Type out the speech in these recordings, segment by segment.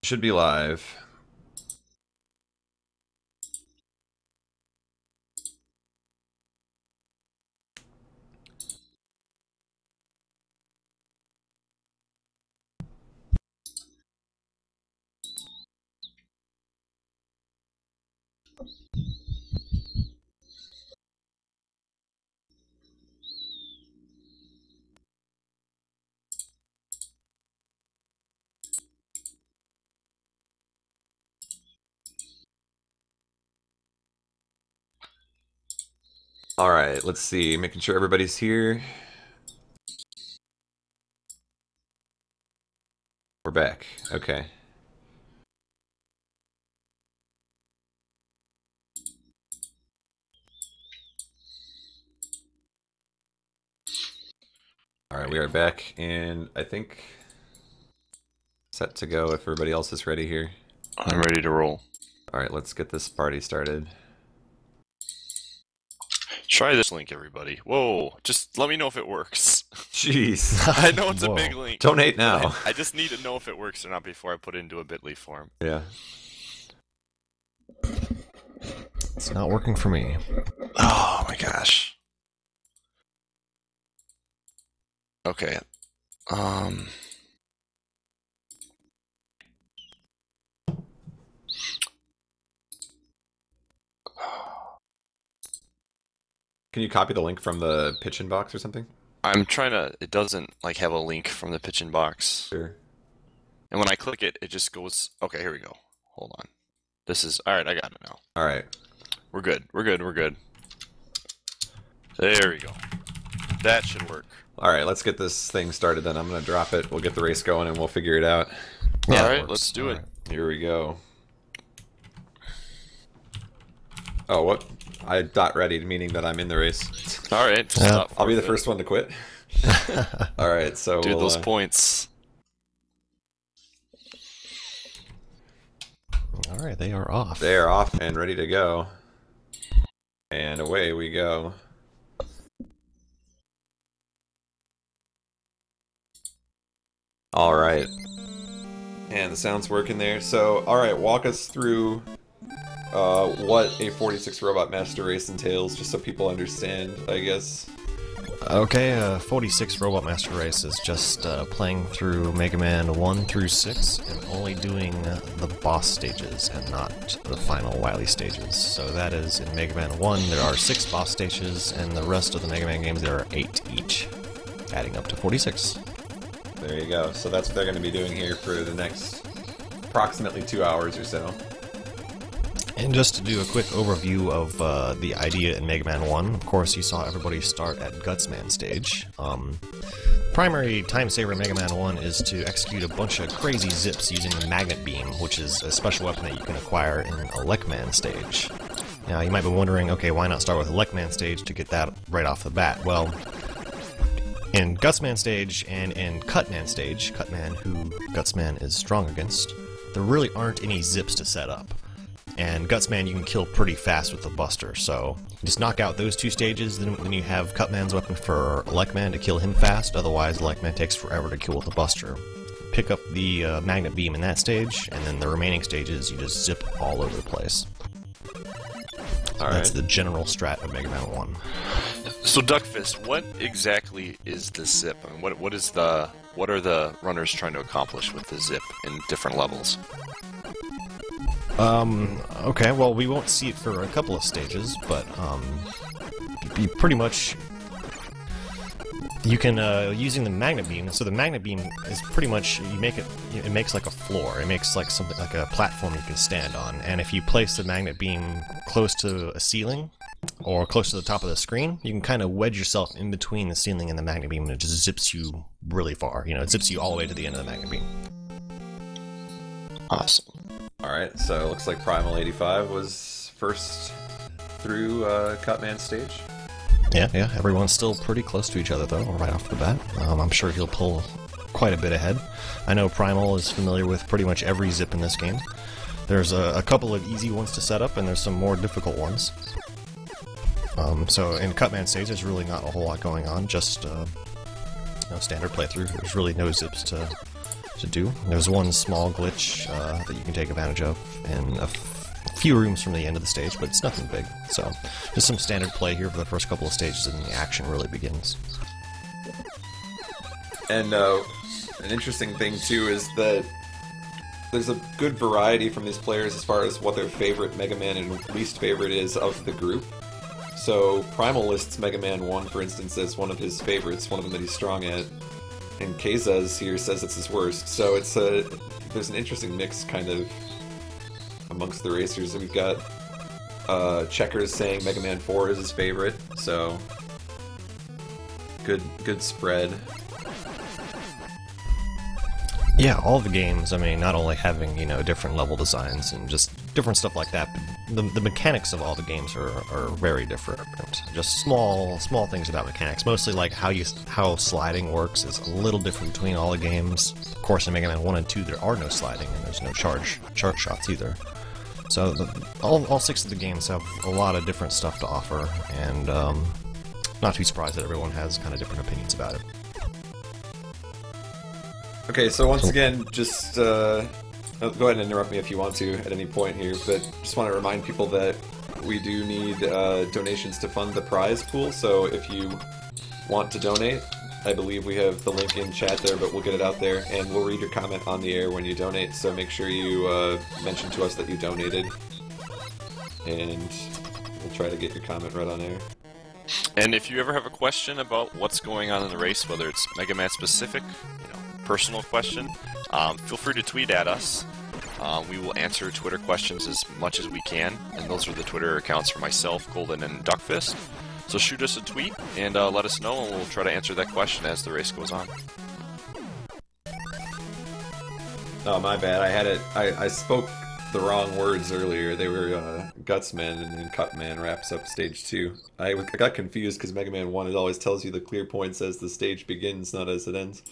Should be live. All right, let's see. Making sure everybody's here. We're back. Okay. All right, we are back, and I think set to go if everybody else is ready here. I'm ready to roll. All right, let's get this party started. Try this link, everybody. Whoa, just let me know if it works. Jeez. I know it's a big link. Donate now. I just need to know if it works or not before I put it into a bit.ly form. Yeah. It's not working for me. Oh my gosh. Okay. Can you copy the link from the pitch box or something? I'm trying to. It doesn't like have a link from the pitch box. Sure. And when I click it, it just goes. Okay, here we go. Hold on. This is all right. I got it now. All right. We're good. We're good. We're good. There we go. That should work. All right, let's get this thing started then. I'm going to drop it. We'll get the race going and we'll figure it out. Yeah, all right, let's do it. Right, here we go. Oh, what? I dot ready, meaning that I'm in the race. All right. I'll be the first one to quit. All right, so dude, those points. All right, they are off. They are off and ready to go. And away we go. All right. And the sound's working there. So, all right, walk us through what a 46 Robot Master Race entails, just so people understand, I guess. Okay, 46 Robot Master Race is just playing through Mega Man 1 through 6 and only doing the boss stages and not the final Wily stages. So that is in Mega Man 1 there are 6 boss stages, and the rest of the Mega Man games there are 8 each, adding up to 46. There you go. So that's what they're going to be doing here for the next approximately 2 hours or so. And just to do a quick overview of the idea in Mega Man 1, of course you saw everybody start at Gutsman stage. Primary time saver in Mega Man 1 is to execute a bunch of crazy zips using the Magnet Beam, which is a special weapon that you can acquire in Elecman stage. Now you might be wondering, okay, why not start with Elecman stage to get that right off the bat? Well, in Gutsman stage and in Cutman stage, Cutman, who Gutsman is strong against, there really aren't any zips to set up. And Gutsman you can kill pretty fast with the Buster, so just knock out those 2 stages, then you have Cutman's weapon for Elecman to kill him fast, otherwise Elecman takes forever to kill with the Buster. Pick up the Magnet Beam in that stage, and then the remaining stages you just zip all over the place. That's the general strat of Mega Man 1. So Duckfist, what exactly is the zip? I mean, what are the runners trying to accomplish with the zip in different levels? Okay, well, we won't see it for a couple of stages, but, you pretty much... You can, using the Magnet Beam, so the Magnet Beam is pretty much, it makes like a floor, it makes like something, like a platform you can stand on, and if you place the Magnet Beam close to a ceiling, or close to the top of the screen, you can kind of wedge yourself in between the ceiling and the Magnet Beam, and it just zips you really far, it zips you all the way to the end of the Magnet Beam. Awesome. Alright, so it looks like Primal 85 was first through Cutman stage. Yeah, everyone's still pretty close to each other, though, right off the bat. I'm sure he'll pull quite a bit ahead. I know Primal is familiar with pretty much every zip in this game. There's a couple of easy ones to set up, and there's some more difficult ones. So in Cutman stage, there's really not a whole lot going on, just standard playthrough. There's really no zips to to do. There's one small glitch that you can take advantage of in a few rooms from the end of the stage, but it's nothing big. So, just some standard play here for the first couple of stages, and the action really begins. And an interesting thing too is that there's a good variety from these players as far as what their favorite Mega Man and least favorite is of the group. So Primal lists Mega Man 1, for instance, as one of his favorites, one of them that he's strong at. And Kezaz here says it's his worst. So it's there's an interesting mix kind of amongst the racers. We've got Checkers saying Mega Man 4 is his favorite, so good spread. Yeah, all the games, I mean, not only having, different level designs and just different stuff like that, but the mechanics of all the games are very different. Just small things about mechanics. Mostly like how sliding works is a little different between all the games. Of course, in Mega Man 1 and 2 there are no sliding, and there's no charge shots either. So all 6 of the games have a lot of different stuff to offer, and not too surprised that everyone has kind of different opinions about it. Okay, so once again, just go ahead and interrupt me if you want to at any point here, but just want to remind people that we do need donations to fund the prize pool, so if you want to donate, I believe we have the link in chat there, but we'll get it out there, and we'll read your comment on the air when you donate, so make sure you mention to us that you donated, and we'll try to get your comment right on air. And if you ever have a question about what's going on in the race, whether it's Mega Man specific, personal question, feel free to tweet at us. We will answer Twitter questions as much as we can, and those are the Twitter accounts for myself, Golden, and Duckfist. So shoot us a tweet and let us know, and we'll try to answer that question as the race goes on. Oh, my bad. I spoke the wrong words earlier. They were Gutsman, and then Cutman wraps up stage 2. I got confused because Mega Man 1 it always tells you the clear points as the stage begins, not as it ends.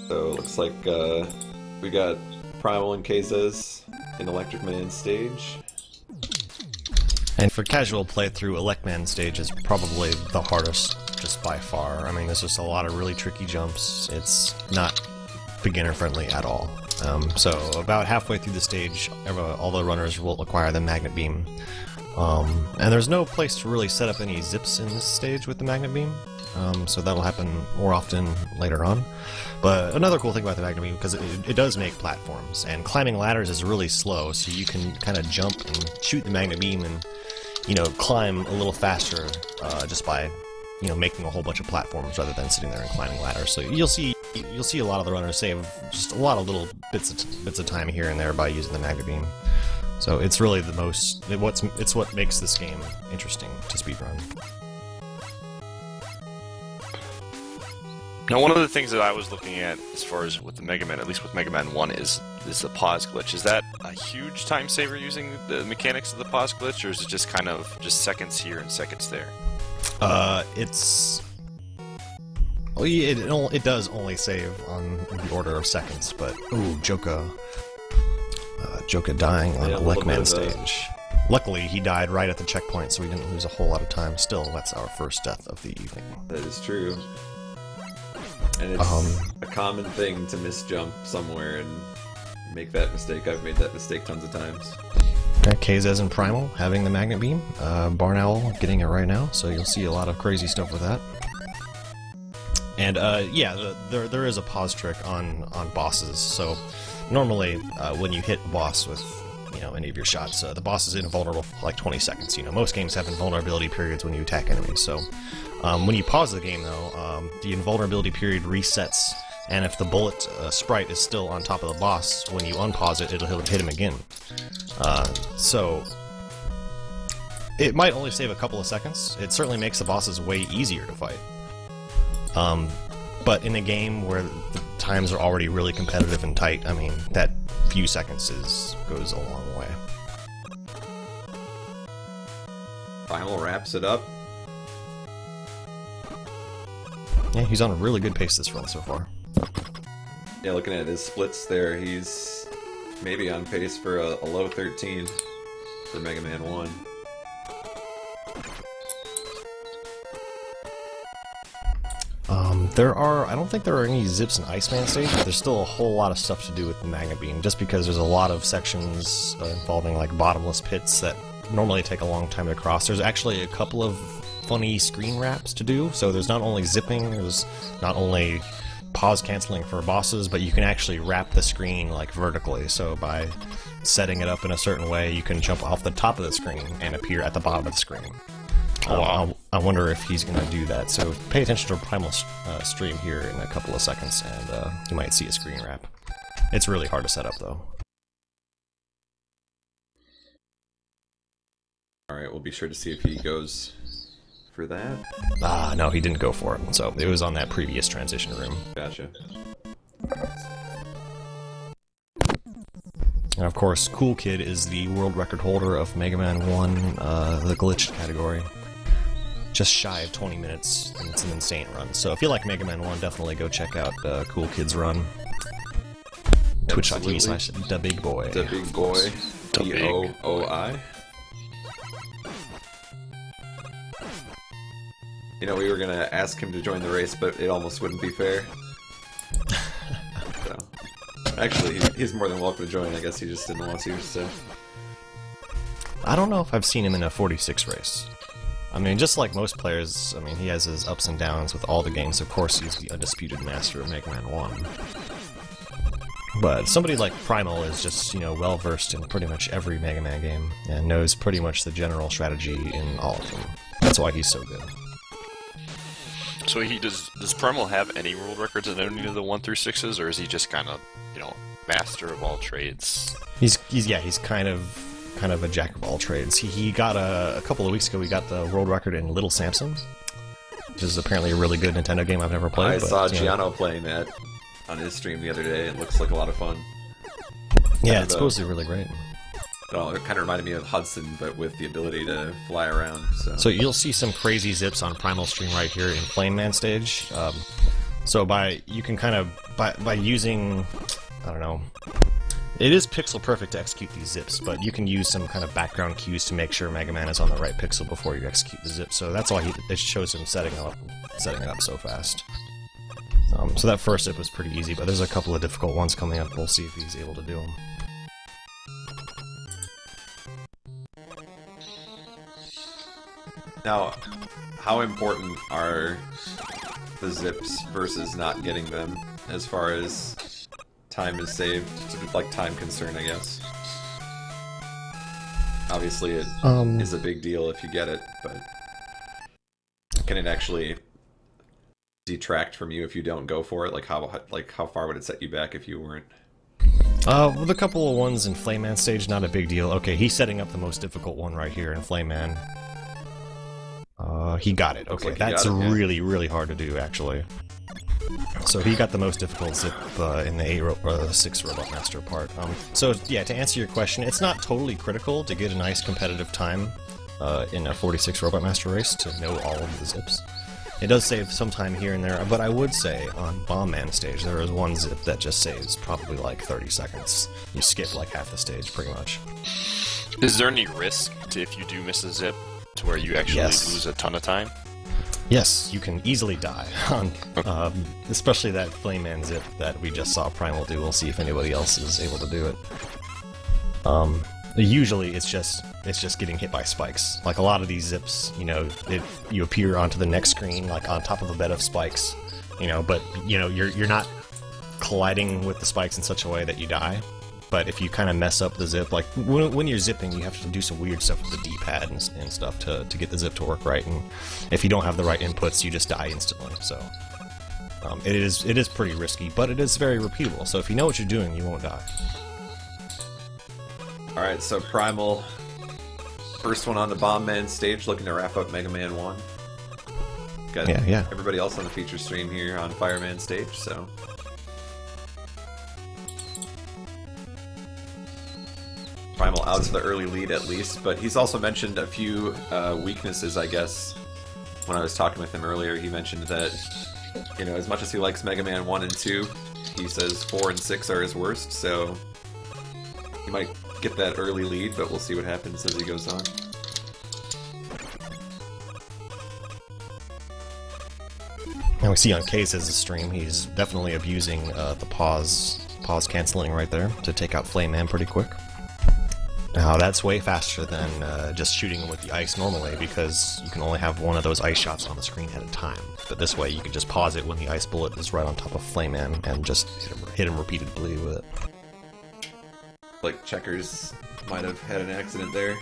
So it looks like we got Primal and Kezaz in Electric Man stage. And for casual playthrough, Elect Man stage is probably the hardest, just by far. I mean, there's just a lot of really tricky jumps. It's not beginner-friendly at all. So about halfway through the stage, all the runners will acquire the Magnet Beam. And there's no place to really set up any zips in this stage with the Magnet Beam. So that'll happen more often later on. But another cool thing about the Magnet Beam, because it does make platforms, and climbing ladders is really slow, so you can kind of jump and shoot the Magnet Beam and, climb a little faster just by, making a whole bunch of platforms rather than sitting there and climbing ladders. So you'll see a lot of the runners save just a lot of little bits of time here and there by using the Magnet Beam. So it's really it's what makes this game interesting to speedrun. Now, one of the things that I was looking at, as far as with the Mega Man, at least with Mega Man 1, is the pause glitch. Is that a huge time saver using the mechanics of the pause glitch, or is it just kind of just seconds here and seconds there? It does only save on the order of seconds, but ooh, Joka dying on Elect Man stage. Luckily, he died right at the checkpoint, so we didn't lose a whole lot of time. Still, that's our first death of the evening. That is true. And it's a common thing to misjump somewhere and make that mistake. I've made that mistake tons of times. Kezaz and Primal having the Magnet Beam. Barn Owl getting it right now, so you'll see a lot of crazy stuff with that. And yeah, there is a pause trick on bosses. So normally, when you hit a boss with any of your shots, the boss is invulnerable for like 20 seconds. Most games have invulnerability periods when you attack enemies. So when you pause the game, though, the invulnerability period resets, and if the bullet sprite is still on top of the boss, when you unpause it, it'll hit him again. So it might only save a couple of seconds. It certainly makes the bosses way easier to fight. But in a game where the times are already really competitive and tight, I mean, that few seconds goes a long way. Primal wraps it up. Yeah, he's on a really good pace this run so far. Yeah, looking at his splits there, he's maybe on pace for a low 13 for Mega Man 1. I don't think there are any zips in Iceman stage, but there's still a whole lot of stuff to do with the Magma Beam, just because there's a lot of sections involving like bottomless pits that normally take a long time to cross. There's actually a couple of funny screen wraps to do, so there's not only zipping, there's not only pause canceling for bosses, but you can actually wrap the screen like vertically, so by setting it up in a certain way, you can jump off the top of the screen and appear at the bottom of the screen. I wonder if he's going to do that, so pay attention to Primal's stream here in a couple of seconds, and you might see a screen wrap. It's really hard to set up, though. Alright, we'll be sure to see if he goes for that. Ah, no, he didn't go for it, so it was on that previous transition room. Gotcha. And of course, Cool Kid is the world record holder of Mega Man 1, the glitched category. Just shy of 20 minutes, and it's an insane run. So if you like Mega Man 1, definitely go check out Cool Kid's run. Twitch.tv/TheBigBoy. The Big Boy. B-O-O-I. You know, we were gonna ask him to join the race, but it almost wouldn't be fair. So, actually, he's more than welcome to join. I guess he just didn't want to, so... I don't know if I've seen him in a 46 race. I mean, just like most players, I mean, he has his ups and downs with all the games. Of course, he's the undisputed master of Mega Man 1. But somebody like Primal is just, you know, well-versed in pretty much every Mega Man game, and knows pretty much the general strategy in all of them. That's why he's so good. So does Primal have any world records in any of the 1 through 6s, or is he just kind of, you know, master of all trades? He's kind of a jack of all trades. He got a couple of weeks ago. He got the world record in Little Samson, which is apparently a really good Nintendo game I've never played. I saw Giano playing that on his stream the other day. It looks like a lot of fun. Yeah, it's supposedly really great. It kind of reminded me of Hudson, but with the ability to fly around. So you'll see some crazy zips on Primal stream right here in Flame Man stage. So by using, I don't know. It is pixel perfect to execute these zips, but you can use some kind of background cues to make sure Mega Man is on the right pixel before you execute the zip. So that's why it shows him setting it up so fast. So that first zip was pretty easy, but there's a couple of difficult ones coming up. We'll see if he's able to do them. now, how important are the zips versus not getting them as far as time is saved? Like time concern, I guess. Obviously, it is a big deal if you get it, but can it actually detract from you if you don't go for it? Like how far would it set you back if you weren't? With a couple of ones in Flame Man stage, not a big deal. Okay, he's setting up the most difficult one right here in Flame Man. He got it. Okay, that's really, really hard to do, actually. So he got the most difficult zip in the 6 Robot Master part. So yeah, to answer your question, it's not totally critical to get a nice competitive time in a 46 Robot Master race to know all of the zips. It does save some time here and there, but I would say on Bomb Man stage there is one zip that just saves probably like 30 seconds. You skip like half the stage, pretty much. Is there any risk to if you do miss a zip to where you actually lose a ton of time? Yes, you can easily die on, especially that Flame Man zip that we just saw Primal do. We'll see if anybody else is able to do it. Usually it's just getting hit by spikes. Like a lot of these zips, you know, you appear onto the next screen like on top of a bed of spikes, you know, but you know you're not colliding with the spikes in such a way that you die. But if you kind of mess up the zip, like when you're zipping, you have to do some weird stuff with the D-pad and stuff to get the zip to work right. And if you don't have the right inputs, you just die instantly. So it is pretty risky, but it is very repeatable. So if you know what you're doing, you won't die. Alright, so Primal, first one on the Bomb Man stage, looking to wrap up Mega Man 1. Got everybody else on the feature stream here on Fireman stage, so... Primal out to the early lead at least, but he's also mentioned a few weaknesses, I guess. When I was talking with him earlier, he mentioned that, you know, as much as he likes Mega Man 1 and 2, he says 4 and 6 are his worst, so... he might get that early lead, but we'll see what happens as he goes on. And we see on Case's stream, he's definitely abusing the pause canceling right there to take out Flame Man pretty quick. Now that's way faster than just shooting him with the ice normally, because you can only have one of those ice shots on the screen at a time. But this way you can just pause it when the ice bullet is right on top of Flame Man and just hit him repeatedly with it. Like Checkers might have had an accident there.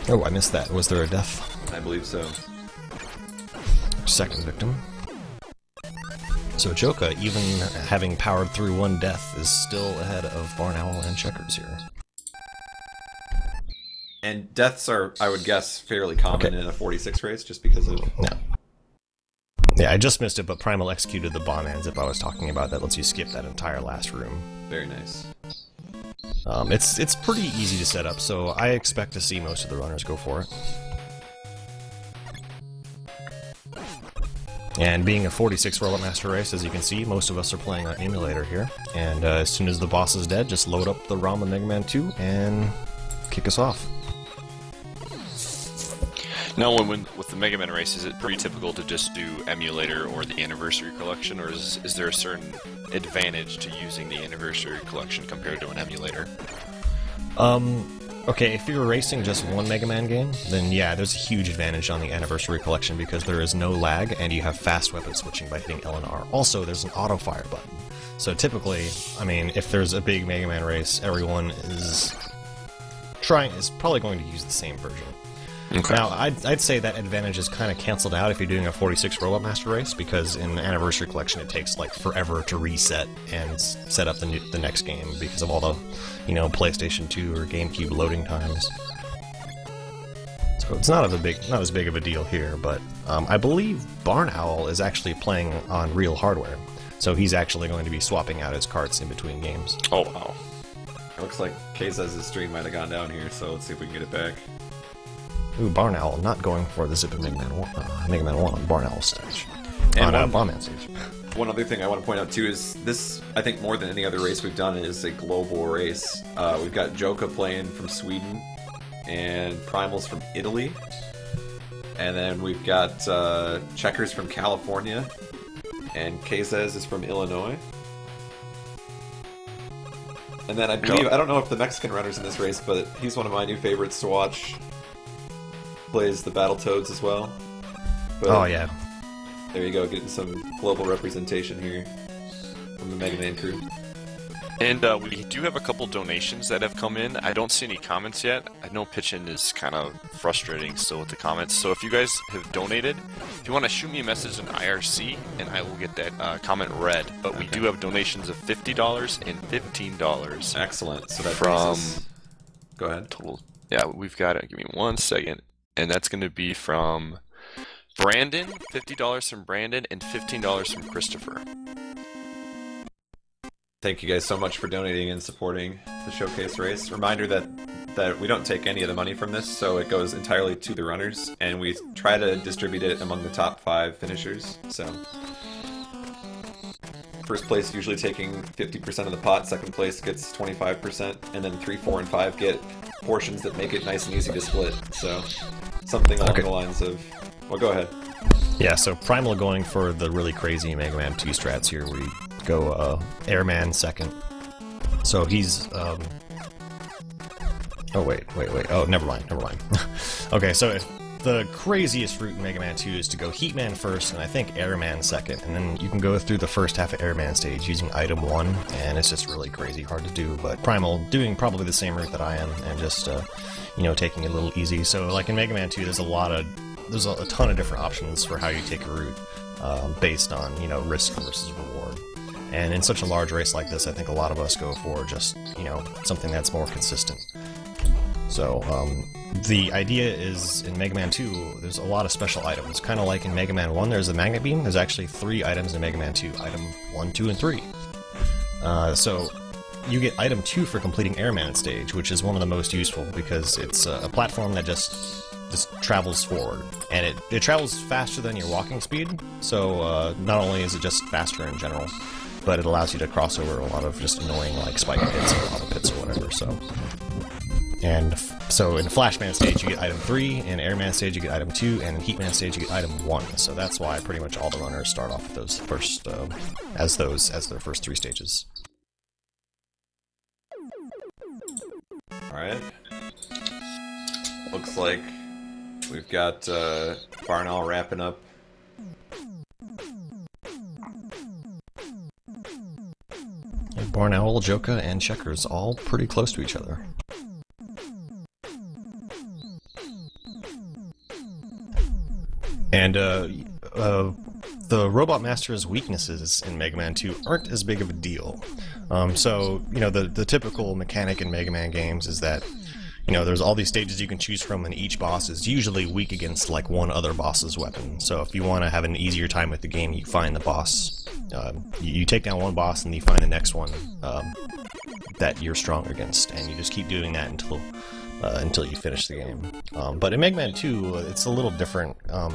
Oh, I missed that. Was there a death? I believe so. Second victim. So Joka, even having powered through one death, is still ahead of Barn Owl and Checkers here. And deaths are, I would guess, fairly common in a 46 race, just because of... Yeah. Yeah, I just missed it, but Primal executed the bomb zip I was talking about that lets you skip that entire last room. Very nice. It's pretty easy to set up, so I expect to see most of the runners go for it. And being a 46 Robot Master race, as you can see, most of us are playing on emulator here. And as soon as the boss is dead, just load up the ROM of Mega Man 2 and kick us off. Now, with the Mega Man race, is it pretty typical to just do emulator or the Anniversary Collection, or is there a certain advantage to using the Anniversary Collection compared to an emulator? Okay, if you're racing just one Mega Man game, then yeah, there's a huge advantage on the Anniversary Collection because there is no lag and you have fast weapon switching by hitting L and R. Also, there's an auto-fire button. So typically, I mean, if there's a big Mega Man race, everyone is probably going to use the same version. Okay. Now, I'd say that advantage is kind of canceled out if you're doing a 46 Robot Master race, because in the Anniversary Collection it takes like forever to reset and set up the next game because of all the, PlayStation 2 or GameCube loading times. So it's not as big of a deal here, but I believe Barn Owl is actually playing on real hardware, so he's actually going to be swapping out his carts in between games. Oh wow! It looks like Keiza's stream might have gone down here, so let's see if we can get it back. Ooh, Barn Owl not going for the Zip of Mega Man 1 on Barn Owl stage. And on Bomb Man stage. One other thing I want to point out too is this, I think more than any other race we've done, is a global race. We've got Joka playing from Sweden, and Primal's from Italy. And then we've got Checkers from California, and Kezes is from Illinois. And then I believe, I don't know if the Mexican runner's in this race, but he's one of my new favorites to watch. Plays the Battletoads as well. But oh yeah. There you go, getting some global representation here from the Mega Man crew. And we do have a couple donations that have come in. I don't see any comments yet. I know pitching is kind of frustrating still with the comments. So if you guys have donated, if you want to shoot me a message in IRC, and I will get that comment read. But we do have donations of $50 and $15. Excellent. So that from... Go ahead. Total. Yeah, we've got it. Give me 1 second. And that's going to be from Brandon, $50 from Brandon, and $15 from Christopher. Thank you guys so much for donating and supporting the showcase race. Reminder that we don't take any of the money from this, so it goes entirely to the runners, and we try to distribute it among the top 5 finishers. So, first place usually taking 50% of the pot, second place gets 25%, and then 3, 4, and 5 get portions that make it nice and easy to split. So, something along the lines of... Well, go ahead. Yeah, so Primal going for the really crazy Mega Man 2 strats here. We go Airman second. So he's... Oh, wait. Oh, never mind. Okay, so the craziest route in Mega Man 2 is to go Heatman first, and I think Airman second, and then you can go through the first half of Airman stage using item 1, and it's just really crazy hard to do, but Primal doing probably the same route that I am, and just, taking it a little easy. So, like in Mega Man 2, there's a ton of different options for how you take a route, based on, risk versus reward. And in such a large race like this, I think a lot of us go for just, something that's more consistent. So, the idea is, in Mega Man 2, there's a lot of special items. Kind of like in Mega Man 1, there's a Magnet Beam. There's actually 3 items in Mega Man 2. Item 1, 2, and 3. So, you get Item 2 for completing Airman stage, which is one of the most useful, because it's a platform that just travels forward. And it travels faster than your walking speed, so not only is it just faster in general, but it allows you to cross over a lot of just annoying, like, spike pits or lava pits or whatever, so... And so in Flashman stage you get item 3, in Airman stage you get item 2, and in Heatman stage you get item 1. So that's why pretty much all the runners start off with those first, as their first 3 stages. Alright. Looks like we've got Barnall wrapping up. And Barn Owl, Joka, and Checkers all pretty close to each other. And the Robot Master's weaknesses in Mega Man 2 aren't as big of a deal. So, you know, the typical mechanic in Mega Man games is that, you know, there's all these stages you can choose from, and each boss is usually weak against, like, one other boss's weapon. So if you want to have an easier time with the game, you find the boss. You take down one boss, and you find the next one that you're strong against, and you just keep doing that until you finish the game. But in Mega Man 2, it's a little different. A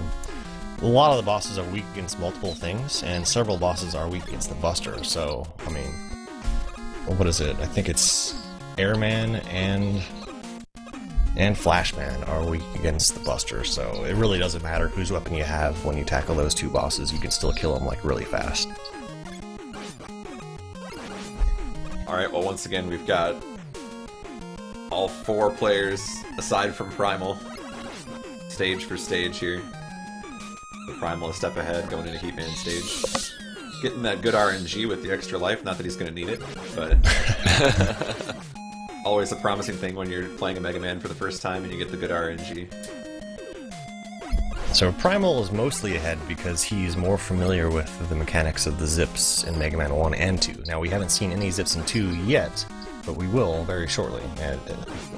lot of the bosses are weak against multiple things, and several bosses are weak against the Buster. So, I mean, what is it? I think it's Airman and Flashman are weak against the Buster. So it really doesn't matter whose weapon you have when you tackle those 2 bosses. You can still kill them like really fast. All right. Well, once again, we've got all 4 players aside from Primal, stage for stage here. The Primal a step ahead, going into Heatman stage. Getting that good RNG with the extra life, not that he's going to need it, but always a promising thing when you're playing a Mega Man for the first time and you get the good RNG. So Primal is mostly ahead because he's more familiar with the mechanics of the zips in Mega Man 1 and 2. Now, we haven't seen any zips in 2 yet, but we will very shortly.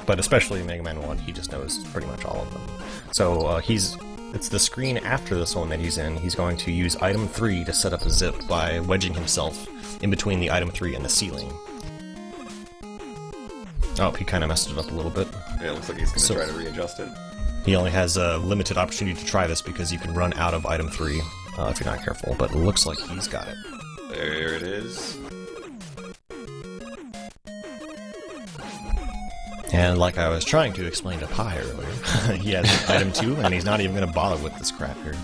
But especially in Mega Man 1, he just knows pretty much all of them. So it's the screen after this one that he's in. He's going to use item 3 to set up a zip by wedging himself in between the item 3 and the ceiling. Oh, he kind of messed it up a little bit. Yeah, it looks like he's going to try to readjust it. He only has a limited opportunity to try this because you can run out of item 3 if you're not careful, but it looks like he's got it. There it is. And like I was trying to explain to Pi earlier, he has item 2, and he's not even going to bother with this crap here.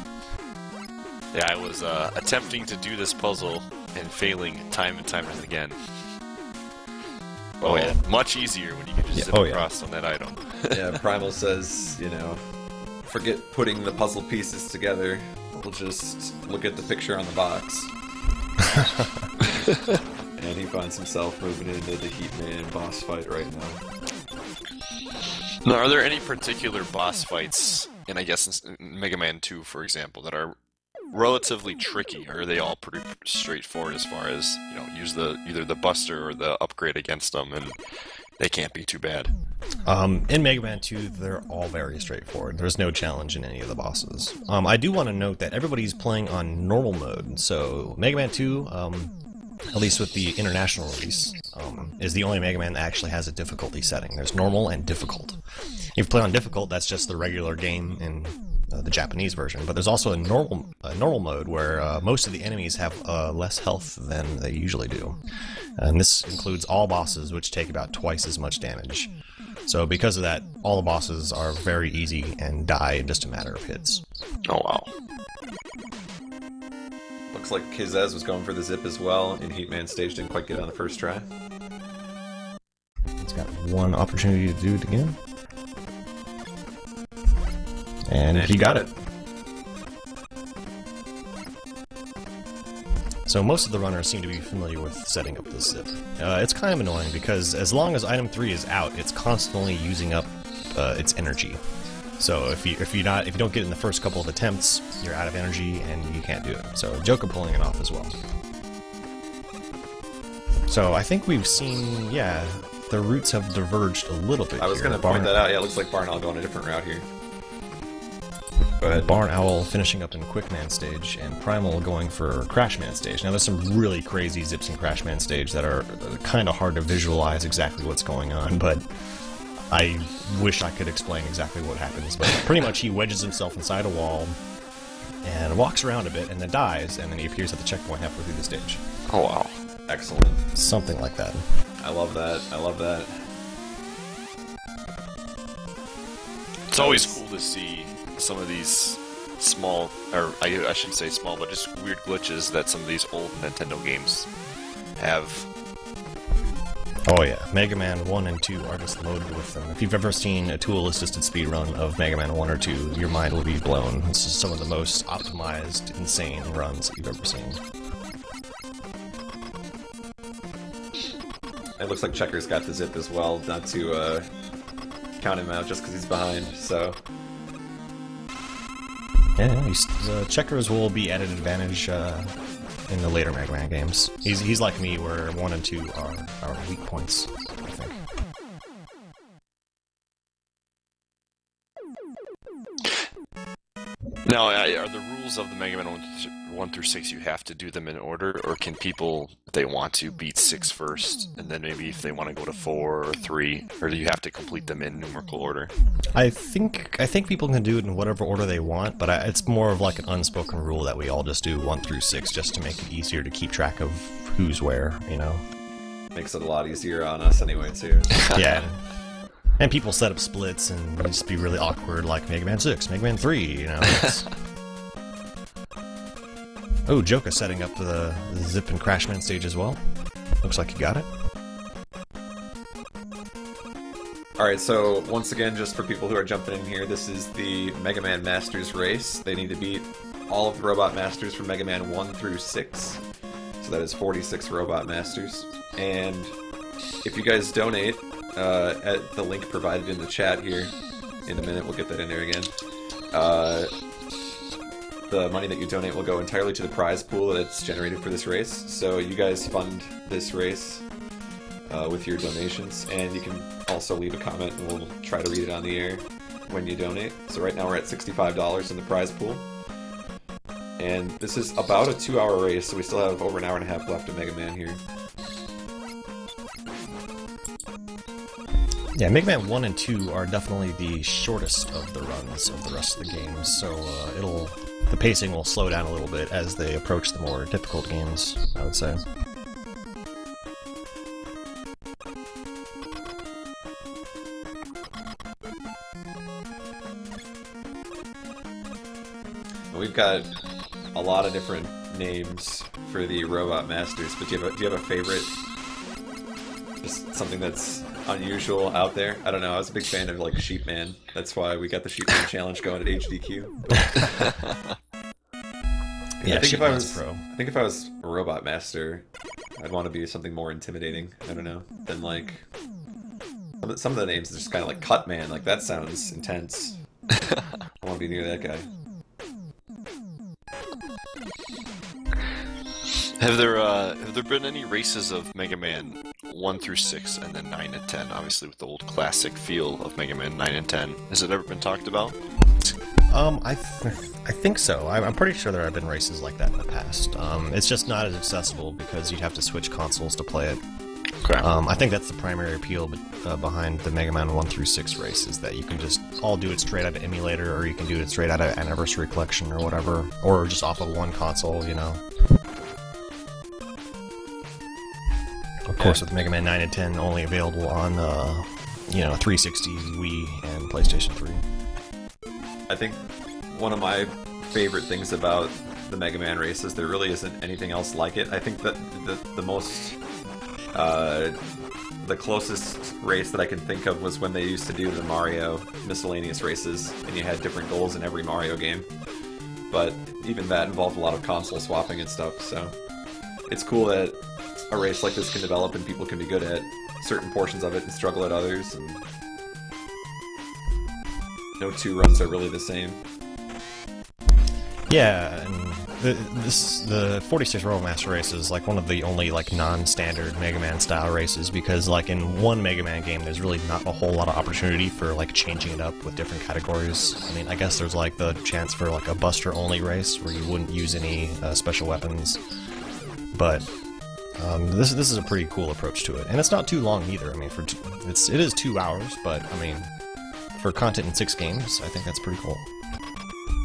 Yeah, I was attempting to do this puzzle and failing time and time and again. Oh yeah, much easier when you can just zip across on that item. Yeah, Primal says, you know, forget putting the puzzle pieces together. We'll just look at the picture on the box. And he finds himself moving into the Heatman boss fight right now. Now, are there any particular boss fights, and I guess in Mega Man 2, for example, that are relatively tricky, or are they all pretty straightforward as far as, you know, use either the Buster or the upgrade against them, and they can't be too bad? In Mega Man 2, they're all very straightforward. There's no challenge in any of the bosses. I do want to note that everybody's playing on normal mode, so Mega Man 2, at least with the international release, is the only Mega Man that actually has a difficulty setting. There's normal and difficult. If you play on difficult, that's just the regular game in the Japanese version, but there's also a normal mode where most of the enemies have less health than they usually do. And this includes all bosses, which take about twice as much damage. So because of that, all the bosses are very easy and die in just a matter of hits. Oh wow. Looks like Kizez was going for the zip as well, and Heatman stage didn't quite get it on the first try. He's got one opportunity to do it again. And he got it. So most of the runners seem to be familiar with setting up this zip. It's kind of annoying because as long as item 3 is out, it's constantly using up its energy. So if you don't get it in the first couple of attempts, you're out of energy and you can't do it. So Joka pulling it off as well. So I think we've seen, yeah, the routes have diverged a little bit. I was going to point that out. Yeah, it looks like Barnall going a different route here. Go ahead. Barn Owl finishing up in Quickman stage, and Primal going for Crashman stage. Now there's some really crazy zips in Crashman stage that are kind of hard to visualize exactly what's going on, but I wish I could explain exactly what happens. But pretty much he wedges himself inside a wall and walks around a bit and then dies, and then he appears at the checkpoint halfway through the stage. Oh wow. Excellent. Something like that. I love that. I love that. always cool to see some of these small, or I shouldn't say small, but just weird glitches that some of these old Nintendo games have. Oh yeah, Mega Man 1 and 2 are just loaded with them. If you've ever seen a tool-assisted speedrun of Mega Man 1 or 2, your mind will be blown. This is some of the most optimized, insane runs that you've ever seen. It looks like Checker's got the zip as well, not to count him out just because he's behind, so... Yeah, Checkers will be at an advantage in the later Mega Man games. He's like me, where 1 and 2 are weak points, I think. Now, are the rules of the Mega Man 1 through 6, you have to do them in order, or can people, if they want to, beat 6 first, and then maybe if they want to go to 4 or 3, or do you have to complete them in numerical order? I think people can do it in whatever order they want, but it's more of like an unspoken rule that we all just do 1 through 6 just to make it easier to keep track of who's where, you know? Makes it a lot easier on us anyway, too. Yeah. And people set up splits and it'd just be really awkward, like Mega Man 6, Mega Man 3, you know? Oh, Joka setting up the Zip and Crashman stage as well. Looks like you got it. Alright, so once again, just for people who are jumping in here, this is the Mega Man Masters race. They need to beat all of the Robot Masters from Mega Man 1 through 6. So that is 46 Robot Masters. And if you guys donate at the link provided in the chat here, in a minute we'll get that in there again, the money that you donate will go entirely to the prize pool that's generated for this race. So you guys fund this race with your donations, and you can also leave a comment and we'll try to read it on the air when you donate. So right now we're at $65 in the prize pool. And this is about a 2-hour race, so we still have over an hour and a half left of Mega Man here. Yeah, Mega Man 1 and 2 are definitely the shortest of the runs of the rest of the games, so the pacing will slow down a little bit as they approach the more difficult games, I would say. We've got a lot of different names for the Robot Masters, but do you have a favorite? Just something that's unusual out there? I don't know, I was a big fan of like Sheepman. That's why we got the Sheepman challenge going at HDQ. Yeah, I think if I was a Robot Master, I'd want to be something more intimidating, I don't know, than like... Some of the names are just kind of like Cutman, like that sounds intense. I want to be near that guy. Have there been any races of Mega Man 1 through 6 and then 9 and 10, obviously with the old classic feel of Mega Man 9 and 10? Has it ever been talked about? I think so. I'm pretty sure there have been races like that in the past. It's just not as accessible because you'd have to switch consoles to play it. Okay. I think that's the primary appeal behind the Mega Man 1 through 6 race, is that you can just all do it straight out of emulator, or you can do it straight out of Anniversary Collection or whatever, or just off of one console, you know. Of course, with Mega Man 9 and 10 only available on, 360, Wii, and PlayStation 3. I think one of my favorite things about the Mega Man race is there really isn't anything else like it. I think that the closest race that I can think of was when they used to do the Mario miscellaneous races, and you had different goals in every Mario game. But even that involved a lot of console swapping and stuff, so it's cool that a race like this can develop and people can be good at certain portions of it and struggle at others, and no two runs are really the same. Yeah, and the 46 Robot Master race is like one of the only like non-standard Mega Man style races, because like in one Mega Man game there's really not a whole lot of opportunity for like changing it up with different categories. I mean, I guess there's like the chance for like a Buster only race where you wouldn't use any special weapons, but this is a pretty cool approach to it, and it's not too long either. I mean, it is 2 hours, but I mean, for content in 6 games, I think that's pretty cool.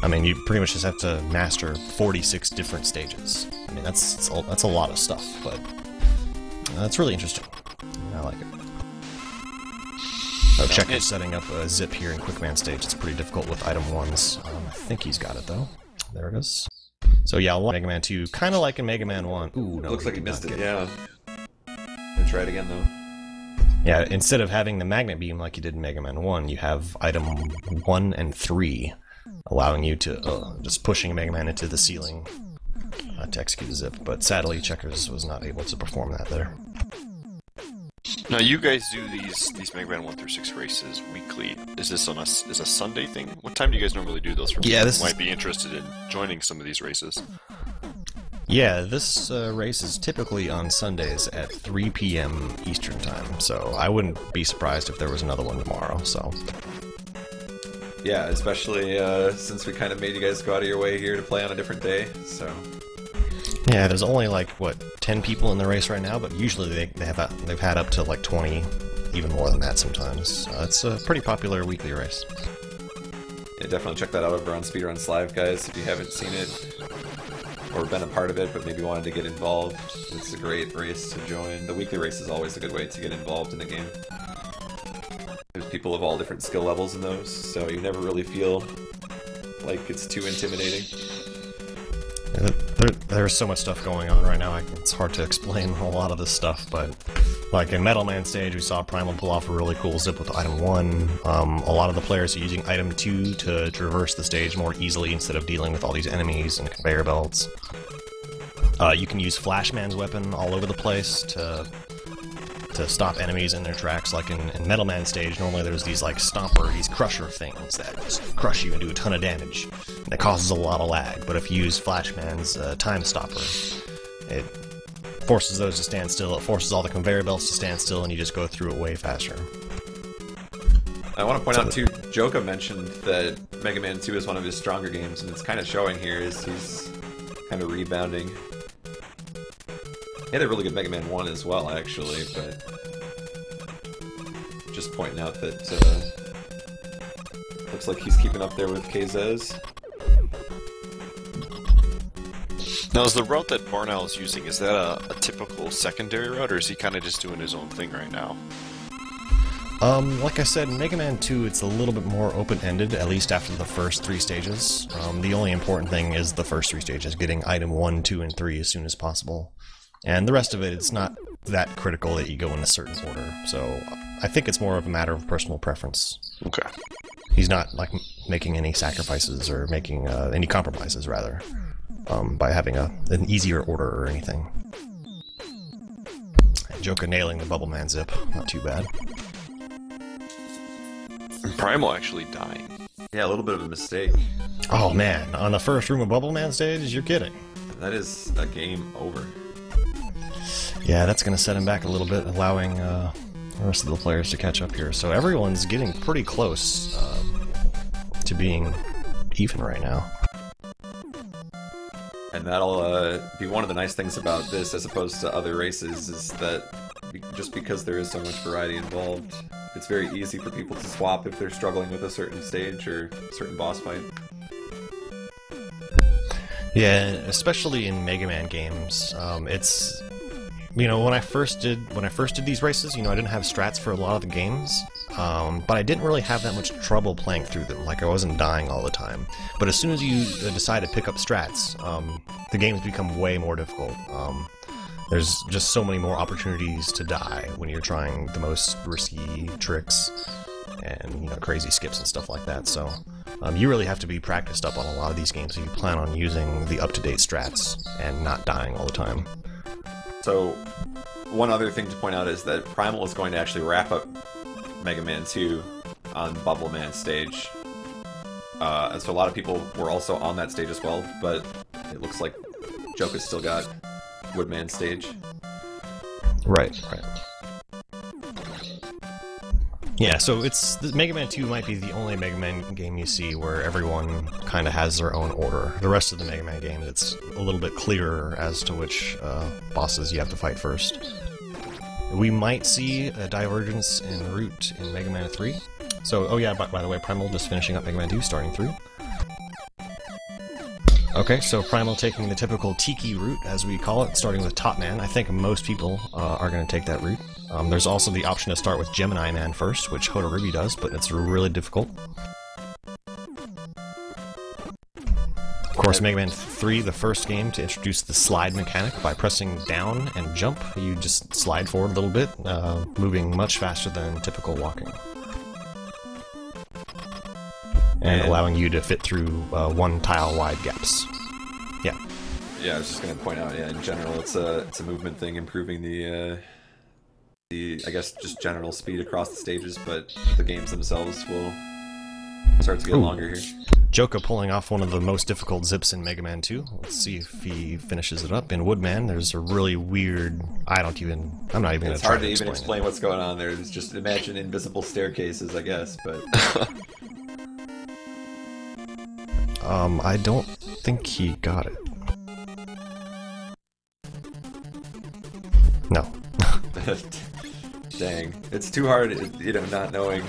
I mean, you pretty much just have to master 46 different stages. I mean, that's a lot of stuff, but that's really interesting. I like it. Oh, Checker's setting up a zip here in Quickman stage. It's pretty difficult with item 1s. I think he's got it, though. There it is. So yeah, Mega Man 2, kind of like in Mega Man 1. Ooh, no. Looks like he missed it, yeah. Gonna try it again, though. Yeah, instead of having the magnet beam like you did in Mega Man 1, you have item 1 and 3, allowing you to just pushing Mega Man into the ceiling to execute the zip. But sadly, Checkers was not able to perform that there. Now you guys do these Mega Man 1 through 6 races weekly. Is this on a Sunday thing? What time do you guys normally do those? For yeah, people who might be interested in joining some of these races. Yeah, this race is typically on Sundays at 3 p.m. Eastern Time, so I wouldn't be surprised if there was another one tomorrow, so... Yeah, especially since we kind of made you guys go out of your way here to play on a different day, so... Yeah, there's only like, what, 10 people in the race right now, but usually they've had up to like 20, even more than that sometimes. It's a pretty popular weekly race. Yeah, definitely check that out over on Speedruns Live, guys, if you haven't seen it. Or been a part of it, but maybe wanted to get involved. It's a great race to join. The weekly race is always a good way to get involved in a game. There's people of all different skill levels in those, so you never really feel like it's too intimidating. There's so much stuff going on right now, it's hard to explain a lot of this stuff, but like in Metal Man stage, we saw Primal pull off a really cool zip with item 1. A lot of the players are using item 2 to traverse the stage more easily instead of dealing with all these enemies and conveyor belts. You can use Flashman's weapon all over the place to stop enemies in their tracks. Like in Metal Man stage, normally there's these like these crusher things that just crush you and do a ton of damage. And it causes a lot of lag, but if you use Flashman's time stopper, it forces those to stand still, it forces all the conveyor belts to stand still, and you just go through it way faster. I want to point out too, Joka mentioned that Mega Man 2 is one of his stronger games, and it's kind of showing here as he's kind of rebounding. He had a really good Mega Man 1 as well, actually, but just pointing out that looks like he's keeping up there with KZ's. Now, is the route that Barnell is using, is that a typical secondary route, or is he kind of just doing his own thing right now? Like I said, in Mega Man 2, it's a little bit more open-ended, at least after the first 3 stages. The only important thing is the first 3 stages, getting item 1, 2, and 3 as soon as possible. And the rest of it, it's not that critical that you go in a certain order, so I think it's more of a matter of personal preference. Okay. He's not, like, making any sacrifices, or making any compromises, rather, by having an easier order or anything. Joka nailing the Bubble Man zip, not too bad. Primal actually dying. Yeah, a little bit of a mistake. Oh man, on the first room of Bubble Man stage? You're kidding. That is a game over. Yeah, that's going to set him back a little bit, allowing the rest of the players to catch up here. So everyone's getting pretty close to being even right now. And that'll be one of the nice things about this, as opposed to other races, is that just because there is so much variety involved, it's very easy for people to swap if they're struggling with a certain stage or a certain boss fight. Yeah, especially in Mega Man games, it's, you know, when I first did these races, you know, I didn't have strats for a lot of the games, but I didn't really have that much trouble playing through them. Like, I wasn't dying all the time. But as soon as you decide to pick up strats, the games become way more difficult. There's just so many more opportunities to die when you're trying the most risky tricks and, you know, crazy skips and stuff like that. So you really have to be practiced up on a lot of these games if you plan on using the up-to-date strats and not dying all the time. So one other thing to point out is that Primal is going to actually wrap up Mega Man 2 on Bubble Man stage. And so a lot of people were also on that stage as well, but it looks like Joker's still got Woodman stage. Right. Yeah, so Mega Man 2 might be the only Mega Man game you see where everyone kind of has their own order. The rest of the Mega Man games, it's a little bit clearer as to which bosses you have to fight first. We might see a divergence in route in Mega Man 3. So, oh yeah, by the way, Primal just finishing up Mega Man 2, starting through. Okay, so Primal taking the typical Tiki route, as we call it, starting with Top Man. I think most people are going to take that route. There's also the option to start with Gemini Man first, which Hotarubi does, but it's really difficult. Of course, Mega Man 3, the first game to introduce the slide mechanic. By pressing down and jump, you just slide forward a little bit, moving much faster than typical walking. And allowing you to fit through one tile wide gaps. Yeah. Yeah, I was just going to point out, yeah, in general, it's a movement thing, improving the I guess just general speed across the stages, but the games themselves will start to get longer here. Joka pulling off one of the most difficult zips in Mega Man 2. Let's see if he finishes it up. In Woodman, there's a really weird... I'm not even going to try to explain it. It's hard to even explain what's going on there. It's just imagine invisible staircases, I guess, but... I don't think he got it. No. Dang. It's too hard, you know, not knowing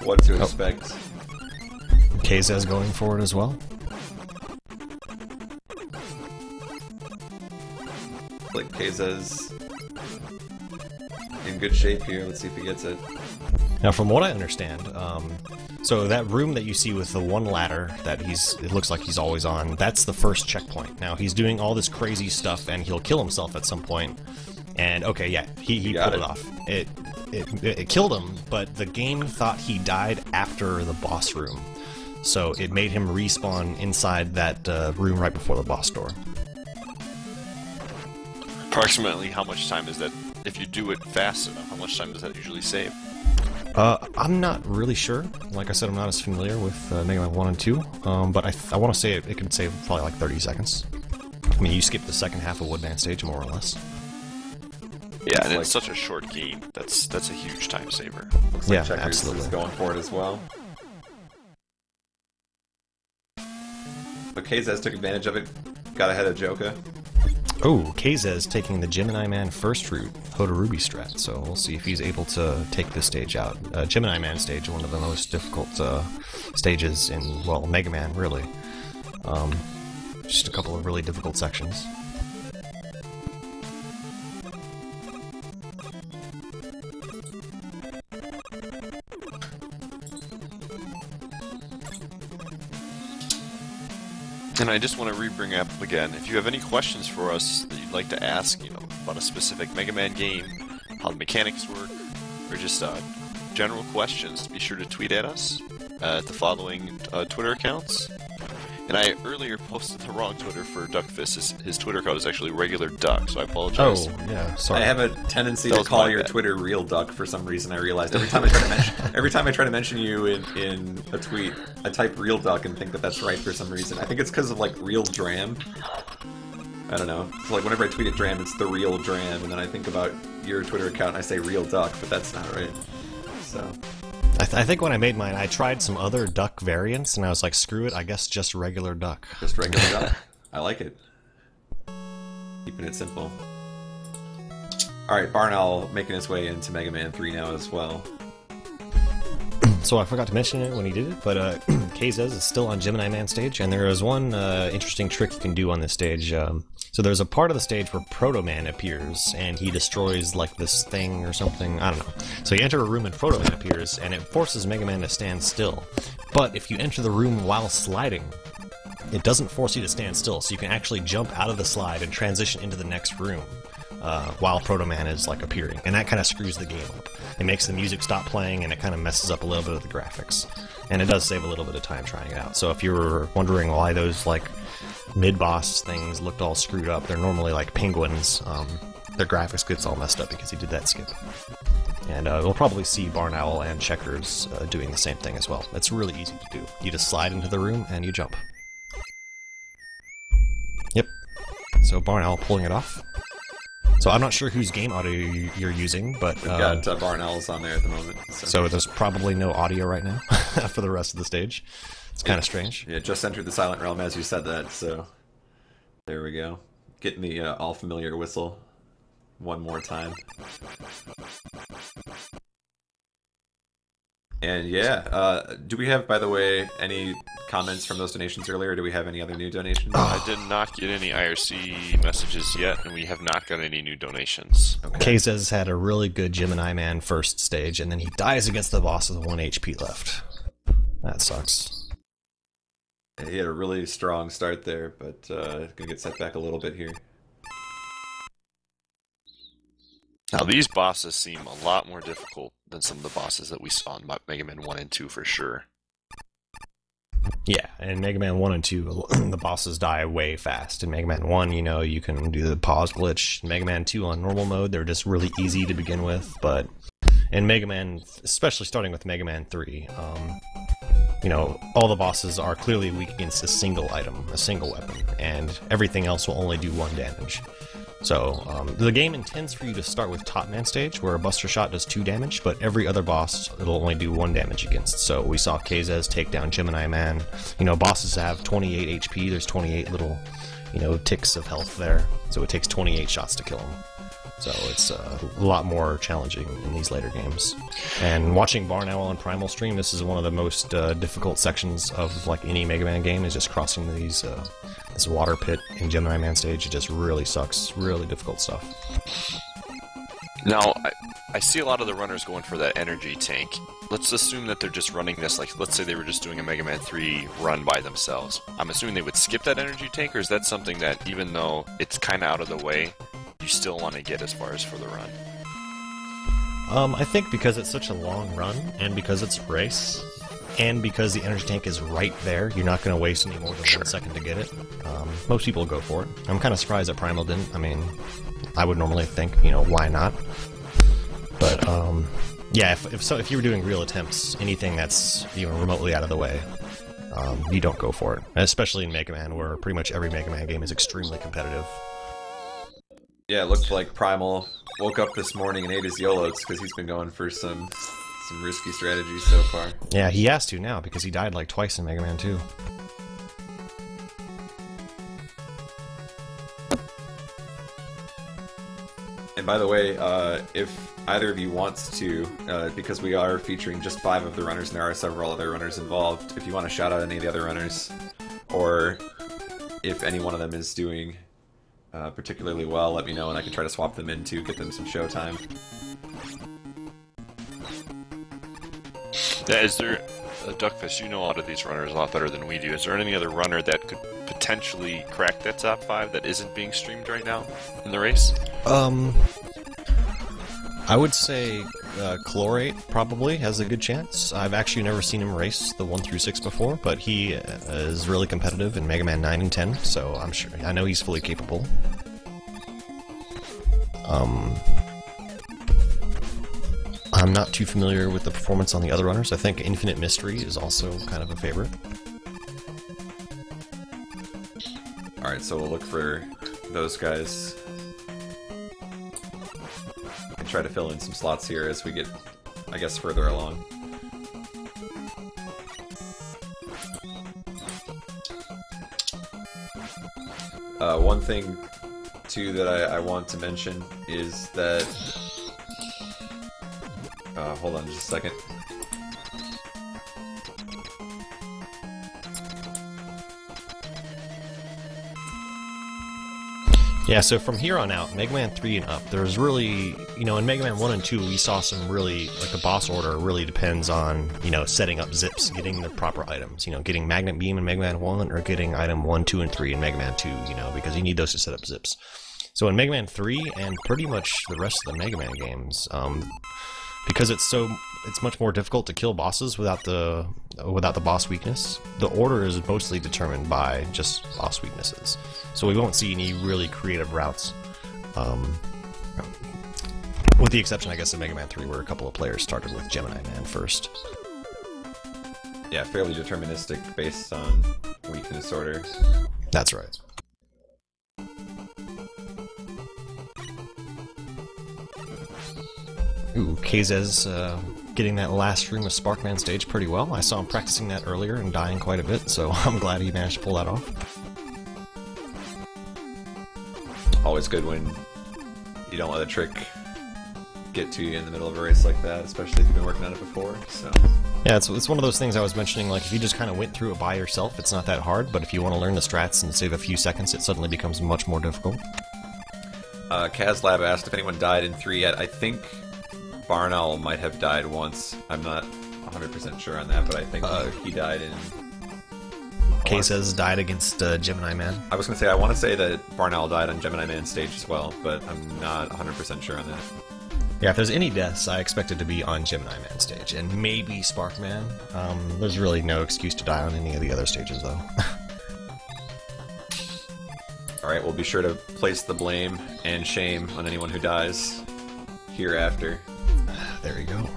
what to expect. Kazez going for it as well. Like Kazez in good shape here. Let's see if he gets it. Now, from what I understand, so that room that you see with the one ladder that it looks like he's always on, that's the first checkpoint. Now, he's doing all this crazy stuff, and he'll kill himself at some point. And, okay, yeah, he pulled it off. It killed him, but the game thought he died after the boss room. So it made him respawn inside that room right before the boss door. Approximately how much time is that, if you do it fast enough, how much time does that usually save? I'm not really sure. Like I said, I'm not as familiar with Mega Man 1 and 2, but I want to say it can save probably like 30 seconds. I mean, you skip the second half of Woodman stage, more or less. Yeah, and it's such a short game. That's a huge time saver. Looks like Yeah, Checkers absolutely. is going for it as well. But Kazez took advantage of it, got ahead of Joka. Oh, Kazez taking the Gemini Man first route, Hotarubi strat, so we'll see if he's able to take this stage out. Gemini Man stage, one of the most difficult stages in, well, Mega Man, really. Just a couple of really difficult sections. And I just want to bring up again, if you have any questions for us that you'd like to ask, you know, about a specific Mega Man game, how the mechanics work, or just general questions, be sure to tweet at us at the following Twitter accounts. And I earlier posted the wrong Twitter for Duckfist. His Twitter account is actually regular Duck, so I apologize. Oh, yeah, sorry. I have a tendency to call your Twitter real Duck for some reason. I realized every time I try to mention you in a tweet, I type real Duck and think that that's right for some reason. I think it's because of like real Dram. I don't know. It's like whenever I tweet at Dram, it's the real Dram, and then I think about your Twitter account and I say real Duck, but that's not right. So. I think when I made mine, I tried some other duck variants, and I was like, screw it, I guess just regular duck. Just regular duck. I like it. Keeping it simple. Alright, Barn Owl making his way into Mega Man 3 now as well. So I forgot to mention it when he did it, but Kazez is still on Gemini Man stage, and there is one interesting trick you can do on this stage. So there's a part of the stage where Proto Man appears, and he destroys like this thing or something, I don't know. So you enter a room and Proto Man appears, and it forces Mega Man to stand still. But if you enter the room while sliding, it doesn't force you to stand still, so you can actually jump out of the slide and transition into the next room. While Proto Man is like appearing, and that kind of screws the game up. It makes the music stop playing, and it kind of messes up a little bit of the graphics. And it does save a little bit of time trying it out. So if you were wondering why those like mid-boss things looked all screwed up, they're normally like penguins. Their graphics gets all messed up because he did that skip. And we'll probably see Barn Owl and Checkers doing the same thing as well. It's really easy to do. You just slide into the room and you jump. Yep. So Barn Owl pulling it off. So I'm not sure whose game audio you're using, but... We've got Barn Owls on there at the moment. So there's probably no audio right now for the rest of the stage. It's kind of strange. Yeah, just entered the Silent Realm as you said that, so... There we go. Getting the all-familiar whistle one more time. And yeah, do we have, by the way, any comments from those donations earlier? Or do we have any other new donations? I did not get any IRC messages yet, and we have not got any new donations. Okay. Kazes had a really good Gemini Man first stage, and then he dies against the boss with 1 HP left. That sucks. Yeah, he had a really strong start there, but gonna get set back a little bit here. Now, these bosses seem a lot more difficult than some of the bosses that we saw in Mega Man 1 and 2 for sure. Yeah, in Mega Man 1 and 2, the bosses die way fast. In Mega Man 1, you know, you can do the pause glitch. In Mega Man 2 on normal mode, they're just really easy to begin with, but in Mega Man, especially starting with Mega Man 3, you know, all the bosses are clearly weak against a single item, a single weapon, and everything else will only do 1 damage. So, the game intends for you to start with Top Man stage, where a Buster Shot does 2 damage, but every other boss it'll only do 1 damage against. So we saw Kazes take down Gemini Man. You know, bosses have 28 HP, there's 28 little, you know, ticks of health there, so it takes 28 shots to kill him. So it's a lot more challenging in these later games. And watching Barn Owl and Primal stream, this is one of the most difficult sections of like any Mega Man game, is just crossing these this water pit in Gemini Man stage. It just really sucks. Really difficult stuff. Now, I see a lot of the runners going for that energy tank. Let's assume that they're just running this, like, let's say they were just doing a Mega Man 3 run by themselves. I'm assuming they would skip that energy tank, or is that something that, even though it's kind of out of the way, you still want to get as far as for the run? I think because it's such a long run, and because it's a race, and because the energy tank is right there, you're not going to waste any more than 1 second to get it. Most people go for it. I'm kind of surprised that Primal didn't. I mean, I would normally think, you know, why not? But, yeah, if you were doing real attempts, anything that's even remotely out of the way, you don't go for it. Especially in Mega Man, where pretty much every Mega Man game is extremely competitive. Yeah, it looked like Primal woke up this morning and ate his YOLOs because he's been going for some risky strategies so far. Yeah, he has to now because he died like twice in Mega Man 2. And by the way, if either of you wants to, because we are featuring just 5 of the runners and there are several other runners involved, if you want to shout out any of the other runners, or if any one of them is doing particularly well, let me know and I can try to swap them in to get them some show time. Yeah, is there, Duckfish, you know a lot of these runners a lot better than we do. Is there any other runner that could potentially crack that top 5 that isn't being streamed right now in the race? I would say Chlorate probably has a good chance. I've actually never seen him race the 1 through 6 before, but he is really competitive in Mega Man 9 and 10, so I know he's fully capable. I'm not too familiar with the performance on the other runners. I think Infinite Mystery is also kind of a favorite. Alright, so we'll look for those guys. We can try to fill in some slots here as we get, I guess, further along. One thing, too, that I want to mention is that... hold on just a second. Yeah, so from here on out, Mega Man 3 and up, there's really, you know, in Mega Man 1 and 2, we saw some really, like the boss order really depends on, you know, setting up zips, getting the proper items, you know, getting Magnet Beam in Mega Man 1 or getting item 1, 2, and 3 in Mega Man 2, you know, because you need those to set up zips. So in Mega Man 3 and pretty much the rest of the Mega Man games, because it's much more difficult to kill bosses without the boss weakness. The order is mostly determined by just boss weaknesses, so we won't see any really creative routes, with the exception, I guess, of Mega Man 3, where a couple of players started with Gemini Man first. Yeah, fairly deterministic based on weakness order. That's right. Ooh, Kazes getting that last room of Sparkman stage pretty well. I saw him practicing that earlier and dying quite a bit, so I'm glad he managed to pull that off. Always good when you don't let a trick get to you in the middle of a race like that, especially if you've been working on it before, so... Yeah, it's one of those things I was mentioning, like, if you just kind of went through it by yourself, it's not that hard, but if you want to learn the strats and save a few seconds, it suddenly becomes much more difficult. KazLab asked if anyone died in 3 yet. I think Barnowl might have died once. I'm not 100% sure on that, but I think he died in... Kay says died against Gemini Man. I was going to say, I want to say that Barnowl died on Gemini Man stage as well, but I'm not 100% sure on that. Yeah, if there's any deaths, I expect it to be on Gemini Man stage, and maybe Sparkman. There's really no excuse to die on any of the other stages, though. Alright, we'll be sure to place the blame and shame on anyone who dies hereafter. There you go.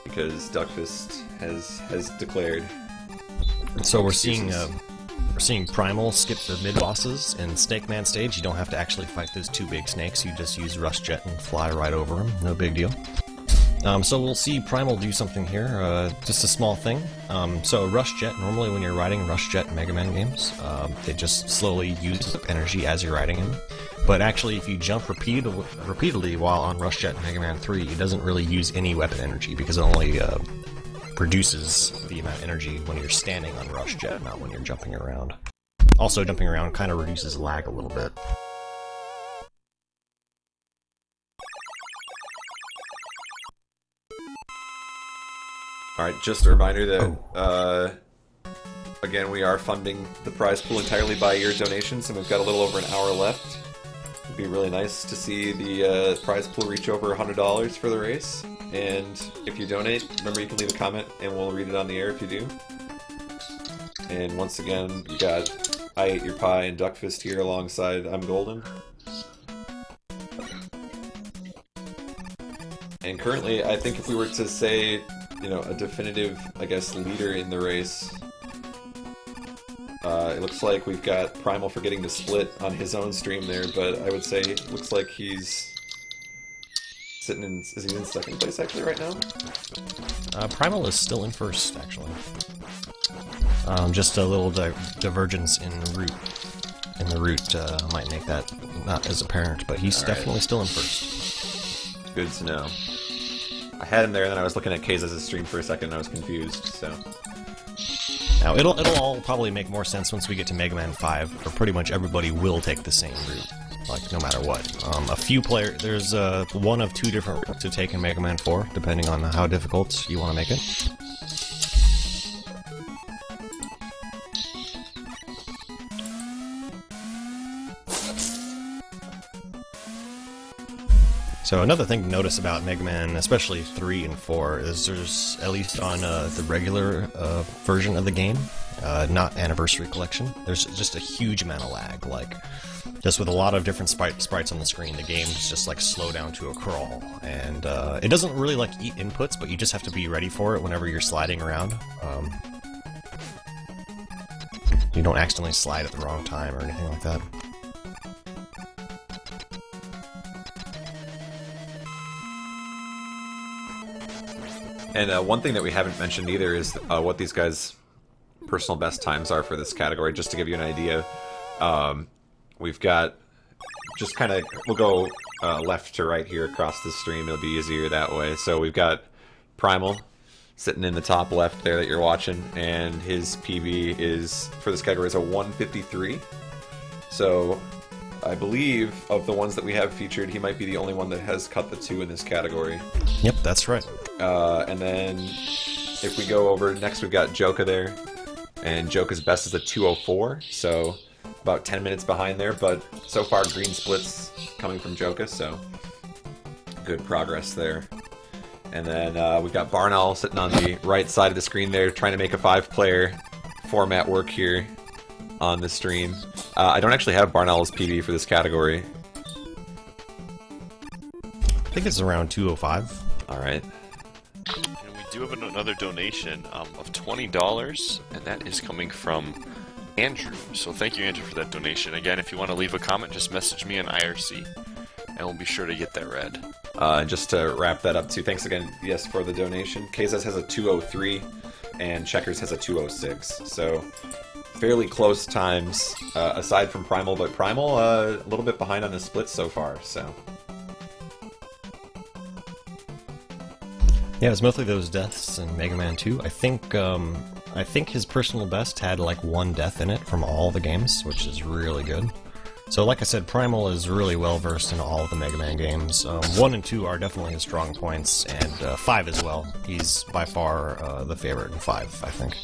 Because Duckfist has declared. So we're seeing Primal skip the mid-bosses in Snake Man stage. You don't have to actually fight those 2 big snakes, you just use Rush Jet and fly right over them. No big deal. So we'll see Primal do something here, just a small thing. So Rush Jet, normally when you're riding Rush Jet in Mega Man games, they just slowly use up energy as you're riding him. But actually, if you jump repeatedly while on Rush Jet in Mega Man 3, it doesn't really use any weapon energy, because it only reduces the amount of energy when you're standing on Rush Jet, not when you're jumping around. Also, jumping around kind of reduces lag a little bit. Alright, just a reminder that, again, we are funding the prize pool entirely by your donations, and we've got a little over an hour left. It'd be really nice to see the prize pool reach over $100 for the race. And if you donate, remember you can leave a comment and we'll read it on the air if you do. And once again, you got I Ate Your Pie and Duckfist here alongside I'm Golden. And currently, I think if we were to say, you know, a definitive, I guess, leader in the race, it looks like we've got Primal forgetting to split on his own stream there, but I would say it looks like he's sitting in... Is he in second place, actually, right now? Primal is still in first, actually. Just a little divergence in route. In the route might make that not as apparent, but he's definitely still in first. Good to know. I had him there, and then I was looking at Kaz's stream for a second, and I was confused, so... Now, it'll all probably make more sense once we get to Mega Man 5, where pretty much everybody will take the same route, like, no matter what. A few players... There's one of 2 different routes to take in Mega Man 4, depending on how difficult you want to make it. So another thing to notice about Mega Man, especially 3 and 4, is there's, at least on the regular version of the game, not Anniversary Collection, there's just a huge amount of lag. Like, just with a lot of different sprites on the screen, the game's just like slow down to a crawl. And it doesn't really like eat inputs, but you just have to be ready for it whenever you're sliding around. You don't accidentally slide at the wrong time or anything like that. And one thing that we haven't mentioned either is what these guys' personal best times are for this category, just to give you an idea. We've got just kind of, we'll go left to right here across the stream, it'll be easier that way. So we've got Primal sitting in the top left there that you're watching, and his PB is, for this category, is a 153. So I believe of the ones that we have featured, he might be the only one that has cut the 2 in this category. Yep, that's right. And then if we go over, next we've got Joka there, and Joka's best is a 204, so about 10 minutes behind there, but so far green splits coming from Joka, so good progress there. And then we've got Barnowl sitting on the right side of the screen there, trying to make a 5-player format work here on the stream. I don't actually have Barnowl's PB for this category. I think it's around 205. Alright. And we do have another donation of $20, and that is coming from Andrew. So thank you, Andrew, for that donation. Again, if you want to leave a comment, just message me on IRC, and we'll be sure to get that read. Just to wrap that up too, thanks again, yes, for the donation. Kazas has a 203, and Checkers has a 206. So fairly close times, aside from Primal, but Primal a little bit behind on the splits so far, so... Yeah, it was mostly those deaths in Mega Man 2. I think his personal best had like 1 death in it from all the games, which is really good. So like I said, Primal is really well versed in all of the Mega Man games. 1 and 2 are definitely his strong points, and 5 as well. He's by far the favorite in 5, I think.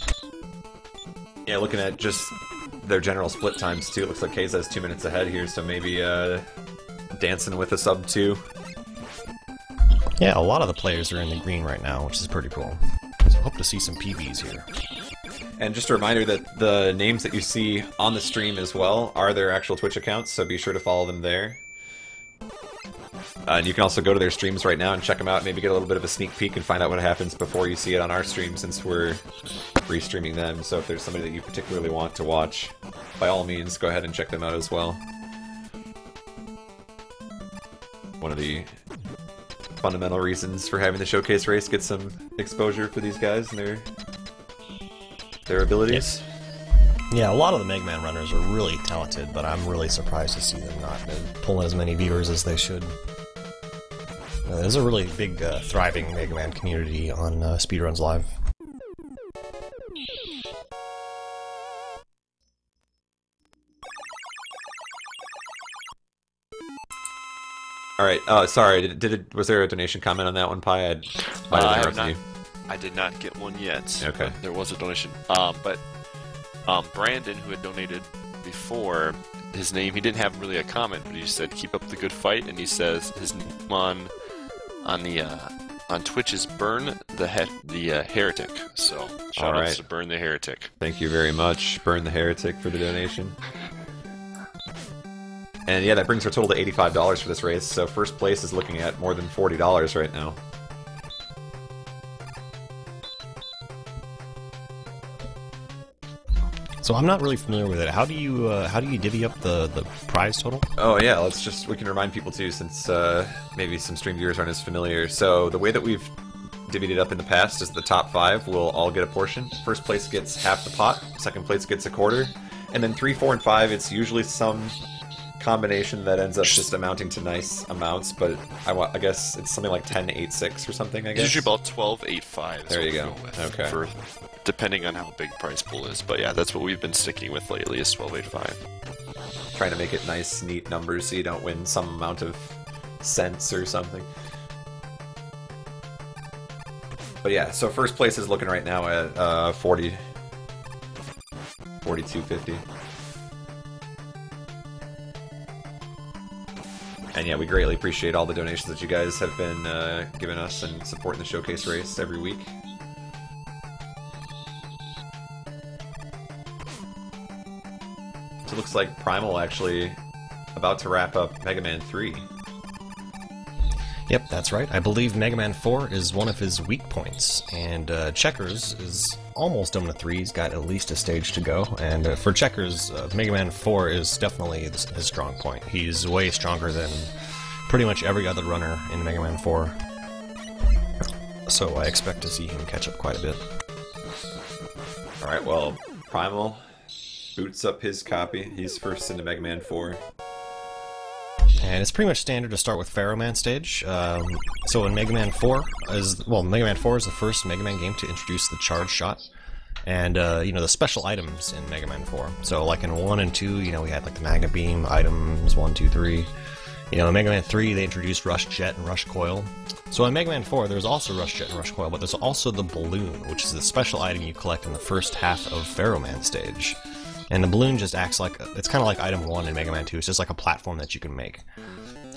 Yeah, looking at just their general split times too, it looks like Keiza's 2 minutes ahead here, so maybe dancing with a sub 2. Yeah, a lot of the players are in the green right now, which is pretty cool. So hope to see some PBs here. And just a reminder that the names that you see on the stream as well are their actual Twitch accounts, so be sure to follow them there. And you can also go to their streams right now and check them out, maybe get a little bit of a sneak peek and find out what happens before you see it on our stream, since we're restreaming them. So if there's somebody that you particularly want to watch, by all means, go ahead and check them out as well. One of the fundamental reasons for having the showcase race, get some exposure for these guys and their abilities. Yeah, a lot of the Mega Man runners are really talented, but I'm really surprised to see them not pulling as many viewers as they should. There's a really big, thriving Mega Man community on Speedruns Live. Alright, sorry, was there a donation comment on that one, Pi? I did not get one yet. Okay. There was a donation. But Brandon, who had donated before, his name, he didn't have really a comment, but he said, keep up the good fight, and he says his name on Twitch is Burn the Heretic. So, shout out to Burn the Heretic. Thank you very much, Burn the Heretic, for the donation. And yeah, that brings our total to $85 for this race, so first place is looking at more than $40 right now. So I'm not really familiar with it. How do you divvy up the prize total? Oh yeah, we can remind people too, since maybe some stream viewers aren't as familiar. So the way that we've divvied it up in the past is the top 5 will all get a portion. First place gets half the pot, second place gets a quarter, and then 3, 4, and 5, it's usually some combination that ends up just amounting to nice amounts, but I guess it's something like 10, 8, 6 or something, I guess? Usually about 12, 8, 5. There you go. Okay. Depending on how big prize pool is. But yeah, that's what we've been sticking with lately, is 12, 8, 5. Trying to make it nice, neat numbers so you don't win some amount of cents or something. But yeah, so first place is looking right now at 42.50. And yeah, we greatly appreciate all the donations that you guys have been giving us and supporting the showcase race every week. So it looks like Primal actually about to wrap up Mega Man 3. Yep, that's right. I believe Mega Man 4 is one of his weak points, and Checkers is almost done with 3. He's got at least a stage to go, and for Checkers, Mega Man 4 is definitely his strong point. He's way stronger than pretty much every other runner in Mega Man 4, so I expect to see him catch up quite a bit. Alright, well, Primal boots up his copy. He's first into Mega Man 4. And it's pretty much standard to start with Pharaoh Man stage. So in Mega Man 4 Mega Man 4 is the first Mega Man game to introduce the charge shot, and the special items in Mega Man 4. So like in 1 and 2, we had like the Magna Beam items, 1, 2, 3. In Mega Man 3, they introduced Rush Jet and Rush Coil. So in Mega Man 4, there's also Rush Jet and Rush Coil, but there's also the balloon, which is the special item you collect in the first half of Pharaoh Man stage. And the balloon just acts like, it's kind of like item 1 in Mega Man 2, it's just like a platform that you can make.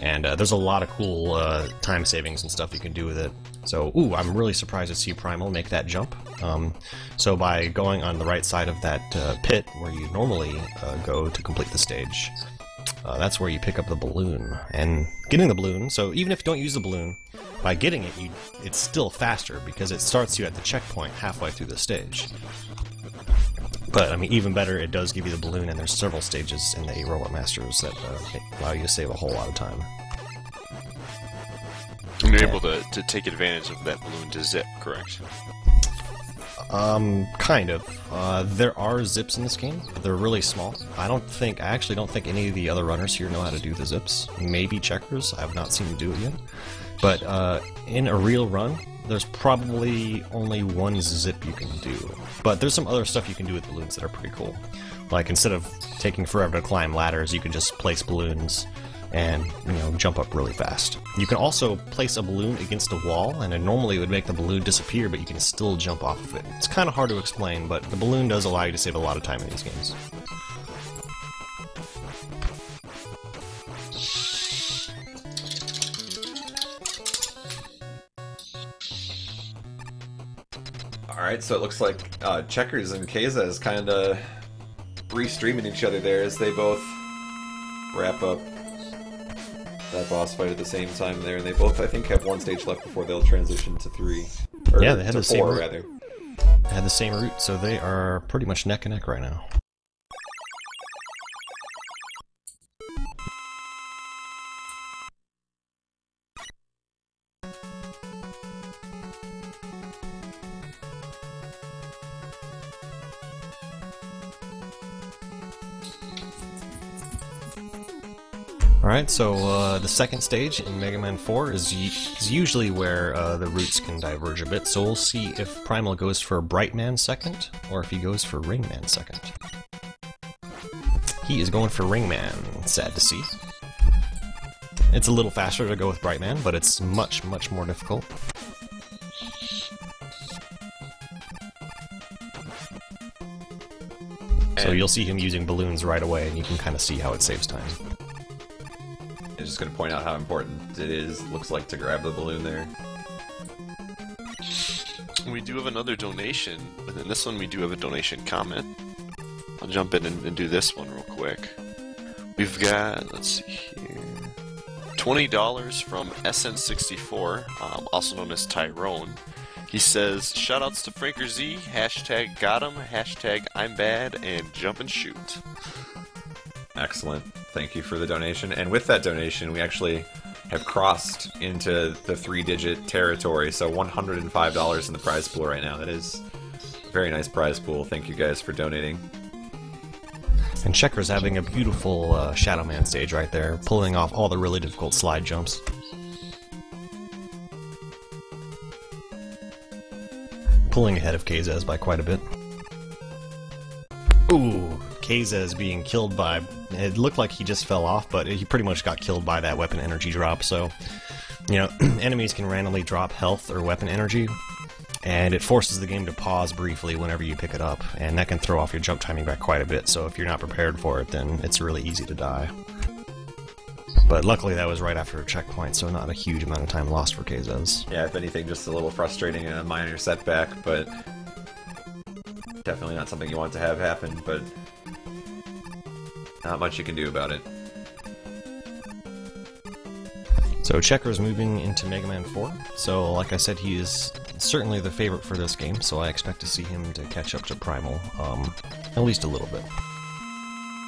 And there's a lot of cool time savings and stuff you can do with it. So, I'm really surprised to see Primal make that jump. So by going on the right side of that pit, where you normally go to complete the stage, that's where you pick up the balloon. And getting the balloon, so even if you don't use the balloon, by getting it, it's still faster, because it starts you at the checkpoint halfway through the stage. But, I mean, even better, it does give you the balloon, and there's several stages in the Robot Masters that allow you to save a whole lot of time. And you're able to take advantage of that balloon to zip, correct? Kind of. There are zips in this game, but they're really small. I actually don't think any of the other runners here know how to do the zips. Maybe Checkers, I've not seen him do it yet. But, in a real run, there's probably only one zip you can do. But there's some other stuff you can do with balloons that are pretty cool. Like, instead of taking forever to climb ladders, you can just place balloons and, jump up really fast. You can also place a balloon against a wall, and it normally would make the balloon disappear, but you can still jump off of it. It's kind of hard to explain, but the balloon does allow you to save a lot of time in these games. Alright, so it looks like Checkers and Keza is kind of restreaming each other there as they both wrap up that boss fight at the same time there, and they both, I think, have one stage left before they'll transition to 3. Or yeah, they had to the same 4, route. rather. They had the same route, so they are pretty much neck and neck right now. Alright, so the second stage in Mega Man 4 is usually where the routes can diverge a bit, so we'll see if Primal goes for Bright Man second, or if he goes for Ring Man second. He is going for Ring Man, sad to see. It's a little faster to go with Bright Man, but it's much, much more difficult. So you'll see him using balloons right away, and you can kind of see how it saves time. I'm just going to point out how important it looks like, to grab the balloon there. We do have another donation, and in this one we do have a donation comment. I'll jump in and do this one real quick. We've got, let's see here, $20 from SN64, also known as Tyrone. He says, shoutouts to Franker Z, hashtag got him, hashtag I'm bad, and jump and shoot. Excellent. Thank you for the donation. And with that donation, we actually have crossed into the 3-digit territory, so $105 in the prize pool right now. That is a very nice prize pool. Thank you guys for donating. And Checker's having a beautiful Shadow Man stage right there, pulling off all the really difficult slide jumps. Pulling ahead of Kazaz by quite a bit. Ooh, Kazaz being killed by... It looked like he just fell off, but he pretty much got killed by that weapon energy drop, so... enemies can randomly drop health or weapon energy, and it forces the game to pause briefly whenever you pick it up, and that can throw off your jump timing back quite a bit, so if you're not prepared for it, then it's really easy to die. But luckily that was right after a checkpoint, so not a huge amount of time lost for Kazaz. Yeah, if anything, just a little frustrating and a minor setback, but definitely not something you want to have happen, but not much you can do about it. So Checker's moving into Mega Man 4, so like I said, he is certainly the favorite for this game, so I expect to see him to catch up to Primal, at least a little bit.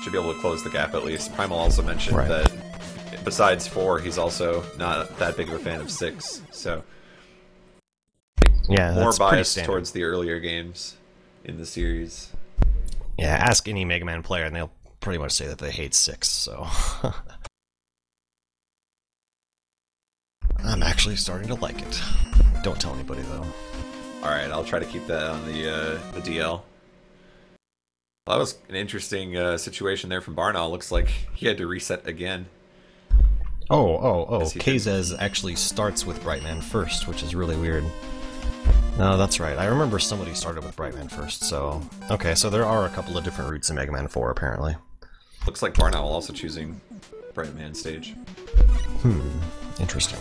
Should be able to close the gap at least. Primal also mentioned Right. that besides 4, he's also not that big of a fan of 6, so Yeah, more that's pretty biased standard. towards the earlier games in the series. Yeah, ask any Mega Man player and they'll pretty much say that they hate 6, so... I'm actually starting to like it. Don't tell anybody, though. Alright, I'll try to keep that on the DL. Well, that was an interesting situation there from Barnaul. Looks like he had to reset again. Oh, Yes, he did. Kazaz actually starts with Brightman first, which is really weird. No, that's right. I remember somebody started with Brightman first, so... Okay, so there are a couple of different routes in Mega Man 4, apparently. Looks like Barnaul also choosing Bright Man stage. Interesting.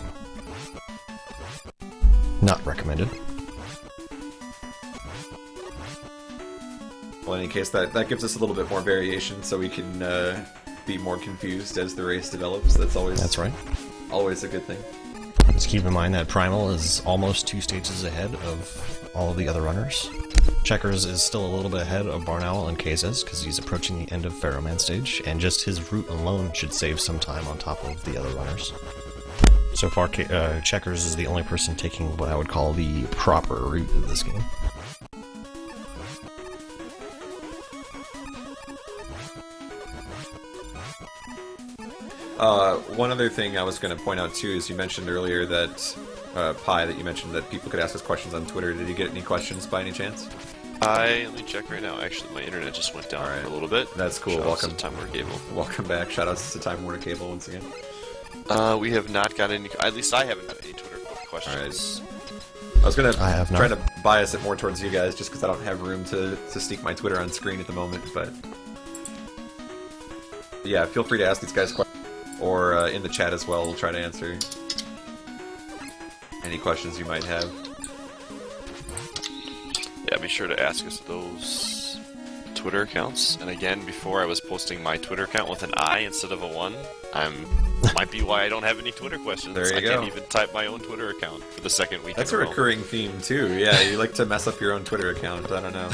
Not recommended. Well, in any case, that gives us a little bit more variation, so we can be more confused as the race develops. That's right. Always a good thing. Just keep in mind that Primal is almost 2 stages ahead of all of the other runners. Checkers is still a little bit ahead of Barnowl and Kazaz, because he's approaching the end of Pharaoh Man stage, and just his route alone should save some time on top of the other runners. So far, Checkers is the only person taking what I would call the proper route of this game. One other thing I was going to point out too is you mentioned earlier that Pi, that you mentioned that people could ask us questions on Twitter. Did you get any questions by any chance? Let me check right now. Actually, my internet just went down for a little bit. That's cool. Shoutouts Welcome to Time Warner Cable. Welcome back. Shoutouts to Time Warner Cable once again. We have not got any. At least I haven't got any Twitter questions. I was gonna try not. to bias it more towards you guys, just because I don't have room to sneak my Twitter on screen at the moment. But yeah, feel free to ask these guys questions, or in the chat as well. We'll try to answer any questions you might have. Yeah, be sure to ask us those Twitter accounts. And again, before I was posting my Twitter account with an I instead of a 1. Might be why I don't have any Twitter questions. There you I go. can't even type my own Twitter account for the second week That's in a a row. recurring theme too. Yeah, you like to mess up your own Twitter account. I don't know.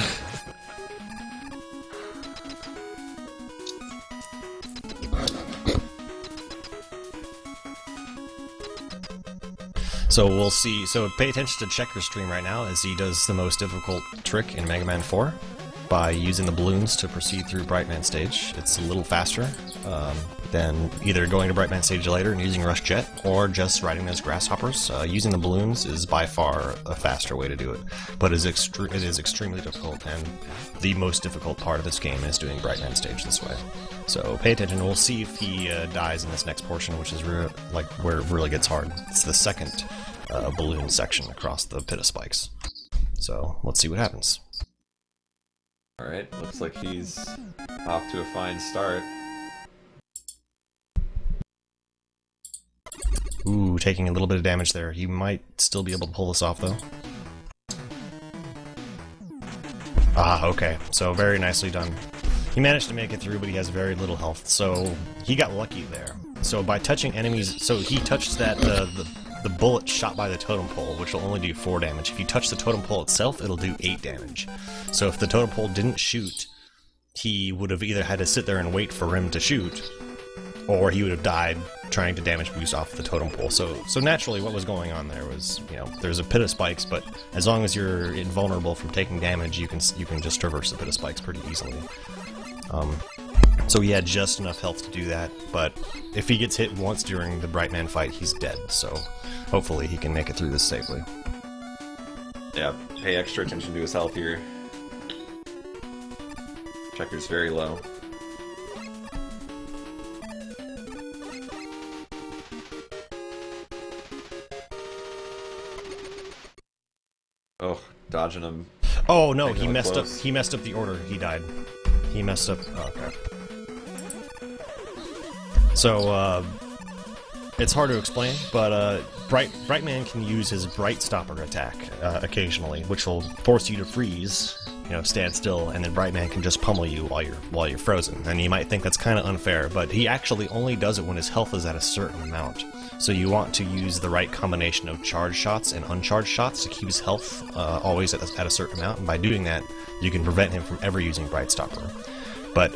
So we'll see. So pay attention to Checker's stream right now as he does the most difficult trick in Mega Man 4 by using the balloons to proceed through Brightman stage. It's a little faster than either going to Brightman stage later and using Rush Jet or just riding those grasshoppers. Using the balloons is by far a faster way to do it, but it is extremely difficult, and the most difficult part of this game is doing Brightman stage this way. So pay attention. We'll see if he dies in this next portion, which is where it really gets hard. It's the second balloon section across the pit of spikes. So let's see what happens. Alright, looks like he's off to a fine start. Ooh, taking a little bit of damage there. He might still be able to pull this off, though. Ah, okay. So very nicely done. He managed to make it through, but he has very little health, so he got lucky there. So by touching enemies, so he touched that the bullet shot by the totem pole, which will only do 4 damage. If you touch the totem pole itself, it'll do 8 damage. So if the totem pole didn't shoot, he would have either had to sit there and wait for him to shoot, or he would have died trying to damage boost off the totem pole. So naturally what was going on there was, you know, there's a pit of spikes, but as long as you're invulnerable from taking damage, you can just traverse the pit of spikes pretty easily. So he had just enough health to do that, but if he gets hit once during the Brightman fight, he's dead, so hopefully he can make it through this safely. Yeah, pay extra attention to his health here. Checker's very low. Oh, dodging him. Oh no, Getting he really messed close. up. He messed up the order. He died. He messed up. Oh, okay. So it's hard to explain, but Brightman can use his Bright Stopper attack occasionally, which will force you to freeze, you know, stand still, and then Brightman can just pummel you while you're frozen. And you might think that's kind of unfair, but he actually only does it when his health is at a certain amount. So you want to use the right combination of charged shots and uncharged shots to keep his health always at a certain amount, and by doing that, you can prevent him from ever using Bright Stopper. But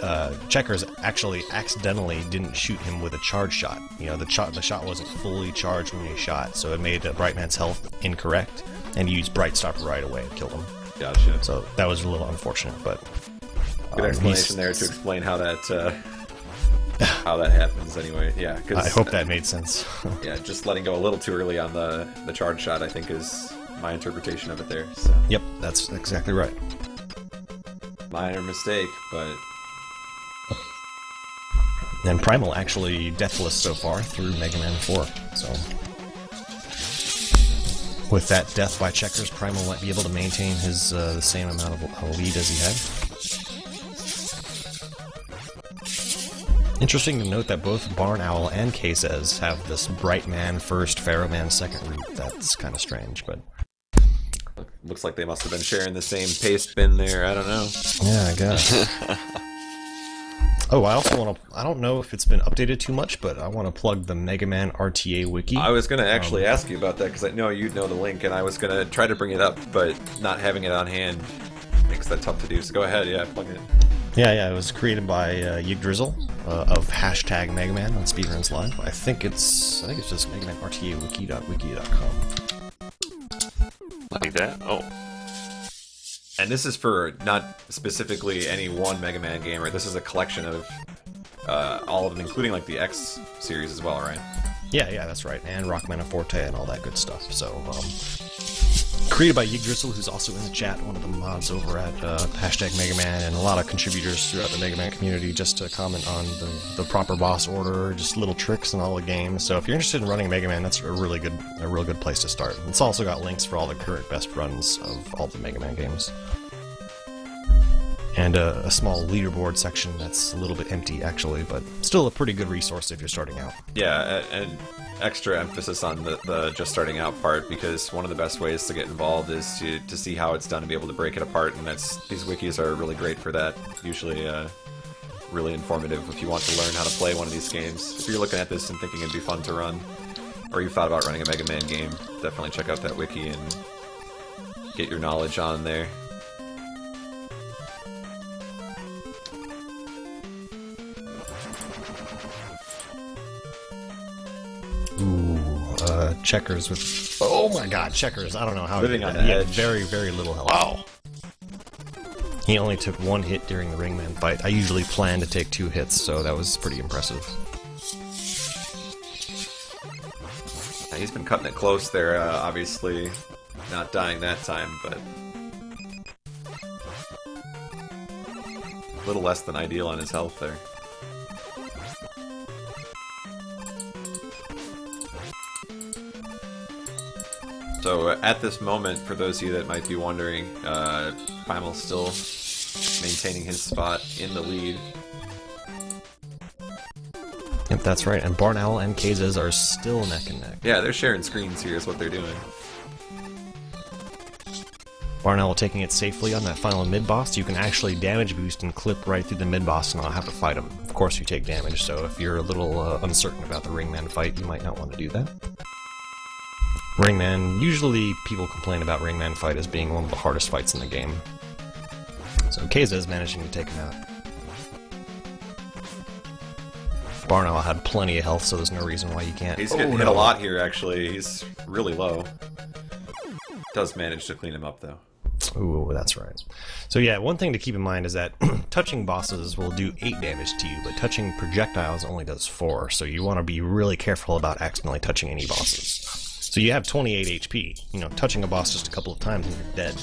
Checkers actually accidentally didn't shoot him with a charge shot. You know, the shot wasn't fully charged when he shot, so it made Brightman's health incorrect, and he used Bright Stopper right away and killed him. Gotcha. So that was a little unfortunate, but Good explanation there to explain how that how that happens. Anyway, yeah. 'Cause, I hope that made sense. yeah, just letting go a little too early on the charge shot, I think, is my interpretation of it there. So. Yep, that's exactly right. Minor mistake, but And Primal actually deathless so far through Mega Man 4, so with that death by Checkers, Primal might be able to maintain his the same amount of lead as he had. Interesting to note that both Barn Owl and K-Says have this Bright Man first, Pharaoh Man second route. That's kind of strange, but looks like they must have been sharing the same paste bin there. I don't know. yeah, I guess. Oh, I also want to. I don't know if it's been updated too much, but I want to plug the Mega Man RTA wiki. I was going to actually ask you about that because I know you'd know the link, and I was going to try to bring it up, but not having it on hand makes that tough to do. So go ahead, yeah, plug it. Yeah, it was created by Yggdrizzle of hashtag Megaman on Speedruns Live. I think it's just megamanrtawiki.wiki.com. Like that? Oh. And this is for not specifically any one Mega Man game, right? This is a collection of all of them, including like the X series as well, right? Yeah, that's right. And Rockman and Forte and all that good stuff. So, created by Yggdrasil, who's also in the chat, one of the mods over at hashtag Megaman, and a lot of contributors throughout the Megaman community just to comment on the proper boss order, just little tricks in all the games. So if you're interested in running Megaman, that's a real good place to start. It's also got links for all the current best runs of all the Megaman games. And a small leaderboard section that's a little bit empty, actually, but still a pretty good resource if you're starting out. Yeah, and extra emphasis on the just starting out part, because one of the best ways to get involved is to see how it's done and be able to break it apart, and these wikis are really great for that. Usually really informative if you want to learn how to play one of these games. If you're looking at this and thinking it'd be fun to run, or you've thought about running a Mega Man game, definitely check out that wiki and get your knowledge on there. Checkers with... Oh my god, Checkers. I don't know how Living he did on that. the He had edge. very, very little health. Wow. He only took one hit during the Ringman fight. I usually plan to take 2 hits, so that was pretty impressive. Yeah, he's been cutting it close there, obviously not dying that time, but a little less than ideal on his health there. So at this moment, for those of you that might be wondering, Primal's still maintaining his spot in the lead. Yep, that's right. And Barn Owl and Kazes are still neck and neck. Yeah, they're sharing screens here is what they're doing. Barn Owl taking it safely on that final mid-boss. You can actually damage boost and clip right through the mid-boss and not have to fight him. Of course you take damage, so if you're a little uncertain about the Ringman fight, you might not want to do that. Ringman, usually people complain about Ringman fight as being one of the hardest fights in the game. So Keza is managing to take him out. Barn Owl had plenty of health, so there's no reason why you can't... He's getting hit a lot here, actually. He's really low. Does manage to clean him up, though. Ooh, that's right. So yeah, one thing to keep in mind is that touching bosses will do 8 damage to you, but touching projectiles only does 4, so you want to be really careful about accidentally touching any bosses. So you have 28 HP. You know, touching a boss just a couple of times and you're dead.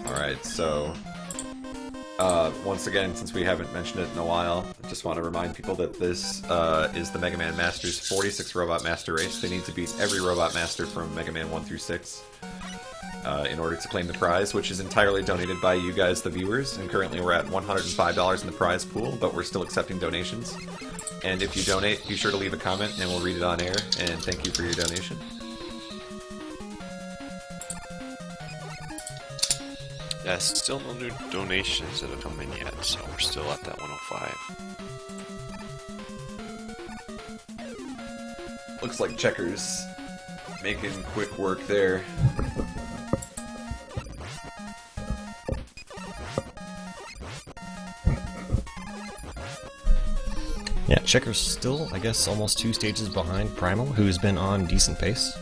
Alright, so once again, since we haven't mentioned it in a while, I just want to remind people that this is the Mega Man Masters 46 Robot Master Race. They need to beat every Robot Master from Mega Man 1 through 6 in order to claim the prize, which is entirely donated by you guys, the viewers. And currently we're at $105 in the prize pool, but we're still accepting donations. And if you donate, be sure to leave a comment and we'll read it on air, and thank you for your donation. Yeah, still no new donations that have come in yet, so we're still at that 105. Looks like Checkers making quick work there. Yeah, Checker's still, I guess, almost 2 stages behind Primal, who's been on decent pace.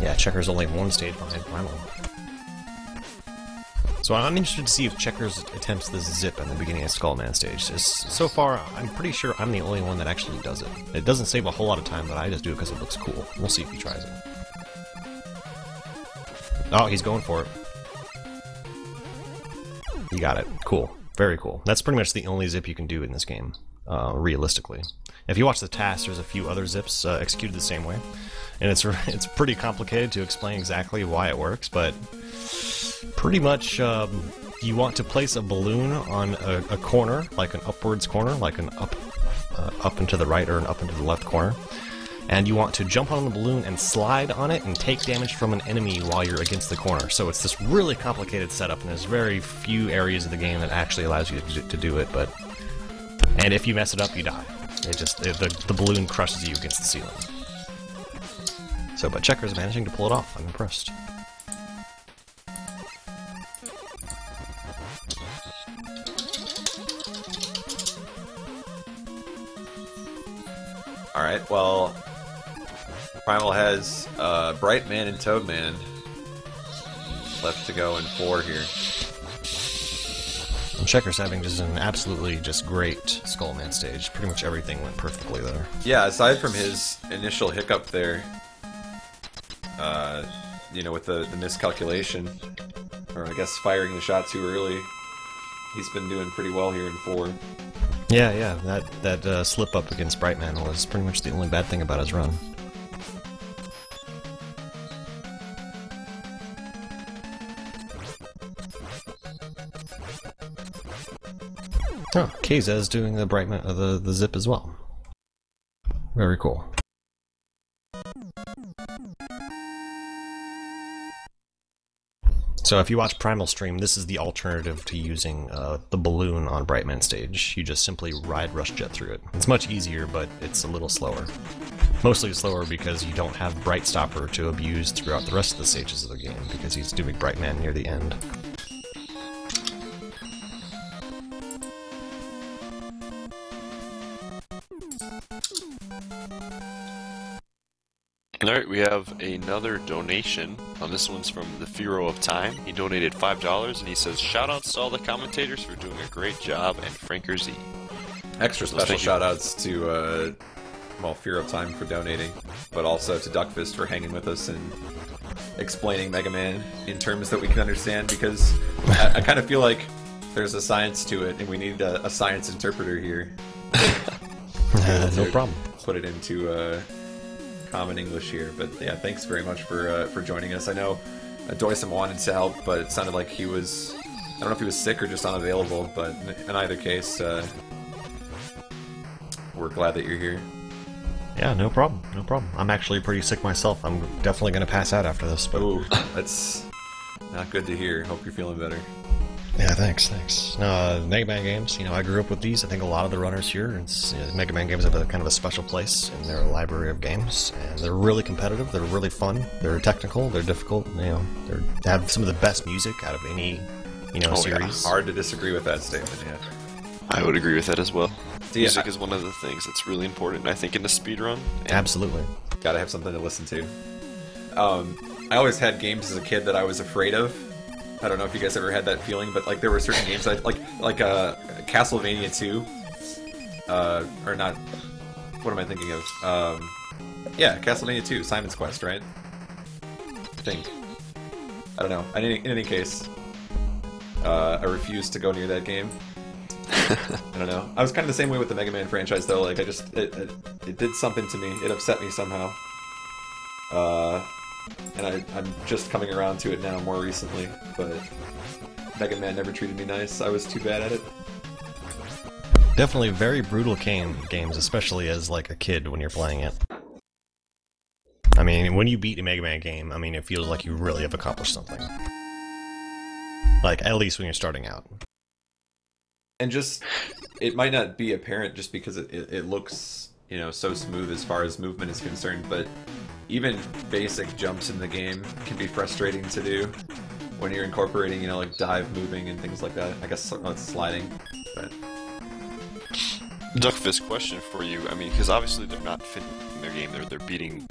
Yeah, Checker's only 1 stage behind Primal. So I'm interested to see if Checkers attempts this zip in the beginning of Skullman stage. So far, I'm pretty sure I'm the only one that actually does it. It doesn't save a whole lot of time, but I just do it because it looks cool. We'll see if he tries it. Oh, he's going for it. You got it. Cool. Very cool. That's pretty much the only zip you can do in this game, realistically. If you watch the task, there's a few other zips executed the same way. And it's pretty complicated to explain exactly why it works, but pretty much you want to place a balloon on a corner, like an upwards corner, like an up and to the right or an up and to the left corner. And you want to jump on the balloon and slide on it and take damage from an enemy while you're against the corner. So it's this really complicated setup, and there's very few areas of the game that actually allows you to do it. And if you mess it up, you die. The balloon crushes you against the ceiling. So, but Checker's managing to pull it off. I'm impressed. Alright, well, Primal has Brightman and Toadman left to go in 4 here. And Checker's having just an absolutely just great Skullman stage. Pretty much everything went perfectly there. Yeah, aside from his initial hiccup there, you know, with the miscalculation, or I guess firing the shot too early, he's been doing pretty well here in 4. Yeah, that slip up against Brightman was pretty much the only bad thing about his run. Oh, Keiza's doing the Brightman, the zip as well. Very cool. So if you watch Primal stream, this is the alternative to using the balloon on Brightman stage. You just simply ride Rush Jet through it. It's much easier, but it's a little slower. Mostly slower because you don't have Bright Stopper to abuse throughout the rest of the stages of the game, because he's doing Brightman near the end. Alright, we have another donation. This one's from the Firo of Time. He donated $5 and he says, shoutouts to all the commentators for doing a great job and Franker Z. Extra special shoutouts to, well, Fear of Time for donating, but also to Duckfist for hanging with us and explaining Mega Man in terms that we can understand, because I kind of feel like there's a science to it and we need a science interpreter here. No problem. Put it into common English here, but yeah, thanks very much for joining us. I know Doysam wanted to help, but it sounded like he was, I don't know if he was sick or just unavailable, but in either case, we're glad that you're here. Yeah, no problem, no problem. I'm actually pretty sick myself. I'm definitely going to pass out after this. But... Ooh, that's not good to hear. Hope you're feeling better. Yeah, thanks. Mega Man games, you know, I grew up with these. I think a lot of the runners here, Mega Man games have a kind of a special place in their library of games, and they're really competitive, they're really fun, they're technical, they're difficult, you know, they have some of the best music out of any, you know, series. Yeah. Hard to disagree with that statement, yeah. I would agree with that as well. Yeah. Music is one of the things that's really important, I think, in the speedrun. Absolutely. Gotta have something to listen to. I always had games as a kid that I was afraid of. I don't know if you guys ever had that feeling, but like there were certain games like Castlevania 2, or not. What am I thinking of? Yeah, Castlevania 2, Simon's Quest, right? I think. I don't know. In any case, I refused to go near that game. I don't know. I was kind of the same way with the Mega Man franchise, though. Like it did something to me. It upset me somehow. And I'm just coming around to it now more recently, but Mega Man never treated me nice. I was too bad at it. Definitely very brutal games, especially as like a kid when you're playing it. I mean, when you beat a Mega Man game, I mean, it feels like you really have accomplished something. Like, at least when you're starting out. And just, it might not be apparent just because it looks, you know, so smooth as far as movement is concerned, but even basic jumps in the game can be frustrating to do when you're incorporating, you know, like dive moving and things like that. I guess it's sliding, but... Duckfist, question for you. I mean, because obviously they're not finishing their game. They're beating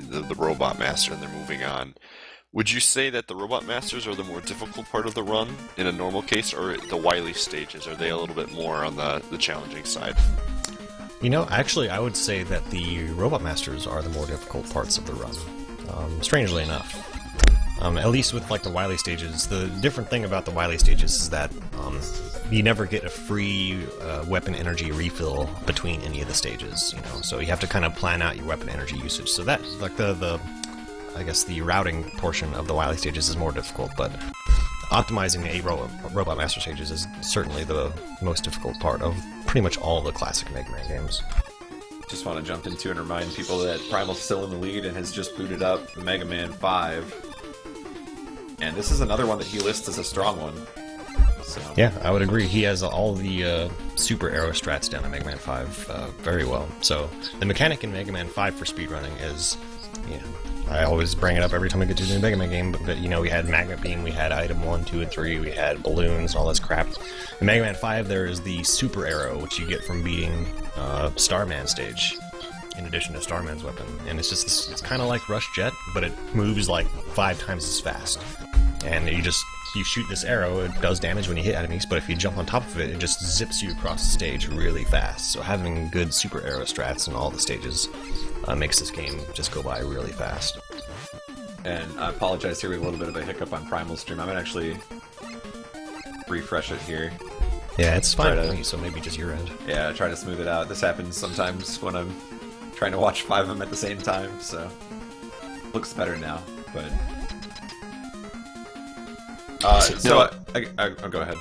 the Robot Master and they're moving on. Would you say that the Robot Masters are the more difficult part of the run in a normal case, or the Wily stages? Are they a little bit more on the challenging side? You know, actually, I would say that the Robot Masters are the more difficult parts of the run. Strangely enough. At least with, like, the Wily stages. The different thing about the Wily stages is that you never get a free weapon energy refill between any of the stages, you know? So you have to kind of plan out your weapon energy usage. So that, like, I guess the routing portion of the Wily stages is more difficult, but optimizing a Robot Master stages is certainly the most difficult part of pretty much all the classic Mega Man games. Just want to jump into and remind people that Primal's still in the lead and has just booted up Mega Man 5. And this is another one that he lists as a strong one. So. Yeah, I would agree. He has all the super arrow strats down in Mega Man 5 very well. So the mechanic in Mega Man 5 for speedrunning is, you know, I always bring it up every time I get to do a Mega Man game, but you know, we had Magnet Beam, we had Item 1, 2, and 3, we had balloons and all this crap. In Mega Man 5, there is the Super Arrow, which you get from beating Starman stage. in addition to Starman's weapon. And it's just, it's kind of like Rush Jet, but it moves like 5 times as fast. And you shoot this arrow, it does damage when you hit enemies, but if you jump on top of it, it just zips you across the stage really fast. So having good super arrow strats in all the stages makes this game just go by really fast. And I apologize here, we have a little bit of a hiccup on Primal Stream. I'm gonna actually refresh it here. Yeah, it's fine for me, so maybe just your end. Yeah, try to smooth it out. This happens sometimes when I'm trying to watch 5 of them at the same time, so... Looks better now, but... go ahead.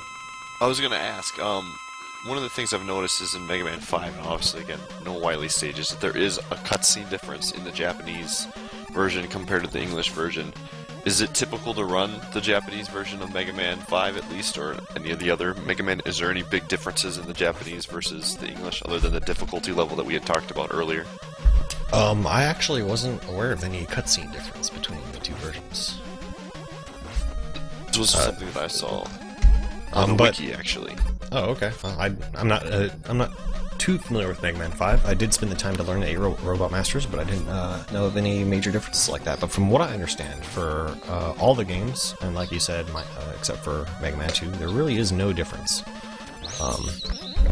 I was gonna ask, one of the things I've noticed is in Mega Man 5, obviously again, no Wily stages, that there is a cutscene difference in the Japanese version compared to the English version. Is it typical to run the Japanese version of Mega Man 5 at least, or any of the other Mega Man? Is there any big differences in the Japanese versus the English, other than the difficulty level that we had talked about earlier? I actually wasn't aware of any cutscene difference between the two versions. This was something that I saw on the wiki, actually. Oh, okay. Well, I'm not too familiar with Mega Man 5. I did spend the time to learn the 8 Robot Masters, but I didn't know of any major differences like that. But from what I understand, for all the games, and like you said, except for Mega Man 2, there really is no difference.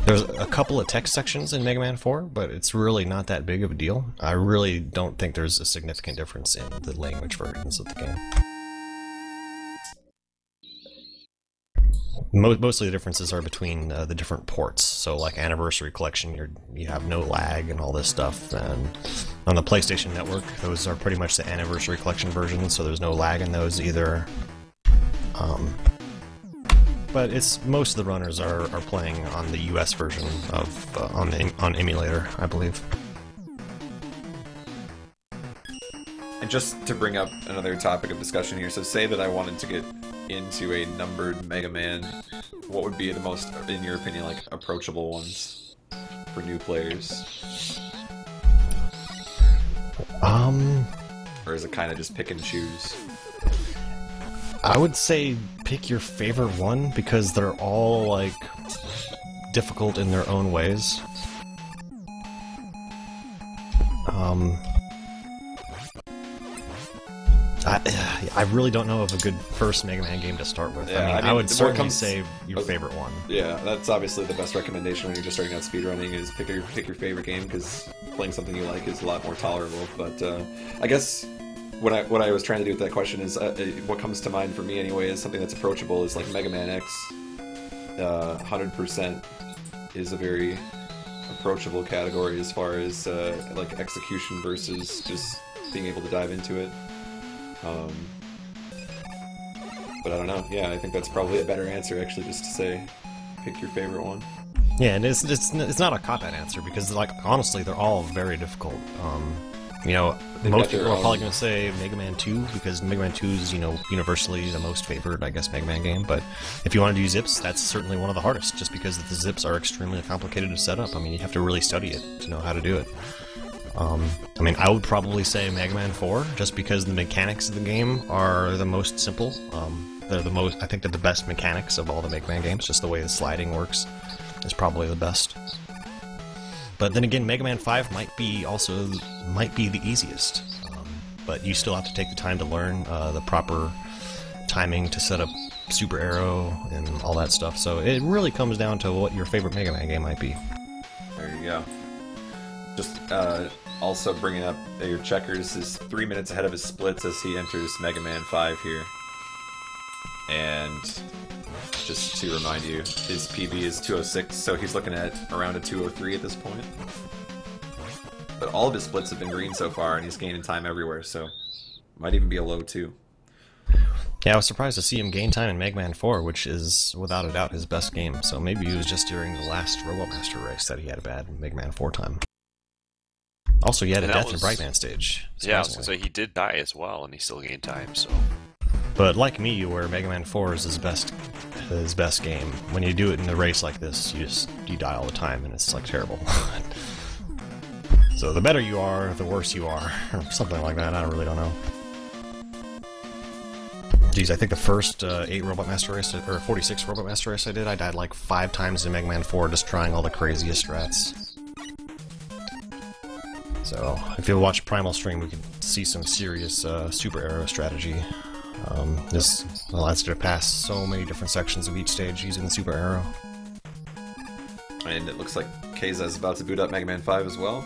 There's a couple of text sections in Mega Man 4, but it's really not that big of a deal. I really don't think there's a significant difference in the language versions of the game. Mostly the differences are between the different ports. So like Anniversary Collection, you have no lag and all this stuff. And on the PlayStation Network, those are pretty much the Anniversary Collection versions, so there's no lag in those either. But most of the runners are playing on the US version of on emulator, I believe. And just to bring up another topic of discussion here, so say that I wanted to get into a numbered Mega Man, what would be the most, in your opinion, like, approachable ones for new players? Or is it kind of just pick and choose? I would say pick your favorite one, because they're all, like, difficult in their own ways. I really don't know of a good first Mega Man game to start with. Yeah, I would certainly say your favorite one. Yeah, that's obviously the best recommendation when you're just starting out speedrunning, is pick your favorite game, because playing something you like is a lot more tolerable. But I guess what I was trying to do with that question is, what comes to mind for me anyway is something that's approachable is like Mega Man X. 100% is a very approachable category as far as like execution versus just being able to dive into it. But I don't know. Yeah, I think that's probably a better answer, actually, just to say pick your favorite one. Yeah, and it's not a cop-out answer, because, like, honestly, they're all very difficult. You know, most people are probably going to say Mega Man 2, because Mega Man 2 is, you know, universally the most favored, I guess, Mega Man game. But if you want to do zips, that's certainly one of the hardest, just because the zips are extremely complicated to set up. I mean, you have to really study it to know how to do it. I mean, I would probably say Mega Man 4, just because the mechanics of the game are the most simple. I think they're the best mechanics of all the Mega Man games, just the way the sliding works is probably the best. But then again, Mega Man 5 might be the easiest, but you still have to take the time to learn the proper timing to set up Super Arrow and all that stuff, so it really comes down to what your favorite Mega Man game might be. There you go. Just also bringing up your checkers is 3 minutes ahead of his splits as he enters Mega Man 5 here. And just to remind you, his PB is 206, so he's looking at around a 203 at this point. But all of his splits have been green so far, and he's gaining time everywhere, so might even be a low 2. Yeah, I was surprised to see him gain time in Mega Man 4, which is without a doubt his best game, so maybe it was just during the last Robot Master race that he had a bad Mega Man 4 time. Also, he had a death in Brightman stage. Yeah, I was going to say, he did die as well, and he still gained time, so... But like me, where Mega Man 4 is his best game, when you do it in a race like this, you die all the time, and it's like terrible. So the better you are, the worse you are, or something like that. I really don't know. Geez, I think the first 8 Robot Master race, or 46 Robot Master race I did, I died like 5 times in Mega Man 4 just trying all the craziest strats. So if you watch Primal stream, we could see some serious super arrow strategy. This allows you to pass so many different sections of each stage using the super arrow. And it looks like Keiza is about to boot up Mega Man 5 as well.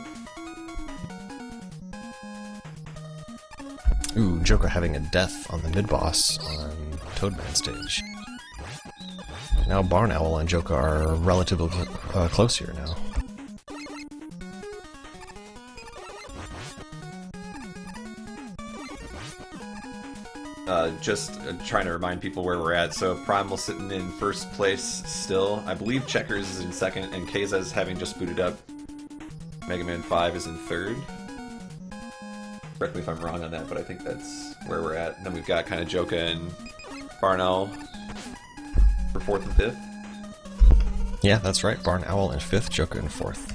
Ooh, Joker having a death on the mid-boss on Toadman stage. Now Barn Owl and Joker are relatively close here now. Just trying to remind people where we're at. So Primal sitting in first place still. I believe Checkers is in second, and Keiza's having just booted up. Mega Man 5 is in third. Correct me if I'm wrong on that, but I think that's where we're at. And then we've got kind of Joka and Barnell for fourth and fifth. Yeah, that's right. Barn Owl in fifth, Joker in fourth.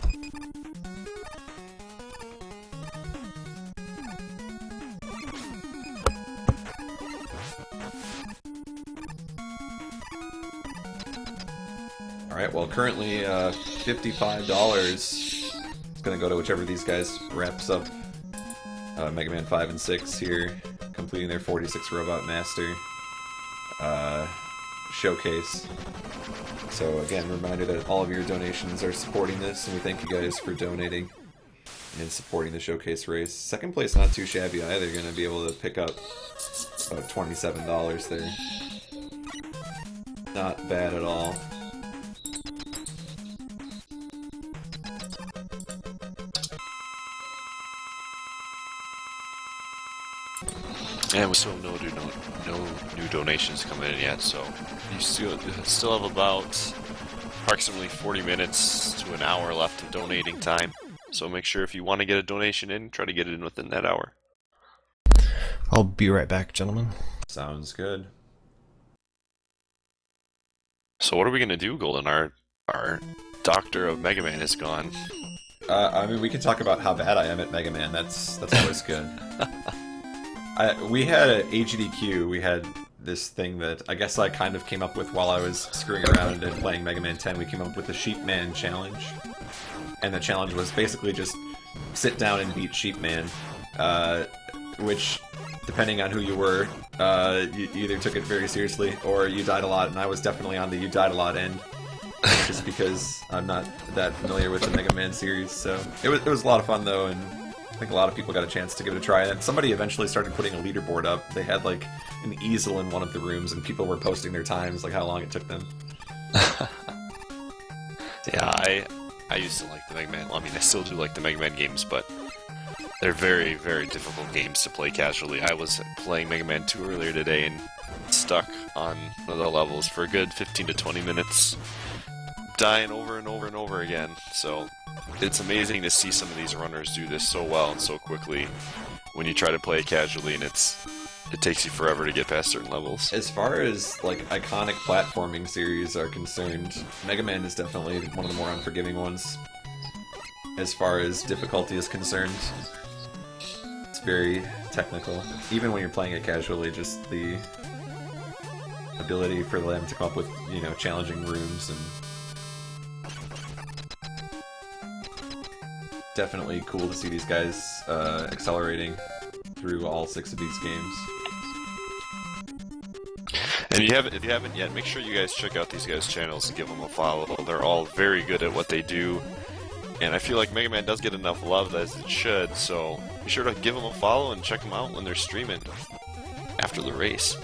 Alright, well currently $55 is going to go to whichever of these guys wraps up Mega Man 5 and 6 here, completing their 46 Robot Master showcase. So again, reminder that all of your donations are supporting this, and we thank you guys for donating and supporting the showcase race. Second place not too shabby either, going to be able to pick up about $27 there. Not bad at all. And we still have no new donations coming in yet, so you still have about approximately 40 minutes to an hour left of donating time. So make sure if you want to get a donation in, try to get it in within that hour. I'll be right back, gentlemen. Sounds good. So what are we gonna do, Golden? Our doctor of Mega Man is gone. I mean, we can talk about how bad I am at Mega Man. That's always good. We had an AGDQ, we had this thing that I guess I kind of came up with while I was screwing around and playing Mega Man 10. We came up with the Sheep Man challenge. And the challenge was basically just sit down and beat Sheep Man. Which, depending on who you were, you either took it very seriously or you died a lot, and I was definitely on the you died a lot end. Just because I'm not that familiar with the Mega Man series, so it was a lot of fun though, and I think a lot of people got a chance to give it a try. And somebody eventually started putting a leaderboard up. They had like an easel in one of the rooms, and people were posting their times, like how long it took them. Yeah, I used to like the Mega Man. Well, I mean, I still do like the Mega Man games, but they're very, very difficult games to play casually. I was playing Mega Man 2 earlier today and stuck on one of the levels for a good 15 to 20 minutes, dying over and over and over again. So it's amazing to see some of these runners do this so well and so quickly when you try to play it casually, and it takes you forever to get past certain levels. As far as like iconic platforming series are concerned, Mega Man is definitely one of the more unforgiving ones. As far as difficulty is concerned, it's very technical. Even when you're playing it casually, just the ability for them to come up with, you know, challenging rooms and definitely cool to see these guys accelerating through all 6 of these games. And if you haven't yet, make sure you guys check out these guys' channels and give them a follow. They're all very good at what they do, and I feel like Mega Man does get enough love as it should, so be sure to give them a follow and check them out when they're streaming after the race.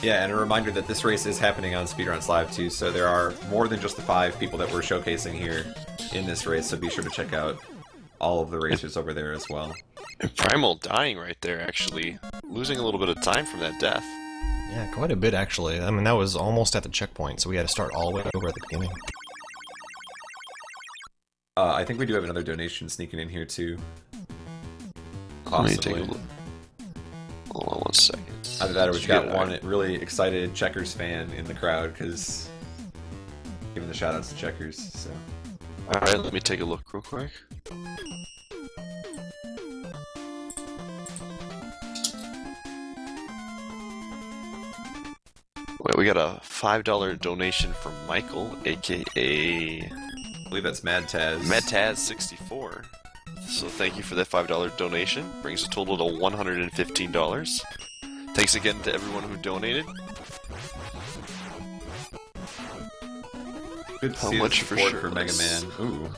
Yeah, and a reminder that this race is happening on Speedruns Live too, so there are more than just the 5 people that we're showcasing here in this race, so be sure to check out all of the racers over there as well. And Primal dying right there, actually. Losing a little bit of time from that death. Yeah, quite a bit actually. I mean, that was almost at the checkpoint, so we had to start all the way over at the beginning. I think we do have another donation sneaking in here too. Let me take Possibly. a look. Hold on 1 second. Either that or we've got one really excited Checkers fan in the crowd, because giving the shoutouts to Checkers, so. Alright, let me take a look real quick. Wait, we got a $5 donation from Michael, aka I believe that's Mad Taz. MedTaz64. So thank you for that $5 donation. Brings the total to $115. Thanks again to everyone who donated. Good to How see much the for support for Mega shirtless? Man. Ooh.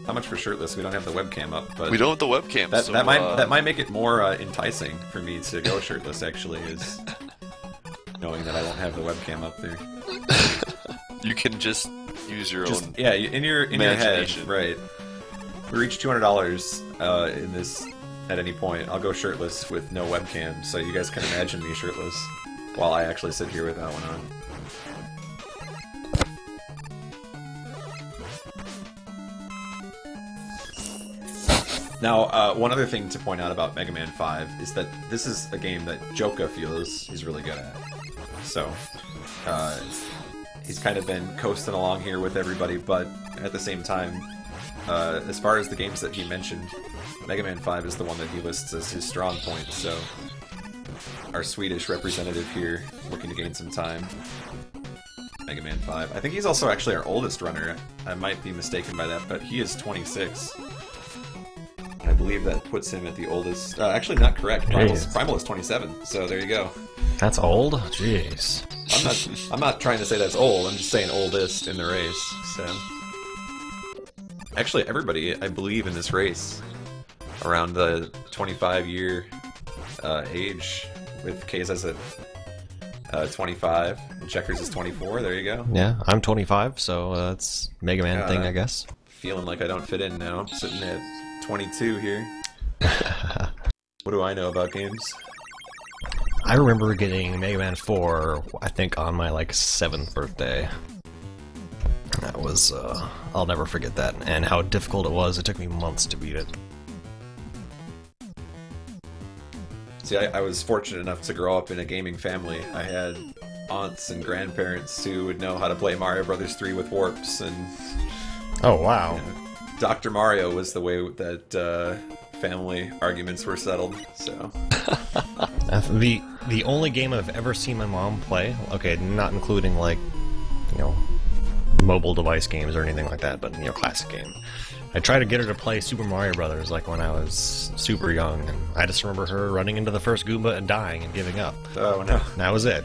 How much for shirtless? We don't have the webcam up, but We don't have the webcam, that so that might make it more enticing for me to go shirtless. Actually, is knowing that I won't have the webcam up there. you can just use your Just own. yeah, in your head, imagination. right? We reach $200 in this at any point. I'll go shirtless with no webcam, so you guys can imagine me shirtless while I actually sit here with that one on. Now, one other thing to point out about Mega Man 5 is that this is a game that Joka feels he's really good at. So, he's kind of been coasting along here with everybody, but at the same time, as far as the games that he mentioned, Mega Man 5 is the one that he lists as his strong point, so our Swedish representative here, looking to gain some time. Mega Man 5. I think he's also actually our oldest runner. I might be mistaken by that, but he is 26. I believe that puts him at the oldest. Actually, not correct. Primal is 27. So there you go. That's old? Jeez. I'm not trying to say that's old. I'm just saying oldest in the race. So actually, everybody I believe in this race around the 25-year age, with Kazas at 25, and Checkers is 24. There you go. Yeah, I'm 25, so that's Mega Man thing, I guess. Feeling like I don't fit in now. I'm sitting at 22 here. What do I know about games? I remember getting Mega Man 4, I think, on my, 7th birthday. That was, I'll never forget that, and how difficult it was. It took me months to beat it. See, I was fortunate enough to grow up in a gaming family. I had aunts and grandparents who would know how to play Mario Brothers 3 with warps, and Oh, wow. you know, Dr. Mario was the way that family arguments were settled. So The only game I've ever seen my mom play, okay, not including, mobile device games or anything like that, but, classic game. I tried to get her to play Super Mario Brothers, when I was super young, and I just remember her running into the first Goomba and dying and giving up. oh no. That was it.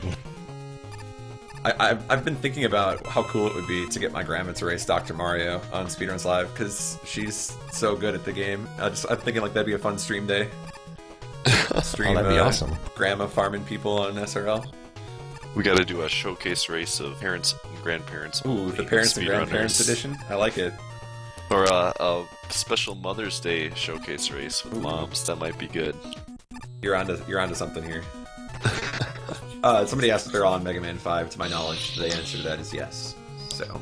I've been thinking about how cool it would be to get my grandma to race Dr. Mario on Speedruns Live, because she's so good at the game. I'm thinking that'd be a fun stream day. Stream, that'd be awesome. Grandma farming people on SRL. We got to do a showcase race of parents and grandparents. Ooh, the parents and grandparents edition. I like it. Or a special Mother's Day showcase race with moms. That might be good. You're onto something here. Somebody asked if they're all on Mega Man 5. To my knowledge, the answer to that is yes. So.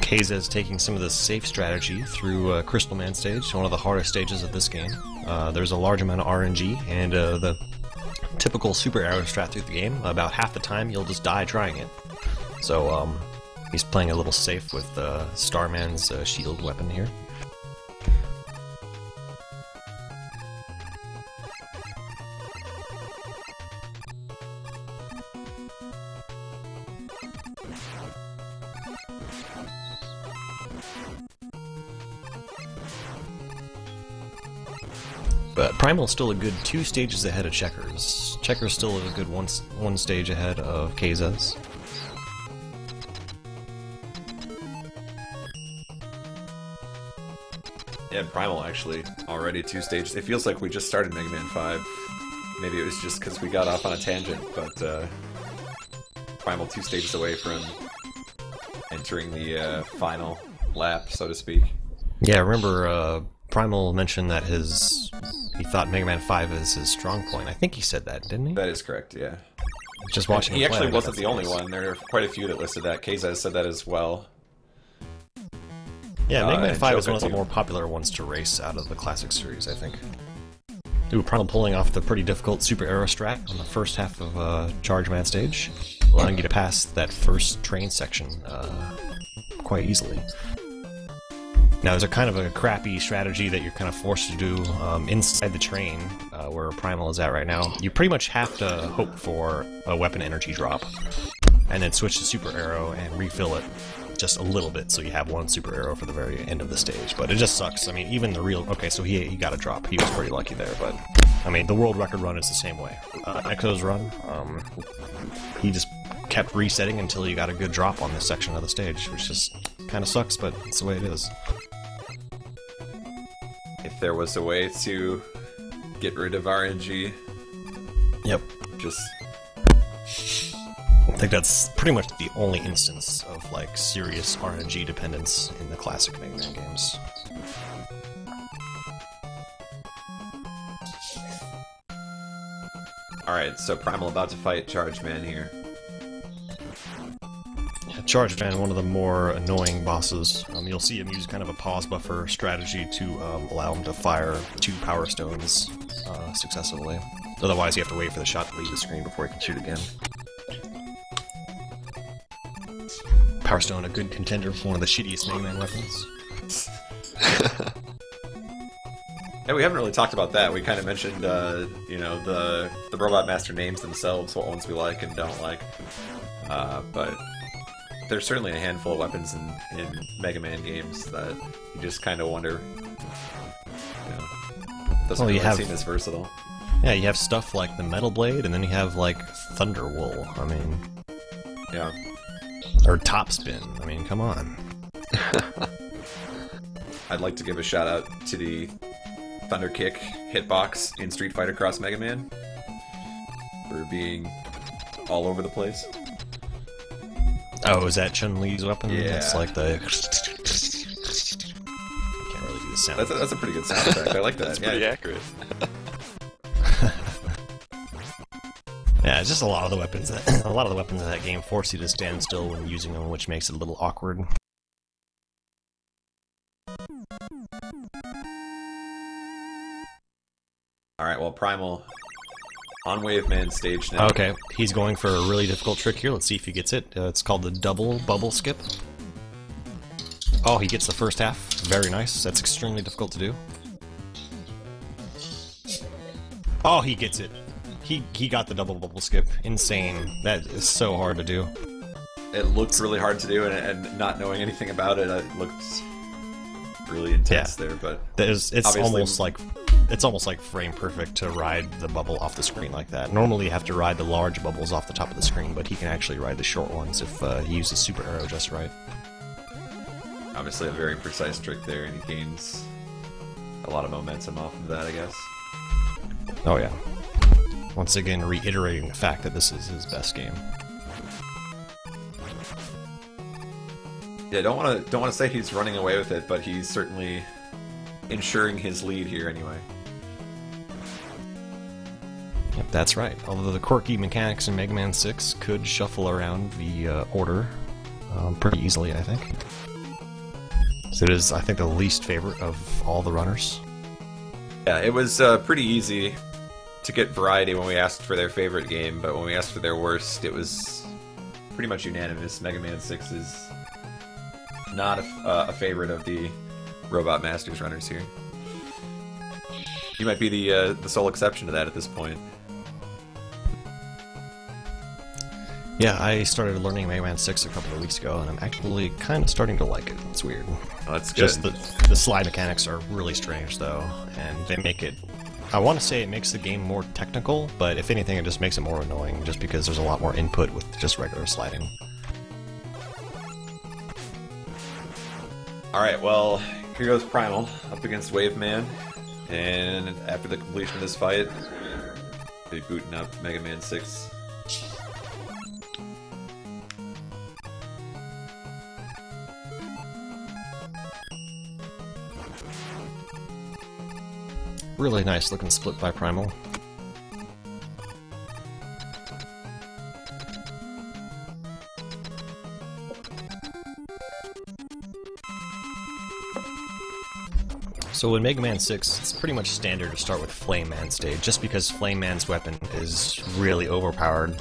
Kazes taking some of the safe strategy through Crystal Man stage, one of the hardest stages of this game. There's a large amount of RNG, and the typical super arrow strat through the game, about half the time you'll just die trying it. So, he's playing a little safe with Starman's shield weapon here. But Primal's still a good 2 stages ahead of Checkers. Checkers still a good one stage ahead of Kazes. Yeah, Primal actually already 2 stages. It feels like we just started Mega Man 5. Maybe it was just because we got off on a tangent, but Primal 2 stages away from entering the final lap, so to speak. Yeah, remember Primal mentioned that he thought Mega Man 5 is his strong point. I think he said that, didn't he? That is correct, yeah. Just watching He him play, actually I wasn't guess the only that's one. There are quite a few that listed that. Kazaz said that as well. Yeah, Mega Man and 5 is Joka one of the too. more popular ones to race out of the classic series, I think. Ooh, Primal pulling off the pretty difficult Super Arrow strat on the first half of Charge Man stage, allowing you to pass that first train section quite easily. Now, there's a kind of a crappy strategy that you're kind of forced to do inside the train, where Primal is at right now. You pretty much have to hope for a weapon energy drop, and then switch to Super Arrow and refill it. just a little bit, so you have one super arrow for the very end of the stage. But it just sucks. I mean, even the real... Okay, so he got a drop. He was pretty lucky there, but... I mean, the world record run is the same way. Echo's run, he just kept resetting until he got a good drop on this section of the stage, which just kind of sucks, but it's the way it is. If there was a way to get rid of RNG... Yep. Just... I think that's pretty much the only instance of, like, serious RNG dependence in the classic Mega Man games. Alright, so Primal about to fight Charge Man here. Yeah, Charge Man, one of the more annoying bosses. You'll see him use kind of a pause buffer strategy to allow him to fire 2 Power Stones successively. Otherwise, you have to wait for the shot to leave the screen before he can shoot again. Power Stone, a good contender for one of the shittiest Mega Man weapons. Yeah, we haven't really talked about that. We kind of mentioned, you know, the Robot Master names themselves, what ones we like and don't like. But there's certainly a handful of weapons in Mega Man games that you just kind of wonder, you know, doesn't really seem as versatile. Yeah, you have stuff like the Metal Blade, and then you have, like, Thunder Wool. I mean... Yeah. Or Top Spin. I mean, come on. I'd like to give a shout out to the Thunder Kick hitbox in Street Fighter Cross Mega Man for being all over the place. Oh, is that Chun-Li's weapon? Yeah. It's like the... Can't really do the sound. That's a pretty good sound effect. I like that. That's pretty accurate. Yeah, it's just a lot of the weapons. A lot of the weapons in that game force you to stand still when using them, which makes it a little awkward. Alright, well, Primal on Wave Man stage now. Okay, he's going for a really difficult trick here. Let's see if he gets it. It's called the double bubble skip. Oh, he gets the first half. Very nice. That's extremely difficult to do. Oh, he gets it. He got the double bubble skip. Insane. That is so hard to do. It looked really hard to do, and not knowing anything about it, it looked really intense there. But it's almost like frame perfect to ride the bubble off the screen like that. Normally you have to ride the large bubbles off the top of the screen, but he can actually ride the short ones if he uses super arrow just right. Obviously a very precise trick there, and he gains a lot of momentum off of that, I guess. Oh yeah. Once again, reiterating the fact that this is his best game. Yeah, don't want to say he's running away with it, but he's certainly ensuring his lead here anyway. Yep, that's right. Although the quirky mechanics in Mega Man 6 could shuffle around the order pretty easily, I think. So it is, I think, the least favorite of all the runners. Yeah, it was pretty easy to get variety when we asked for their favorite game, but when we asked for their worst, it was pretty much unanimous. Mega Man 6 is not a favorite of the Robot Masters runners here. You might be the sole exception to that at this point. Yeah, I started learning Mega Man 6 a couple of weeks ago, and I'm actually kind of starting to like it. It's weird. Oh, that's good. Just the slide mechanics are really strange, though, and they make it... I want to say it makes the game more technical, but if anything, it just makes it more annoying, just because there's a lot more input with just regular sliding. Alright, well, here goes Primal up against Wave Man, and after the completion of this fight, they're booting up Mega Man 6. Really nice looking split by Primal. So in Mega Man 6, it's pretty much standard to start with Flame Man stage, just because Flame Man's weapon is really overpowered.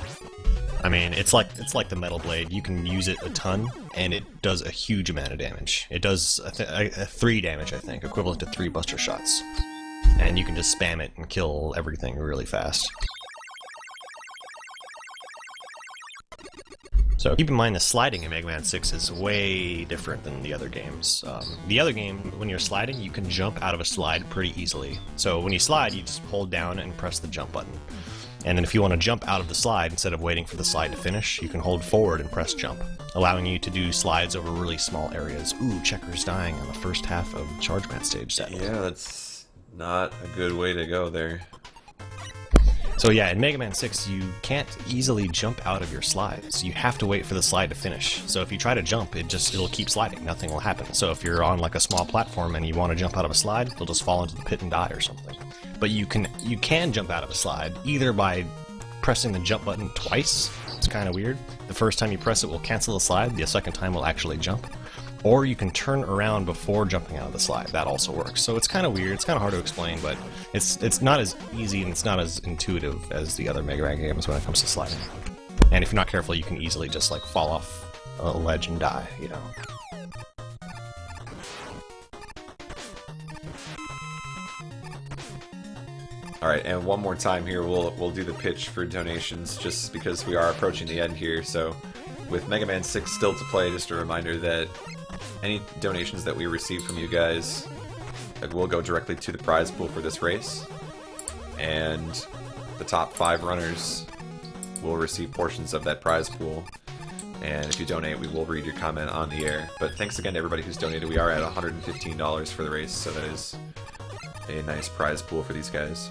I mean, it's like the Metal Blade. You can use it a ton, and it does a huge amount of damage. It does 3 damage, I think, equivalent to 3 Buster Shots. And you can just spam it and kill everything really fast. So keep in mind the sliding in Mega Man 6 is way different than the other games. The other game, when you're sliding, you can jump out of a slide pretty easily. So when you slide, you just hold down and press the jump button. And then if you want to jump out of the slide, instead of waiting for the slide to finish, you can hold forward and press jump, allowing you to do slides over really small areas. Ooh, Checkers dying on the first half of Charge Man stage, sadly. Yeah, that's not a good way to go there. So yeah, in Mega Man 6, you can't easily jump out of your slides. You have to wait for the slide to finish. So if you try to jump, it'll keep sliding. Nothing will happen. So if you're on like a small platform and you want to jump out of a slide, you'll just fall into the pit and die or something. But you can jump out of a slide either by pressing the jump button twice. It's kind of weird. The first time you press it will cancel the slide. The second time will actually jump. Or you can turn around before jumping out of the slide. That also works. So it's kind of weird. It's kind of hard to explain, but it's not as easy and it's not as intuitive as the other Mega Man games when it comes to sliding. And if you're not careful, you can easily just like fall off a ledge and die, you know. Alright, and one more time here, we'll do the pitch for donations, just because we are approaching the end here. So, with Mega Man 6 still to play, just a reminder that any donations that we receive from you guys will go directly to the prize pool for this race. And the top 5 runners will receive portions of that prize pool. And if you donate, we will read your comment on the air. But thanks again to everybody who's donated. We are at $115 for the race, so that is a nice prize pool for these guys.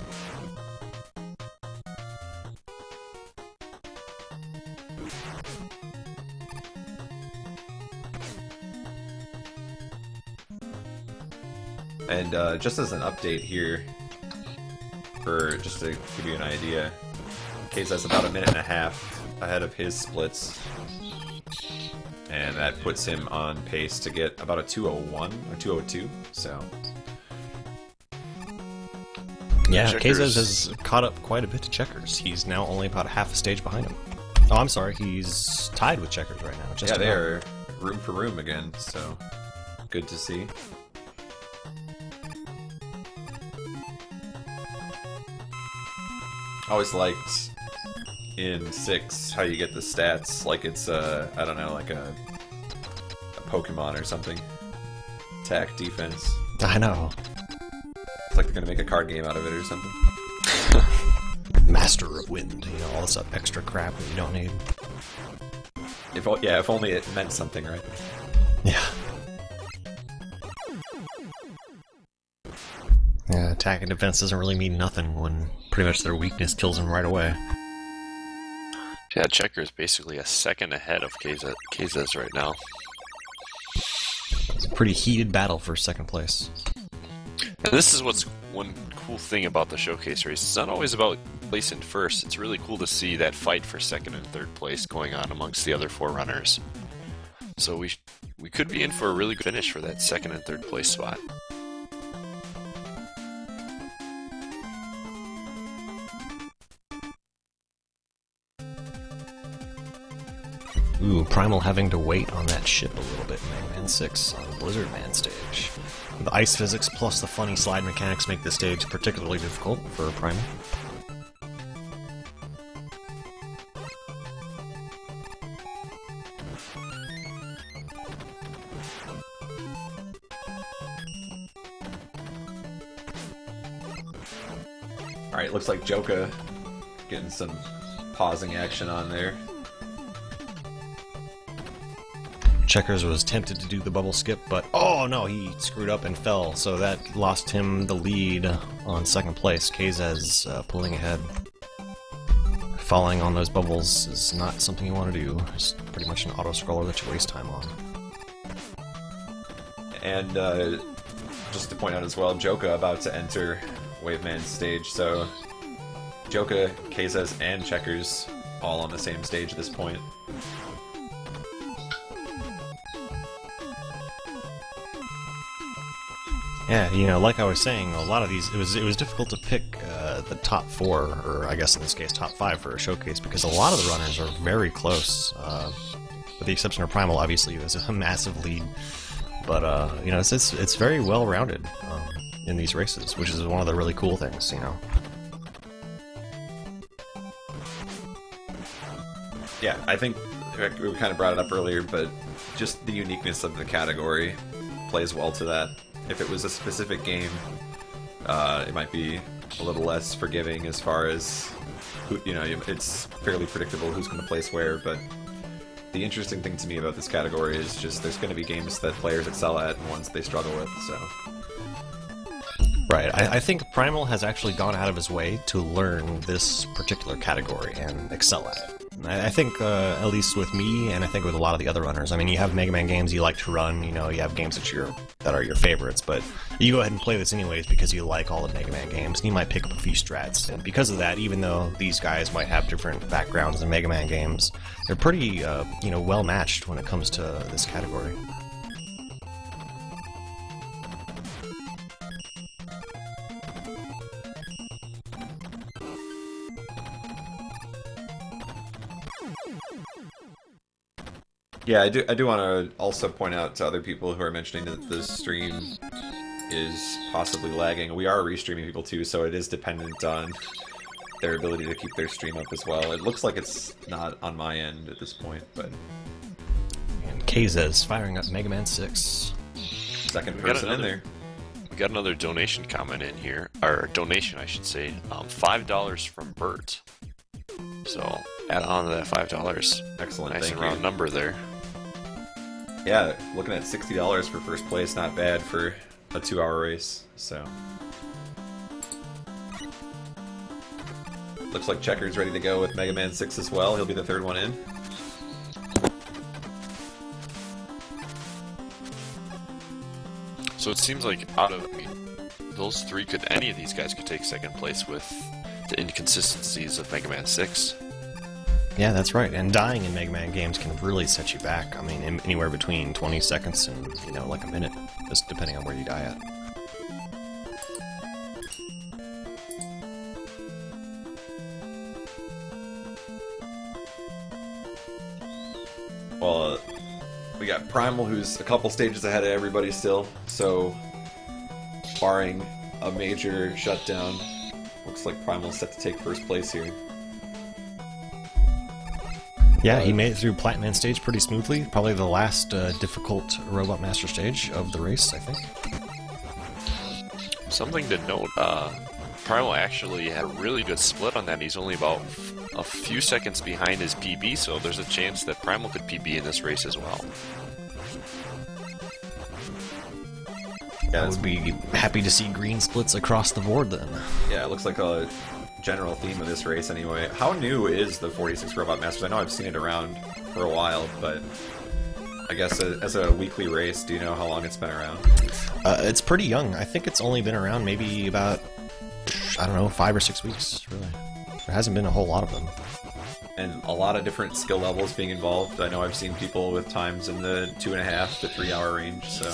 And just as an update here, just to give you an idea, Keiza's about a minute and a half ahead of his splits, and that puts him on pace to get about a 201 or 202. So yeah, Checkers Keiza's has caught up quite a bit to Checkers. He's now only about half a stage behind him. Oh, I'm sorry, he's tied with Checkers right now. Just yeah, they about. are room for room again. So good to see. I always liked in 6 how you get the stats like it's I don't know, like a Pokemon or something. Attack, defense. I know. It's like they're gonna make a card game out of it or something. Master of Wind, you know, all this extra crap that you don't need. If only it meant something, right? Yeah. Yeah, attack and defense doesn't really mean nothing when pretty much their weakness kills them right away. Yeah, Checker is basically a second ahead of Keiza's right now. It's a pretty heated battle for second place. And this is what's one cool thing about the showcase race. It's not always about placing first. It's really cool to see that fight for second and third place going on amongst the other 4 runners. So we could be in for a really good finish for that second and third place spot. Ooh, Primal having to wait on that ship a little bit in Mega Man 6 on Blizzard Man stage. The ice physics plus the funny slide mechanics make the stage particularly difficult for Primal. Alright, looks like Joka getting some pausing action on there. Checkers was tempted to do the bubble skip, but oh no, he screwed up and fell, so that lost him the lead on second place. Keiza's pulling ahead. Falling on those bubbles is not something you want to do. It's pretty much an auto-scroller that you waste time on. And just to point out as well, Joka about to enter Waveman's stage, so Joka, Keiza's, and Checkers all on the same stage at this point. Yeah, you know, like I was saying, a lot of these, it was difficult to pick the top 4, or I guess in this case top 5 for a showcase, because a lot of the runners are very close. With the exception of Primal, obviously, who has a massive lead. But, you know, it's very well-rounded in these races, which is one of the really cool things, you know. Yeah, I think we kind of brought it up earlier, but just the uniqueness of the category plays well to that. If it was a specific game, it might be a little less forgiving as far as who, it's fairly predictable who's going to place where, but the interesting thing to me about this category is just there's going to be games that players excel at and ones they struggle with, so... Right. I think Primal has actually gone out of his way to learn this particular category and excel at it. I think, at least with me, and I think with a lot of the other runners, I mean, you have Mega Man games you like to run, you have games that are your favorites, but you go ahead and play this anyways because you like all the Mega Man games, and you might pick up a few strats. And because of that, even though these guys might have different backgrounds in Mega Man games, they're pretty, well matched when it comes to this category. Yeah, I do want to also point out to other people who are mentioning that the stream is possibly lagging. We are restreaming people too, so it is dependent on their ability to keep their stream up as well. It looks like it's not on my end at this point, but... And Kazes firing up Mega Man 6. Second person in there. We got another donation comment in here, or donation I should say, $5 from Bert. So add on to that $5. Excellent, nice thank and you. round number there. Yeah, looking at $60 for first place, not bad for a 2-hour race, so... Looks like Checker's ready to go with Mega Man 6 as well. He'll be the third one in. So it seems like those three any of these guys could take second place with the inconsistencies of Mega Man 6. Yeah, that's right. And dying in Mega Man games can really set you back. I mean, anywhere between 20 seconds and, like a minute, just depending on where you die at. Well, we got Primal, who's a couple stages ahead of everybody still, so barring a major shutdown, looks like Primal's set to take first place here. Yeah, he made it through Platinum stage pretty smoothly. Probably the last difficult Robot Master stage of the race, I think. Something to note, Primal actually had a really good split on that. He's only about a few seconds behind his PB, so there's a chance that Primal could PB in this race as well. I would be happy to see green splits across the board then. Yeah, it looks like a general theme of this race anyway. How new is the 46 Robot Masters? I know I've seen it around for a while, but I guess as a weekly race, do you know how long it's been around? It's pretty young. I think it's only been around maybe about, 5 or 6 weeks, really. There hasn't been a whole lot of them. And a lot of different skill levels being involved. I know I've seen people with times in the 2.5 to 3 hour range, so...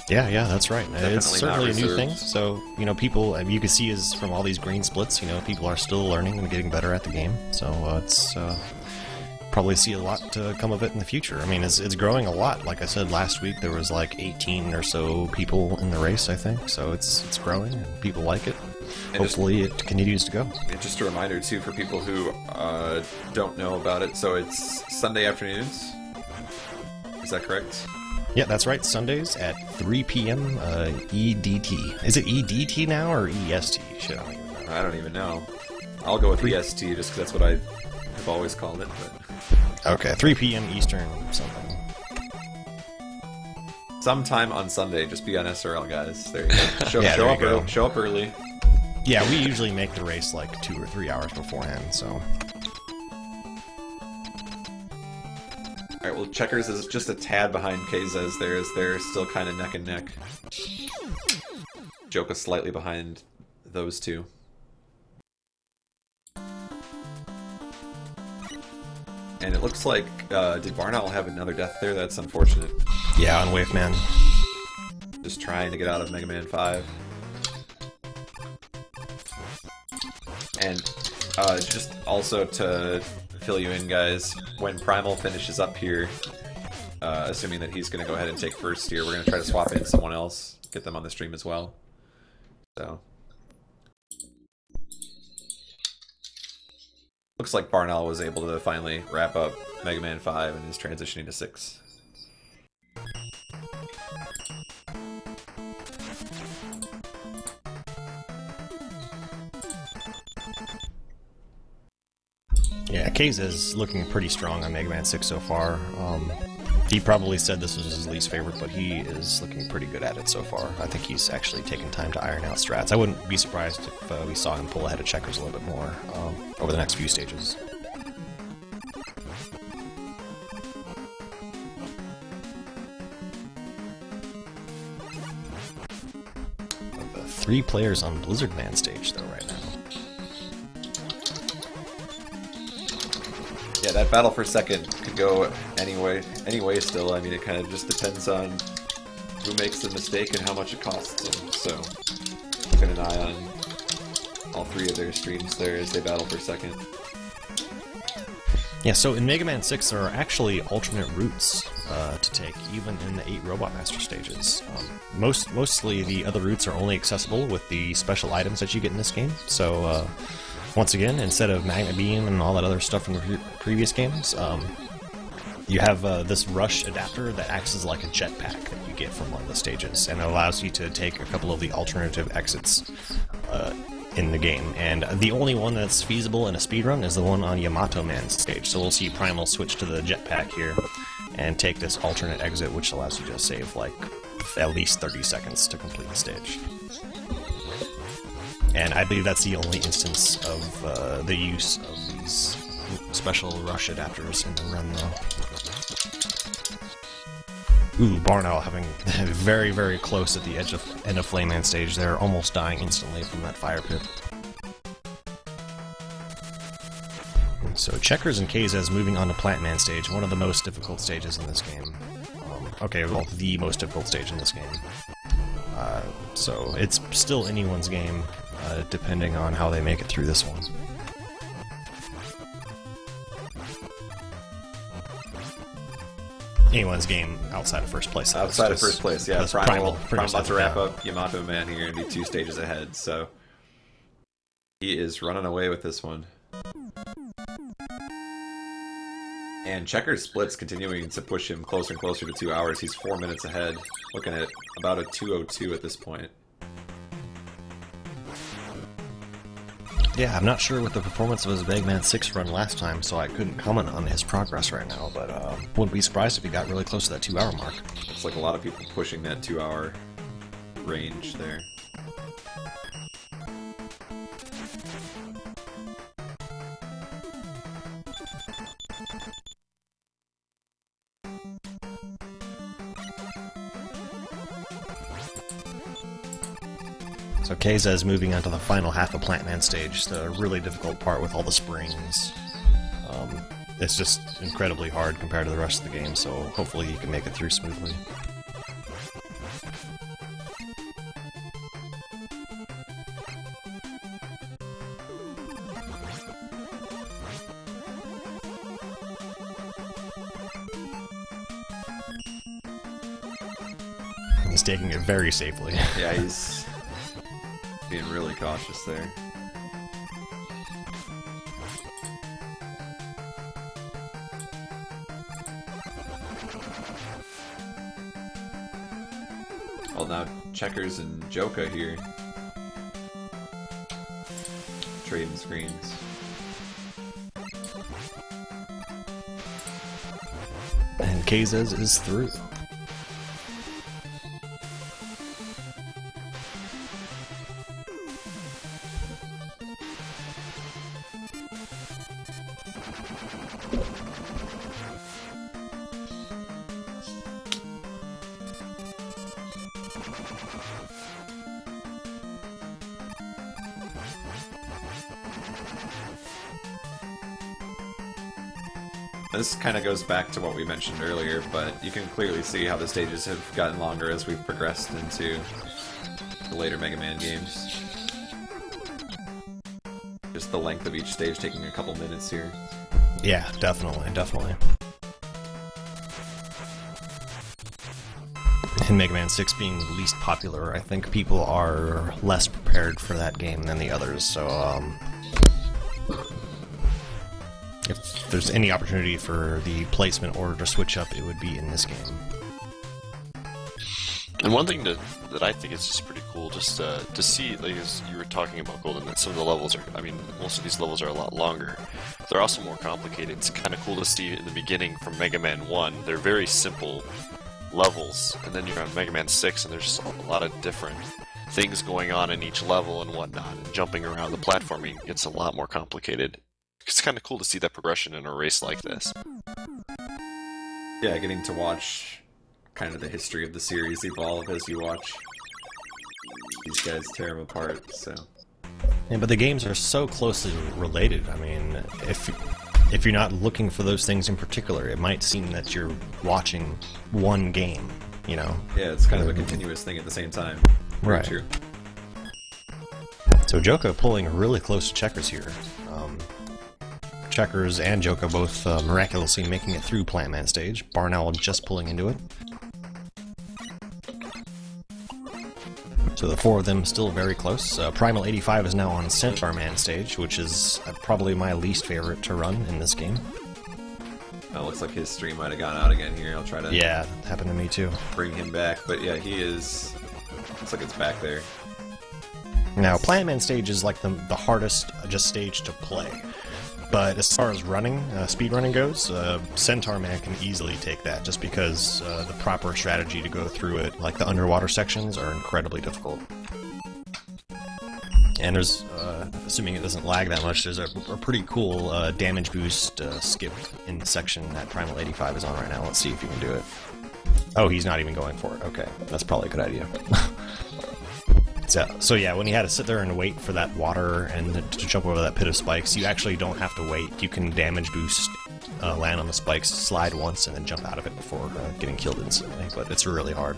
Yeah, that's right. Definitely it's certainly a not new thing. reserved. So, people, you can see is from all these green splits, people are still learning and getting better at the game. So it's probably see a lot to come of it in the future. I mean, it's growing a lot. Like I said last week, there was like 18 or so people in the race, I think. So it's growing and people like it. And Hopefully it continues to go. And just a reminder, too, for people who don't know about it, so it's Sunday afternoons? Is that correct? Yeah, that's right. Sundays at 3 p.m. EDT. Is it EDT now or EST? Shit, I don't even know. I'll go with EST just because that's what I have always called it. But Okay, 3 p.m. Eastern something. sometime on Sunday, just be on SRL, guys. There you go. Yeah, there you go. Show up early. Yeah, we usually make the race like 2 or 3 hours beforehand, so... Alright, well, Checkers is just a tad behind Kazes there, as they're still kind of neck and neck. Joka slightly behind those two. And it looks like, did Barnowl have another death there? That's unfortunate. Yeah, on Wave Man. Just trying to get out of Mega Man 5. And just also to fill you in, guys, when Primal finishes up here, assuming that he's going to go ahead and take first here, we're going to try to swap in someone else, get them on the stream as well. So Looks like Barnell was able to finally wrap up Mega Man 5 and is transitioning to 6. Yeah, Keiza is looking pretty strong on Mega Man 6 so far. He probably said this was his least favorite, but he is looking pretty good at it so far. I think he's actually taken time to iron out strats. I wouldn't be surprised if we saw him pull ahead of Checkers a little bit more over the next few stages. The 3 players on Blizzard Man stage, though, right now. Yeah, that battle for second could go anyway still. I mean, it kind of just depends on who makes the mistake and how much it costs them. So, keeping an eye on all 3 of their streams there as they battle for second. Yeah, so in Mega Man 6 there are actually alternate routes to take, even in the 8 Robot Master stages. Mostly the other routes are only accessible with the special items that you get in this game, so once again, instead of Magnet Beam and all that other stuff from the previous games, you have this rush adapter that acts as like a jetpack that you get from one of the stages, and it allows you to take a couple of the alternative exits in the game. And the only one that's feasible in a speedrun is the one on Yamato Man's stage. So we'll see Primal switch to the jetpack here and take this alternate exit, which allows you to save like at least 30 seconds to complete the stage. And I believe that's the only instance of the use of these special rush adapters in the run, though. Ooh, Barnell having very, very close at the end of Flameman stage there, almost dying instantly from that fire pit. And so Checkers and Keiza moving on to Plantman stage, one of the most difficult stages in this game. Okay, well, the most difficult stage in this game. So it's still anyone's game, depending on how they make it through this one. Anyone's game outside of first place. Outside of first place, yeah. Primal about to wrap yeah. up Yamato Man here and be 2 stages ahead, so he is running away with this one. And Checkers Split's continuing to push him closer and closer to 2 hours. He's 4 minutes ahead, looking at about a 2:02 at this point. Yeah, I'm not sure what the performance of his Mega Man 6 run last time, so I couldn't comment on his progress right now, but wouldn't be surprised if he got really close to that 2 hour mark. Looks like a lot of people pushing that 2 hour range there. So Keiza is moving on to the final half of Plantman stage, the really difficult part with all the springs. It's just incredibly hard compared to the rest of the game, so hopefully he can make it through smoothly. He's taking it very safely. Yeah, he's being really cautious there. Well, now Checkers and Joka here. Trading screens. And Keiza's is through. This kind of goes back to what we mentioned earlier, but you can clearly see how the stages have gotten longer as we've progressed into the later Mega Man games. Just the length of each stage taking a couple minutes here. Yeah, definitely, definitely. And Mega Man 6 being the least popular, I think people are less prepared for that game than the others, so there's any opportunity for the placement order to switch up, it would be in this game. And one thing that I think is just pretty cool, just to see, like as you were talking about, Golden, that some of the levels are, I mean, most of these levels are a lot longer. They're also more complicated. It's kind of cool to see in the beginning from Mega Man 1, they're very simple levels, and then you're on Mega Man 6, and there's just a lot of different things going on in each level and whatnot, and jumping around, the platforming gets a lot more complicated. It's kind of cool to see that progression in a race like this. Yeah, getting to watch kind of the history of the series evolve as you watch these guys tear them apart, so... Yeah, but the games are so closely related. I mean, if you're not looking for those things in particular, it might seem that you're watching one game, you know? Yeah, it's kind of a continuous thing at the same time. Very Right. true. So Joka pulling really close to Checkers here. Checkers and Joka both miraculously making it through Plant Man stage. Barn Owl just pulling into it. So the four of them still very close. Primal 85 is now on Centaur Man stage, which is probably my least favorite to run in this game. Oh, looks like his stream might have gone out again here. I'll try to Yeah, that happened to me too. bring him back, but yeah, he is... Looks like it's back there. Now, Plant Man stage is like the hardest just stage to play. But as far as running, speedrunning goes, Centaur Man can easily take that, just because the proper strategy to go through it, like the underwater sections, are incredibly difficult. And there's, assuming it doesn't lag that much, there's a pretty cool damage boost skip in the section that Primal 85 is on right now. Let's see if you can do it. Oh, he's not even going for it. Okay, that's probably a good idea. So yeah, when you had to sit there and wait for that water and to jump over that pit of spikes, you actually don't have to wait. You can damage boost, land on the spikes, slide once, and then jump out of it before getting killed instantly, but it's really hard.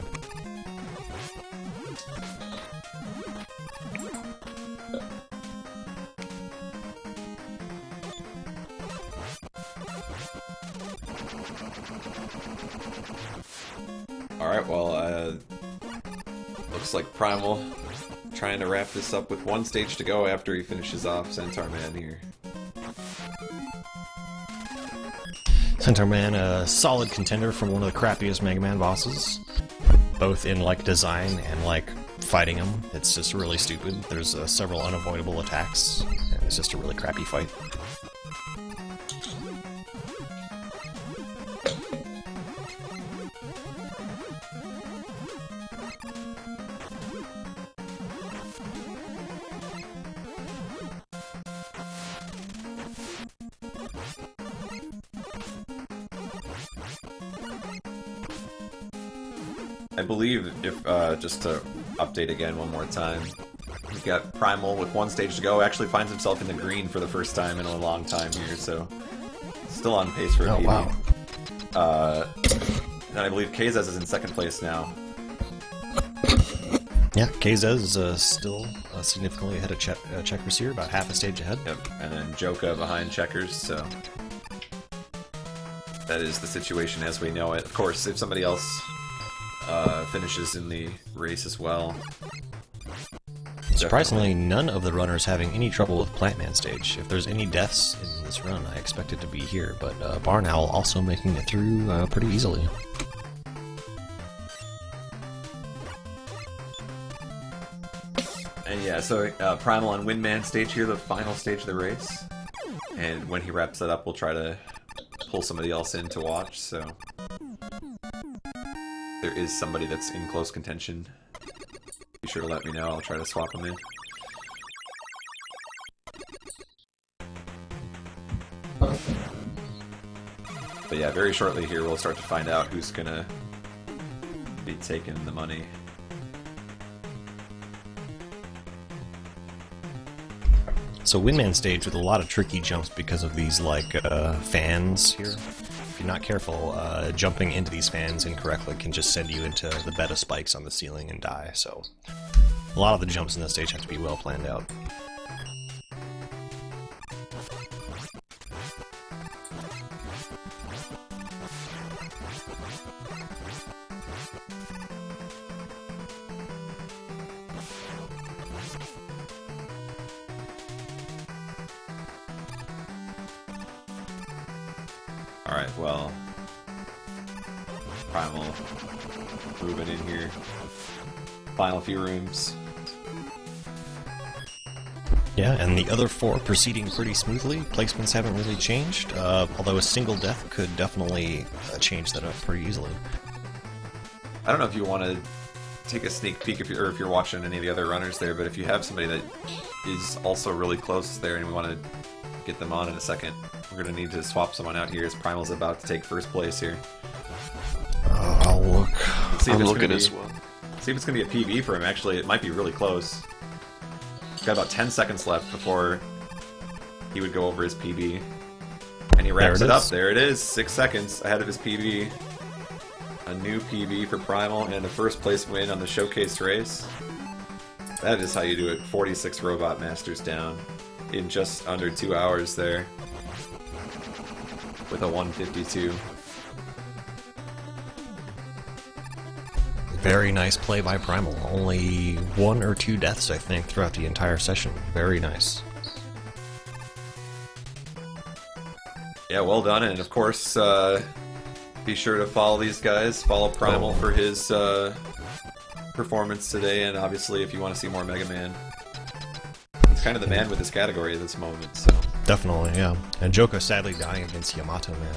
Alright, well, looks like Primal trying to wrap this up with one stage to go after he finishes off Centaur Man here. Centaur Man, a solid contender from one of the crappiest Mega Man bosses, both in like design and like fighting him. It's just really stupid. There's several unavoidable attacks, and it's just a really crappy fight. I believe, if just to update again one more time, we've got Primal with one stage to go, actually finds himself in the green for the first time in a long time here, so still on pace for a PB. Wow. And I believe Kazez is in second place now. Yeah, Kazez is still significantly ahead of Checkers here, about half a stage ahead. Yep, and then Joka behind Checkers, so that is the situation as we know it. Of course, if somebody else finishes in the race as well. Surprisingly, none of the runners having any trouble with Plant Man stage. If there's any deaths in this run, I expect it to be here, but Barn Owl also making it through pretty easily. And yeah, so Primal on Windman stage here, the final stage of the race. And when he wraps that up, we'll try to pull somebody else in to watch, so... There is somebody that's in close contention. Be sure to let me know, I'll try to swap them in. But yeah, very shortly here we'll start to find out who's gonna be taking the money. So Windman stage with a lot of tricky jumps because of these like fans here. If you're not careful, jumping into these fans incorrectly can just send you into the bed of spikes on the ceiling and die. So a lot of the jumps in this stage have to be well planned out. Alright, well... Primal moving in here. Final few rooms. Yeah, and the other four proceeding pretty smoothly. Placements haven't really changed, although a single death could definitely change that up pretty easily. I don't know if you want to take a sneak peek if you're watching any of the other runners there, but if you have somebody that is also really close there and we want to get them on in a second, we're going to need to swap someone out here as Primal's about to take first place here. I'll look. Let's see if I'm it's looking gonna as be, well. See if it's going to be a PB for him. Actually, it might be really close. Got about 10 seconds left before he would go over his PB. And he wraps it up. There it is. 6 seconds ahead of his PB. A new PB for Primal and a first place win on the showcase race. That is how you do it. 46 Robot Masters down in just under 2 hours there. With a 152. Very nice play by Primal. Only 1 or 2 deaths, I think, throughout the entire session. Very nice. Yeah, well done. And of course, be sure to follow these guys. Follow Primal for his performance today. And obviously, if you want to see more Mega Man, he's kind of the man with this category at this moment. So Definitely, yeah. And Joko sadly dying against Yamato, man.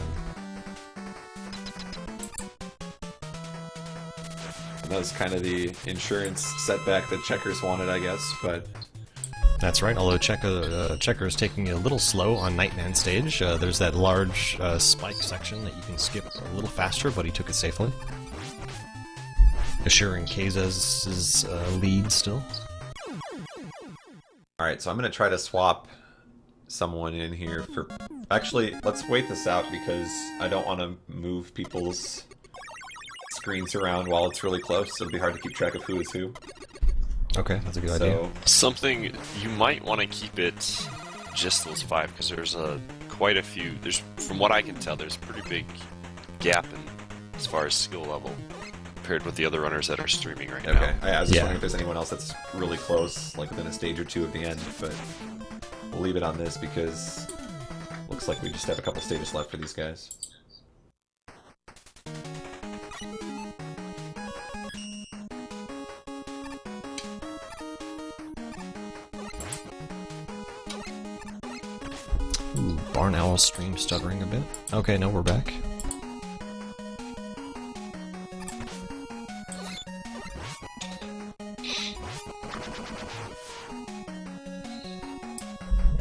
And that was kind of the insurance setback that Checkers wanted, I guess, but... That's right, although Checker is taking it a little slow on Nightman stage. There's that large spike section that you can skip a little faster, but he took it safely. Assuring Keiza's lead still. Alright, so I'm going to try to swap someone in here for... Actually, let's wait this out because I don't want to move people's screens around while it's really close. It'll be hard to keep track of who is who. Okay, that's a good idea. Something you might want to keep it just those 5 because there's quite a few. There's, from what I can tell, there's a pretty big gap in as far as skill level compared with the other runners that are streaming right now. Okay, I was just wondering if there's anyone else that's really close, like within a stage or two of the end, but we'll leave it on this because looks like we just have a couple stages left for these guys. Ooh, Barn Owl stream stuttering a bit. Okay, no, we're back.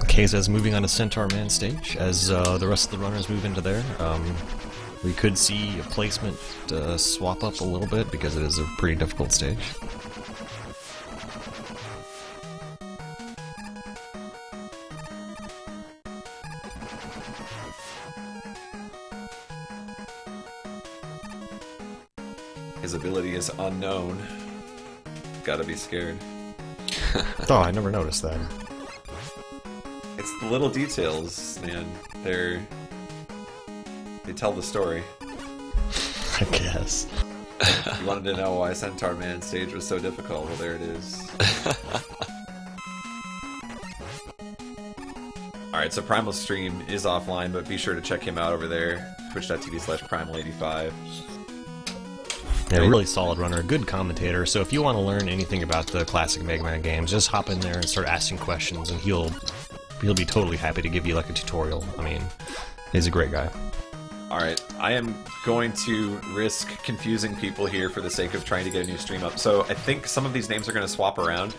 Keiza's moving on to Centaur Man stage as the rest of the runners move into there. We could see a placement swap up a little bit because it is a pretty difficult stage. His ability is unknown. Gotta be scared. Oh, I never noticed that. It's the little details, man. They tell the story. I guess. You wanted to know why Centaur Man stage was so difficult? Well, there it is. Alright, so Primal's stream is offline, but be sure to check him out over there. Twitch.tv/Primal85. Yeah, really solid runner, good commentator. So if you want to learn anything about the classic Mega Man games, just hop in there and start asking questions, and he'll be totally happy to give you like a tutorial. I mean, he's a great guy. Alright, I am going to risk confusing people here for the sake of trying to get a new stream up. So I think some of these names are going to swap around.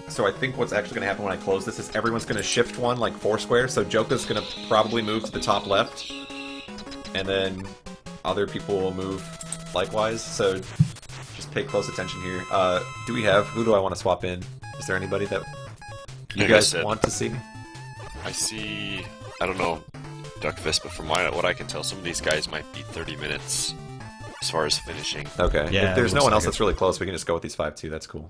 So I think what's actually going to happen when I close this is everyone's going to shift one, like Foursquare. So Joko's going to probably move to the top left. And then other people will move likewise. So just pay close attention here. Who do I want to swap in? Is there anybody that you guys want to see? I see, I don't know, Duckfist, but from what I can tell, some of these guys might be 30 minutes as far as finishing. Okay. Yeah, if there's no one else like that's really close, we can just go with these 5 too. That's cool.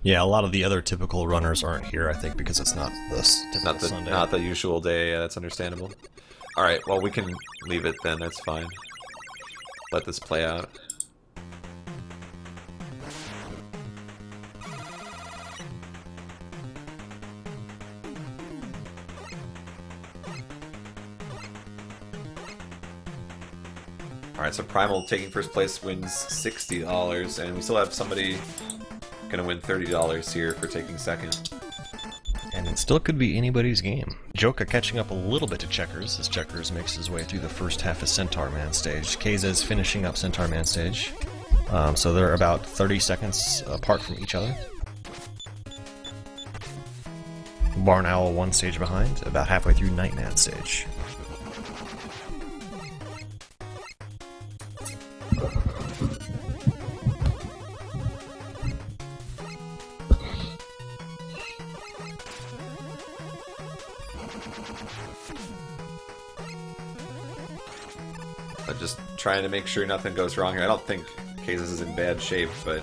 Yeah, a lot of the other typical runners aren't here, I think, because it's not this typical Sunday. Not the usual day. Yeah, that's understandable. All right. Well, we can leave it then. That's fine. Let this play out. Alright, so Primal taking first place wins $60, and we still have somebody gonna win $30 here for taking second. And it still could be anybody's game. Joka catching up a little bit to Checkers as Checkers makes his way through the first half of Centaur Man stage. Kazes finishing up Centaur Man stage. So they're about 30 seconds apart from each other. Barn Owl one stage behind, about halfway through Nightman stage. I'm just trying to make sure nothing goes wrong here. I don't think Kazes is in bad shape, but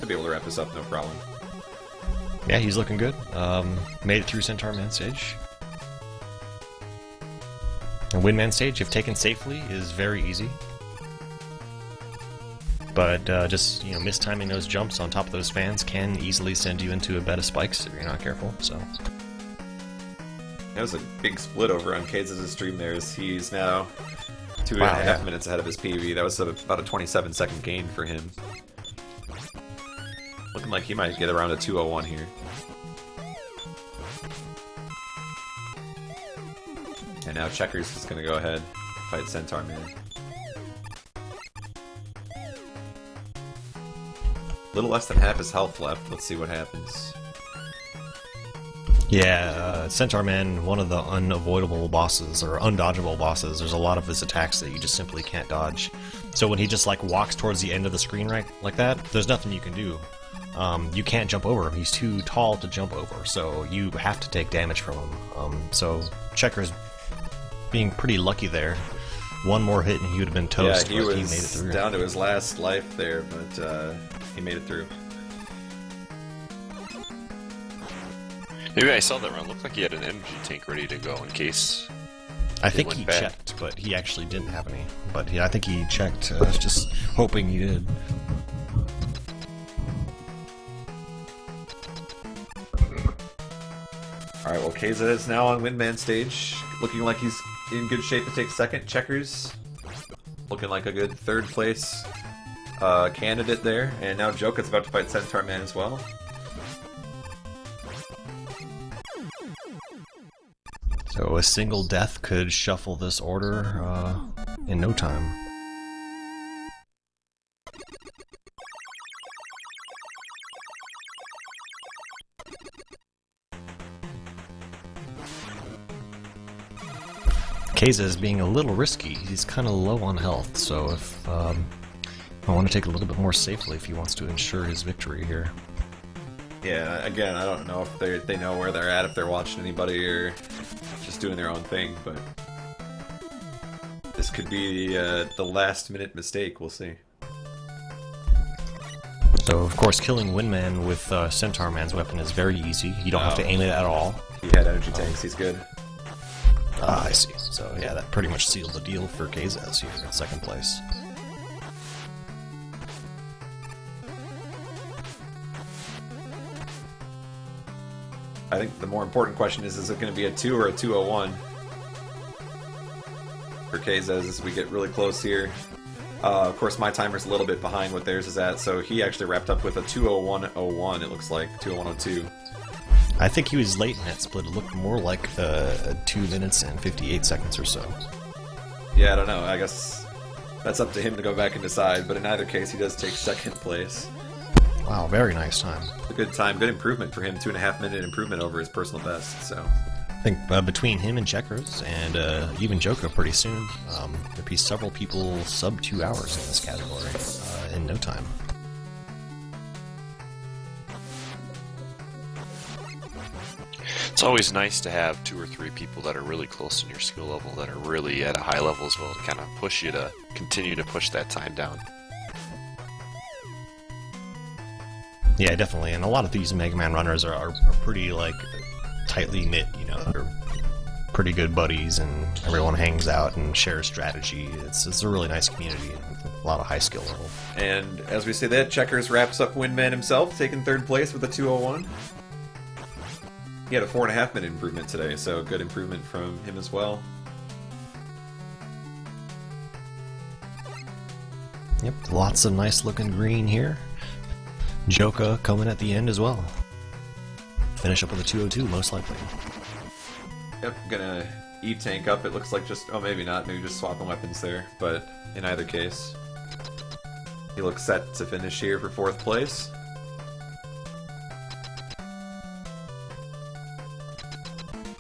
I'll be able to wrap this up no problem. Yeah, he's looking good. Made it through Centaur Man stage. And Windman stage, if taken safely, is very easy. But just mistiming those jumps on top of those fans can easily send you into a bed of spikes if you're not careful. So that was a big split over on Kazes' stream there, as he's now 2.5 minutes ahead of his PB. That was about a 27-second gain for him. Looking like he might get around a 2:01 here. And now Checkers is going to go ahead and fight Centaur Man. A little less than half his health left. Let's see what happens. yeah, Centaur Man, one of the unavoidable bosses, or undodgeable bosses. There's a lot of his attacks that you just simply can't dodge. So when he just like walks towards the end of the screen right like that, there's nothing you can do. You can't jump over him. He's too tall to jump over, so you have to take damage from him. So Checkers being pretty lucky there. One more hit and he would have been toast. Yeah, he was made it through. down to his last life there, but he made it through. Maybe I saw that run. Looked like he had an energy tank ready to go in case. I think went he bad. checked, but he actually didn't have any. But yeah, I think he checked, just hoping he did. Alright, well, Keza is now on Windman stage, looking like he's in good shape to take second. Checkers looking like a good third place candidate there. And now Joka's about to fight Centaur Man as well. So a single death could shuffle this order in no time. Keza is being a little risky. He's kind of low on health, so if I want to take a little bit more safely if he wants to ensure his victory here. Yeah, again, I don't know if they know where they're at, if they're watching anybody or just doing their own thing, but this could be the last-minute mistake. We'll see. So, of course, killing Windman with Centaur Man's weapon is very easy. You don't have to aim it at all. He had energy tanks. He's good. Ah, I see. So, yeah, that pretty much sealed the deal for Kazaz here in second place. I think the more important question is it going to be a 2 or a 2:01 for Kazaz as we get really close here. Of course, my timer's a little bit behind what theirs is at, so he actually wrapped up with a 2:01:01, it looks like, 2:01:02. I think he was late in that split. It looked more like 2 minutes and 58 seconds or so. Yeah, I don't know. I guess that's up to him to go back and decide, but in either case, he does take second place. Wow, very nice time. A good time, good improvement for him, 2.5 minute improvement over his personal best, so. I think between him and Checkers, and even Joka pretty soon, there'll be several people sub 2 hours in this category in no time. It's always nice to have 2 or 3 people that are really close in your skill level, that are really at a high level as well, to kind of push you to continue to push that time down. Yeah, definitely. And a lot of these Mega Man runners are pretty, like, tightly knit, you know. They're pretty good buddies, and everyone hangs out and shares strategy. It's a really nice community with a lot of high skill level. And as we say that, Checkers wraps up Windman himself, taking third place with a 2:01. He had a 4.5 minute improvement today, so good improvement from him as well. Yep, lots of nice looking green here. Joka coming at the end as well. Finish up with a 202, most likely. Yep, gonna E-tank up. It looks like just... Oh, maybe not. Maybe just swapping weapons there. But in either case, he looks set to finish here for 4th place.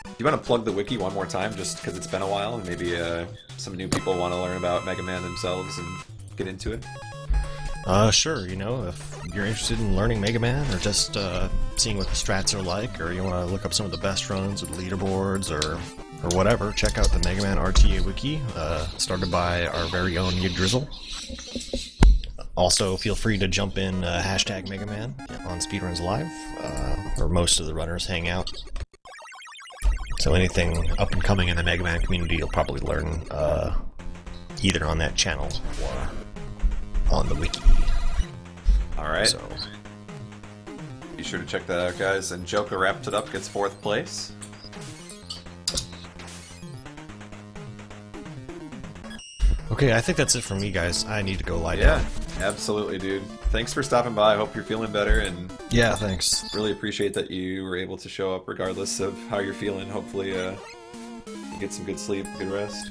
Do you want to plug the wiki one more time, just because it's been a while, and maybe some new people want to learn about Mega Man themselves and get into it? Sure, you know, if you're interested in learning Mega Man, or just seeing what the strats are like, or you want to look up some of the best runs with leaderboards, or whatever, check out the Mega Man RTA wiki, started by our very own Yggdrasil. Also, feel free to jump in hashtag Mega Man on Speedruns Live, where most of the runners hang out. So anything up and coming in the Mega Man community, you'll probably learn either on that channel or on the wiki. Alright. So, be sure to check that out, guys. And Joka wrapped it up, gets 4th place. okay, I think that's it for me, guys. I need to go lie down. Yeah, absolutely, dude. Thanks for stopping by. I hope you're feeling better, and Yeah, thanks. really appreciate that you were able to show up regardless of how you're feeling. Hopefully, you get some good sleep, good rest.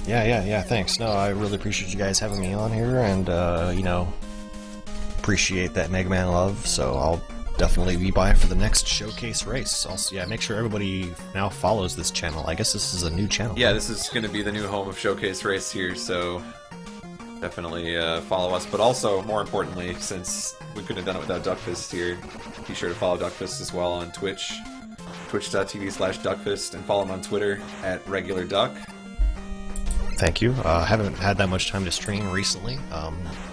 Yeah, thanks. No, I really appreciate you guys having me on here, and, you know, appreciate that Mega Man love, so I'll definitely be by for the next showcase race. Also, yeah, make sure everybody now follows this channel. I guess this is a new channel. Yeah, this is going to be the new home of Showcase Race here, so definitely follow us. But also, more importantly, since we couldn't have done it without Duckfist here, be sure to follow Duckfist as well on Twitch, twitch.tv/Duckfist, and follow him on Twitter at regularduck. Thank you. Haven't had that much time to stream recently.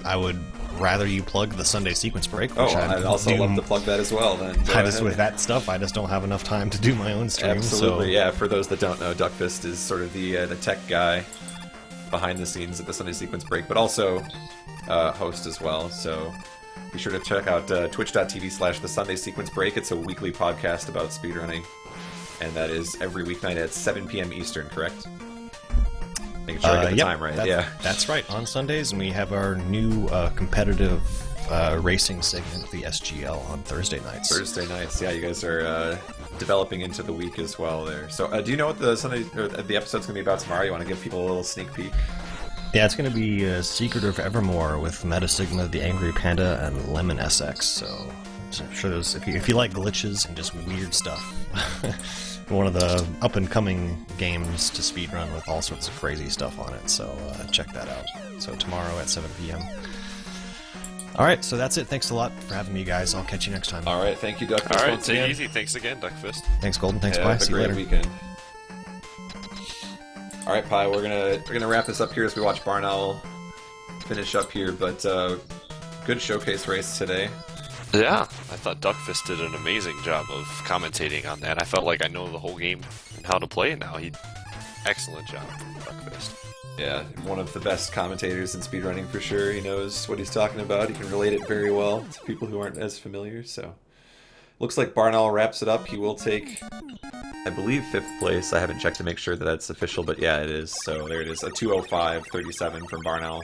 I would rather you plug the Sunday sequence break. Which I'd also love to plug that as well. Then with that stuff, I just don't have enough time to do my own stream. Absolutely, so. yeah. For those that don't know, Duckfist is sort of the tech guy behind the scenes at the Sunday sequence break, but also host as well. So be sure to check out twitch.tv/the Sunday sequence break. It's a weekly podcast about speedrunning, and that is every weeknight at 7 p.m. Eastern. Correct? Making sure I get the time right. That's right. On Sundays, and we have our new competitive racing segment, the SGL, on Thursday nights. Thursday nights, yeah. You guys are developing into the week as well there. So, do you know what the Sunday or the episode's gonna be about tomorrow? You want to give people a little sneak peek? Yeah, it's going to be Secret of Evermore with Meta Sigma, the Angry Panda, and Lemon SX. So I'm sure those, if you like glitches and just weird stuff. One of the up-and-coming games to speedrun with all sorts of crazy stuff on it, so check that out. So tomorrow at 7 p.m. Alright, so that's it. Thanks a lot for having me, guys. I'll catch you next time. Alright, thank you, Duckfist. Alright, take it easy. Thanks again, Duckfist. Thanks, Golden. Thanks, yeah, Pi. Have a See you great later. weekend. Alright, Pi, we're gonna wrap this up here as we watch Barn Owl finish up here, but good showcase race today. Yeah, I thought Duckfist did an amazing job of commentating on that. I felt like I know the whole game and how to play it now. Excellent job, Duckfist. Yeah, one of the best commentators in speedrunning for sure. He knows what he's talking about. He can relate it very well to people who aren't as familiar, so... Looks like Barn Owl wraps it up. He will take, I believe, 5th place. I haven't checked to make sure that that's official, but yeah, it is. So there it is, a 2:05.37 from Barn Owl.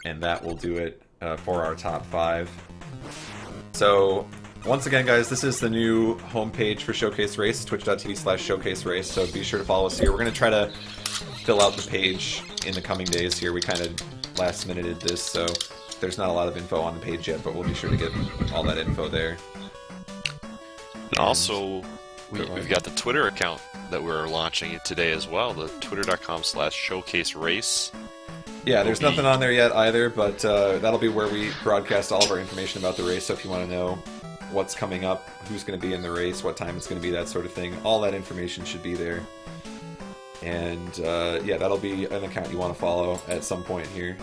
And that will do it for our top 5. So, once again, guys, this is the new homepage for Showcase Race, twitch.tv/Showcase Race, so be sure to follow us here. We're going to try to fill out the page in the coming days here. We kind of last-minuted this, so there's not a lot of info on the page yet, but we'll be sure to get all that info there. And also, we've got the Twitter account that we're launching today as well, the twitter.com/showcaserace. Yeah, there's nothing on there yet either, but that'll be where we broadcast all of our information about the race, so if you want to know what's coming up, who's going to be in the race, what time it's going to be, that sort of thing, all that information should be there. And yeah, that'll be an account you want to follow at some point here,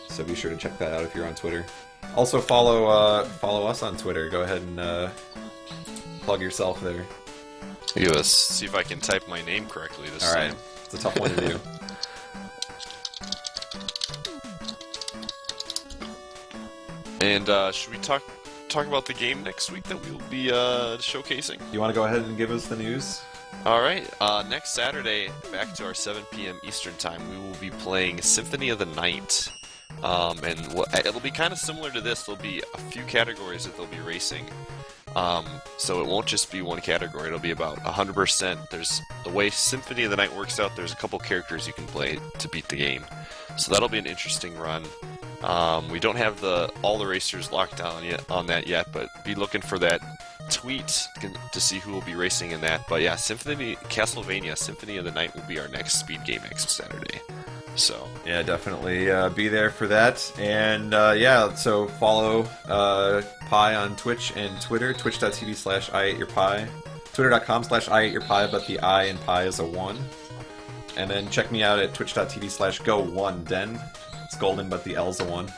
so be sure to check that out if you're on Twitter. Also follow us on Twitter. Go ahead and plug yourself there. Let's see if I can type my name correctly this time. Alright, it's a tough one to do. And should we talk about the game next week that we'll be showcasing? You want to go ahead and give us the news? Alright, next Saturday, back to our 7 p.m. Eastern Time, we will be playing Symphony of the Night It'll be kind of similar to this. There'll be a few categories that they'll be racing. So it won't just be one category. It'll be about 100%. There's the way Symphony of the Night works out. There's a couple characters you can play to beat the game. So that'll be an interesting run. We don't have all the racers locked down yet on that yet, but be looking for that tweet to see who will be racing in that. But yeah, Castlevania Symphony of the Night will be our next speed game next Saturday. So yeah, definitely be there for that. And yeah, so follow Pi on Twitch and Twitter, twitch.tv/I8YourPie, twitter.com/I8YourPie, but the I in Pi is a 1. And then check me out at twitch.tv/Go1Den. It's golden, but the L's a 1.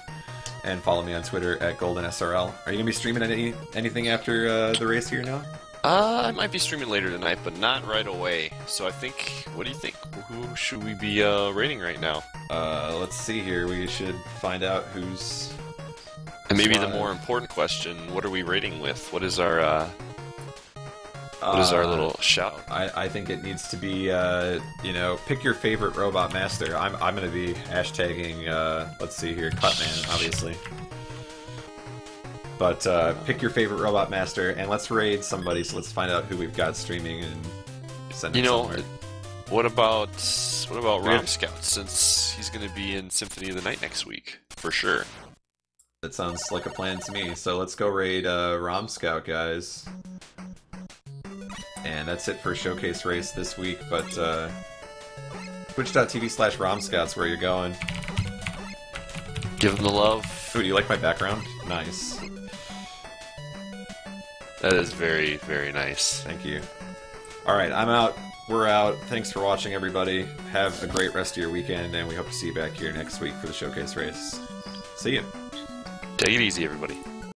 And follow me on Twitter at GoldenSRL. Are you going to be streaming anything after the race here now? I might be streaming later tonight, but not right away. So I think, what do you think? Who should we be rating right now? Let's see here. We should find out who's... And maybe the more important question, what are we rating with? What is our little shout? I think it needs to be, pick your favorite robot master. I'm going to be hashtagging, let's see here, Cutman, obviously. But pick your favorite robot master, and let's raid somebody, so let's find out who we've got streaming and send it somewhere. What about Rom Scout, since he's going to be in Symphony of the Night next week, for sure. That sounds like a plan to me, so let's go raid Rom Scout, guys. And that's it for Showcase Race this week, but twitch.tv/RomScout's where you're going. Give them the love. Ooh, do you like my background? Nice. That is very, very nice. Thank you. Alright, I'm out. We're out. Thanks for watching, everybody. Have a great rest of your weekend, and we hope to see you back here next week for the Showcase Race. See you. Take it easy, everybody.